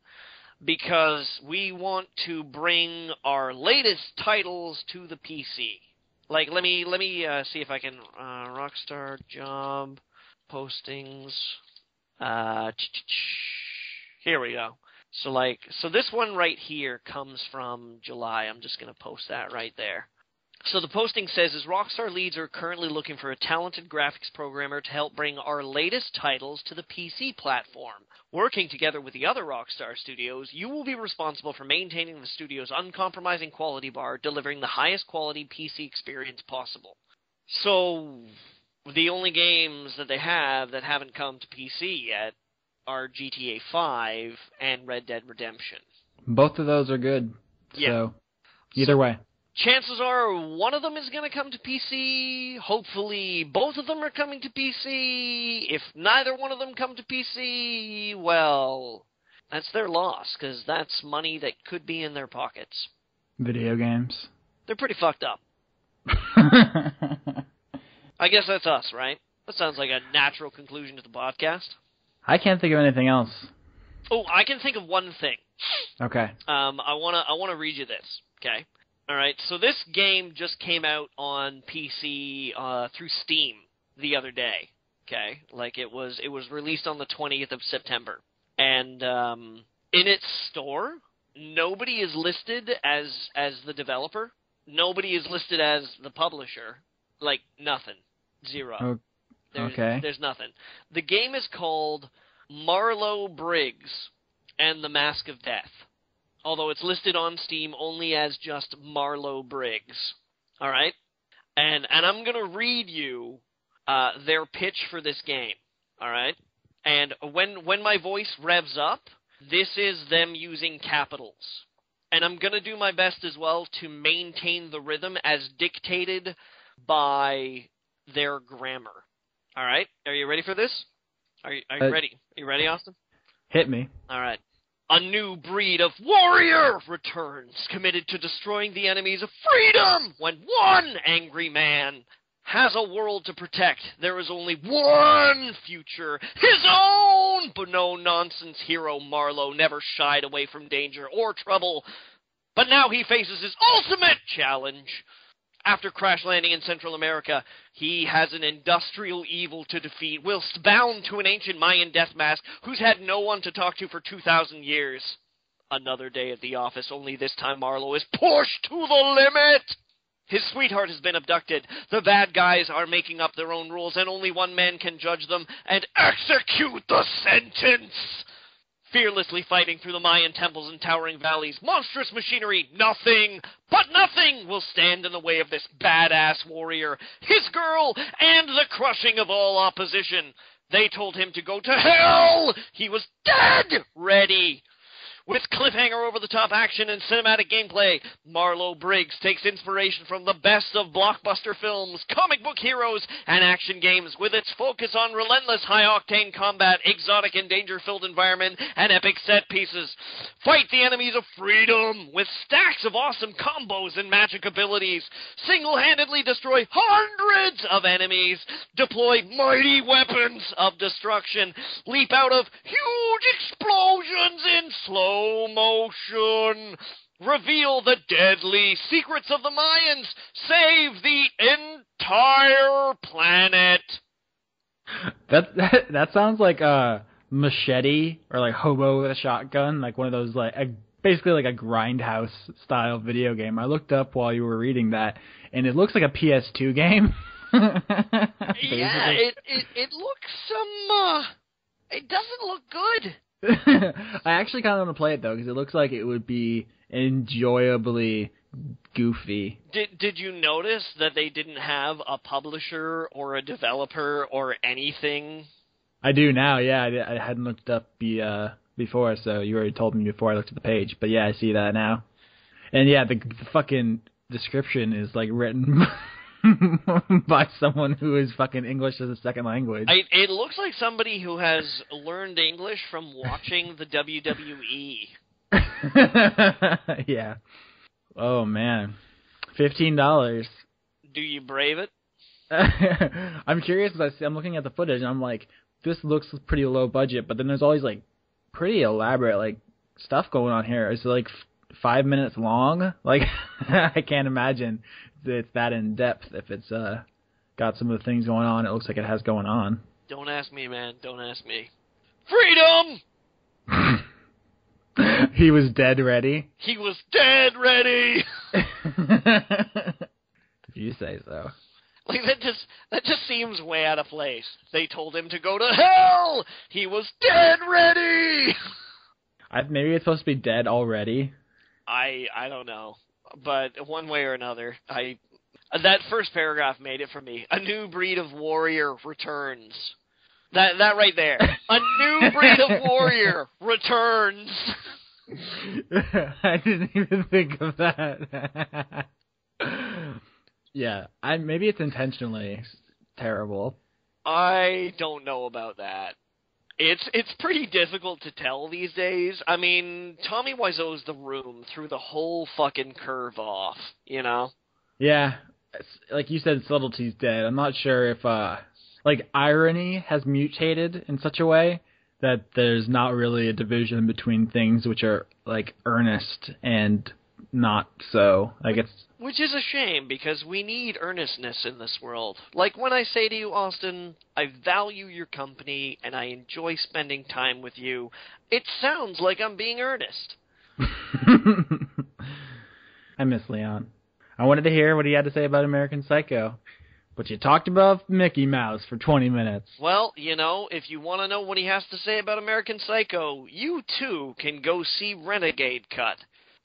because we want to bring our latest titles to the PC. Like, let me see if I can, Rockstar job postings, here we go. So this one right here comes from July. I'm just going to post that right there. So the posting says, Rockstar Leeds are currently looking for a talented graphics programmer to help bring our latest titles to the PC platform. Working together with the other Rockstar studios, you will be responsible for maintaining the studio's uncompromising quality bar, delivering the highest quality PC experience possible. So the only games that they have that haven't come to PC yet are GTA 5 and Red Dead Redemption. Both of those are good. Yeah. So either way. Chances are one of them is going to come to PC. Hopefully both of them are coming to PC. If neither one of them come to PC, well, that's their loss, because that's money that could be in their pockets. Video games. They're pretty fucked up. I guess that's us, right? That sounds like a natural conclusion to the podcast. I can't think of anything else. Oh, I can think of one thing. Okay. I wanna read you this, okay? All right, so this game just came out on PC through Steam the other day. Okay, like it was released on the 20th of September, and in its store, nobody is listed as the developer. Nobody is listed as the publisher. Like nothing, zero. There's nothing. The game is called Marlowe Briggs and the Mask of Death. Although it's listed on Steam only as just Marlowe Briggs. All right? And I'm going to read you their pitch for this game. All right? And when my voice revs up, this is them using capitals. And I'm going to do my best as well to maintain the rhythm as dictated by their grammar. All right? Are you ready for this? Are you ready? Are you ready, Austin? Hit me. All right. A new breed of warrior returns, committed to destroying the enemies of freedom. When one angry man has a world to protect, there is only one future, his own. But no-nonsense hero Marlowe never shied away from danger or trouble. But now he faces his ultimate challenge. After crash landing in Central America, he has an industrial evil to defeat, whilst bound to an ancient Mayan death mask who's had no one to talk to for 2,000 years. Another day at the office, only this time Marlowe is pushed to the limit. His sweetheart has been abducted. The bad guys are making up their own rules, and only one man can judge them and execute the sentence. Fearlessly fighting through the Mayan temples and towering valleys, monstrous machinery, nothing will stand in the way of this badass warrior, his girl, and the crushing of all opposition. They told him to go to hell. He was dead ready. With cliffhanger over-the-top action and cinematic gameplay, Marlowe Briggs takes inspiration from the best of blockbuster films, comic book heroes, and action games, with its focus on relentless high-octane combat, exotic and danger-filled environment, and epic set pieces. Fight the enemies of freedom with stacks of awesome combos and magic abilities. Single-handedly destroy hundreds of enemies. Deploy mighty weapons of destruction. Leap out of huge explosions in slow motion. Reveal the deadly secrets of the Mayans. Save the entire planet. That sounds like a Machete or like Hobo with a Shotgun, like one of those basically like a Grindhouse style video game. I looked up while you were reading that, and it looks like a PS2 game. Yeah, it looks it doesn't look good. I actually kind of want to play it though, because it looks like it would be enjoyably goofy. Did you notice that they didn't have a publisher or a developer or anything? I do now, yeah. I hadn't looked it up before, so you already told me before I looked at the page. But yeah, I see that now. And yeah, the fucking description is like written by someone who is fucking English as a second language. It looks like somebody who has learned English from watching the WWE. Yeah. Oh, man. $15. Do you brave it? I'm curious because I'm looking at the footage and I'm like, this looks pretty low budget, but then there's always like pretty elaborate like stuff going on here. It's like 5 minutes long. Like, I can't imagine it's that in depth if it's got some of the things going on it looks like it has going on. Don't ask me, man. Don't ask me. Freedom! He was dead ready. He was dead ready! If you say so. Like, that just seems way out of place. They told him to go to hell! He was dead ready! Maybe it's supposed to be dead already. I don't know. But one way or another, that first paragraph made it for me. A new breed of warrior returns. That right there. A new breed of warrior returns. I didn't even think of that. Yeah, maybe it's intentionally terrible. I don't know about that. It's pretty difficult to tell these days. I mean, Tommy Wiseau's The Room threw the whole fucking curve off, you know? Yeah, like you said, subtlety's dead. I'm not sure if, irony has mutated in such a way that there's not really a division between things which are, like, earnest and not so. Like, it's... Which is a shame, because we need earnestness in this world. Like when I say to you, Austin, I value your company and I enjoy spending time with you, it sounds like I'm being earnest. I miss Leon. I wanted to hear what he had to say about American Psycho, but you talked about Mickey Mouse for 20 minutes. Well, you know, if you want to know what he has to say about American Psycho, you too can go see Renegade Cut.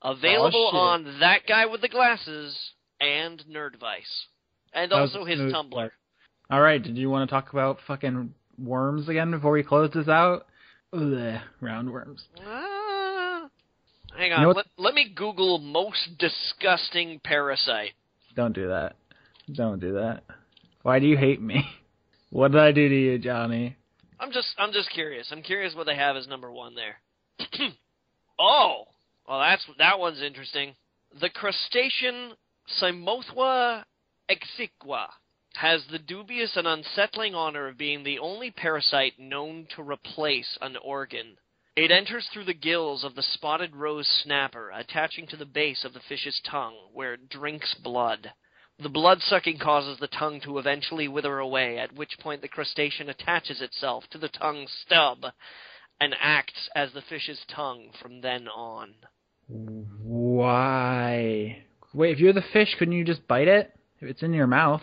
Available on That Guy with the Glasses and Nerdvice. And also his Tumblr. All right, did you want to talk about fucking worms again before we close this out? Ugh, roundworms. Hang You know on. what? Let me Google most disgusting parasite. Don't do that. Don't do that. Why do you hate me? What did I do to you, Johnny? I'm just curious. I'm curious what they have as number 1 there. Oh, well, that one's interesting. The crustacean Cymothwa exigua has the dubious and unsettling honor of being the only parasite known to replace an organ. It enters through the gills of the spotted rose snapper, attaching to the base of the fish's tongue, where it drinks blood. The blood-sucking causes the tongue to eventually wither away, at which point the crustacean attaches itself to the tongue stub and acts as the fish's tongue from then on. Why? Wait, if you're the fish, couldn't you just bite it? If it's in your mouth.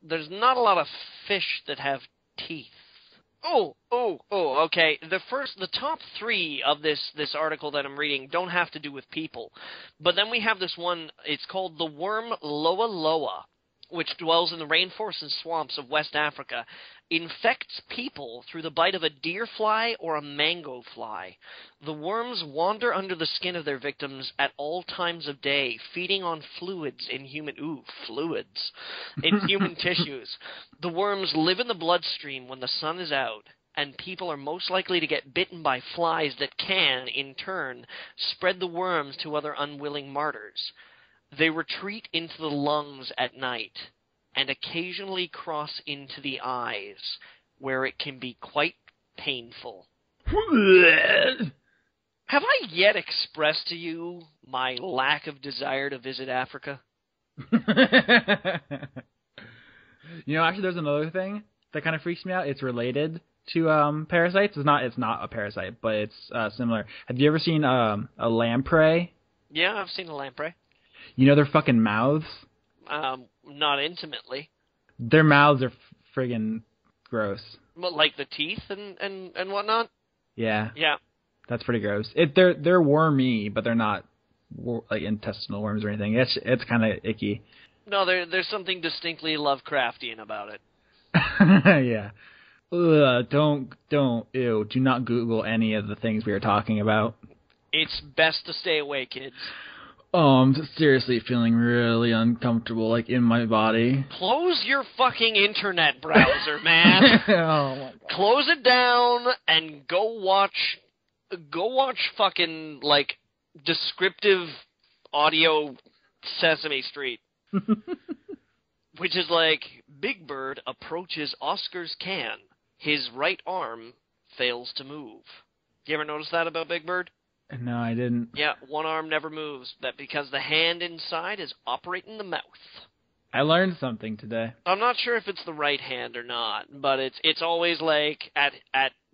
There's not a lot of fish that have teeth. Okay. The top 3 of this article that I'm reading don't have to do with people. But then we have this one, it's called the worm Loa Loa, which dwells in the rainforests and swamps of West Africa, infects people through the bite of a deer fly or a mango fly. The worms wander under the skin of their victims at all times of day, feeding on fluids in human tissues. The worms live in the bloodstream when the sun is out, and people are most likely to get bitten by flies that can, in turn, spread the worms to other unwilling martyrs. They retreat into the lungs at night, and occasionally cross into the eyes, where it can be quite painful. Have I yet expressed to you my lack of desire to visit Africa? Actually, there's another thing that kind of freaks me out. It's related to parasites. It's not a parasite, but it's similar. Have you ever seen a lamprey? Yeah, I've seen a lamprey. You know their fucking mouths? Not intimately. Their mouths are friggin' gross. But like the teeth and whatnot? Yeah. Yeah. That's pretty gross. They're wormy, but they're not like intestinal worms or anything. It's kind of icky. No, there's something distinctly Lovecraftian about it. Yeah. Ugh, ew, do not Google any of the things we are talking about. It's best to stay away, kids. Oh, I'm seriously feeling really uncomfortable, like, in my body. Close your fucking internet browser, man. Oh, my God. Close it down and go watch fucking, like, descriptive audio Sesame Street. Which is like, Big Bird approaches Oscar's can. His right arm fails to move. You ever notice that about Big Bird? No, I didn't. Yeah, one arm never moves, but because the hand inside is operating the mouth. I learned something today. I'm not sure if it's the right hand or not, but it's always like at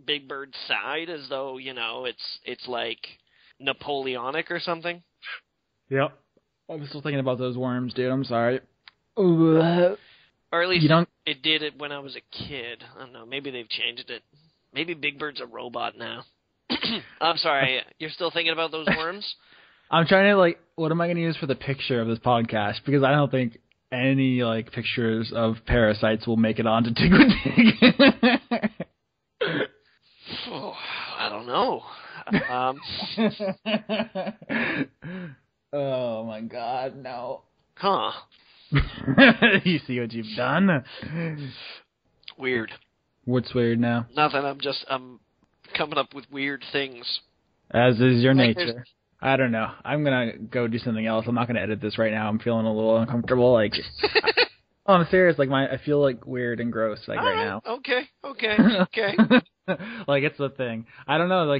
Big Bird's side, as though, it's like Napoleonic or something. Yep. I'm still thinking about those worms, dude. I'm sorry. Or at least it did it when I was a kid. I don't know. Maybe they've changed it. Maybe Big Bird's a robot now. I'm sorry. You're still thinking about those worms? I'm trying to, what am I going to use for the picture of this podcast? Because I don't think any, pictures of parasites will make it onto Tickle-Dig. Oh, I don't know. Oh, my God, no. Huh. You see what you've done? Weird. What's weird now? Nothing. I'm coming up with weird things. As is your nature. I don't know. I'm going to go do something else. I'm not going to edit this right now. I'm feeling a little uncomfortable. Oh, I'm serious. I feel weird and gross right now. Okay. It's the thing. I don't know.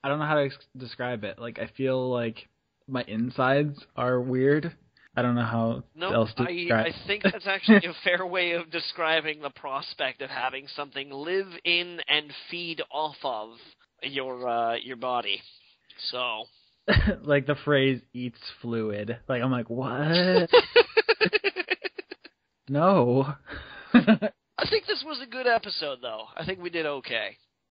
I don't know how to describe it. I feel like my insides are weird. I don't know how else to describe it. I think that's actually a fair way of describing the prospect of having something live in and feed off of your body. So, the phrase "eats fluid." I'm like, what? No. I think this was a good episode, though. I think we did okay.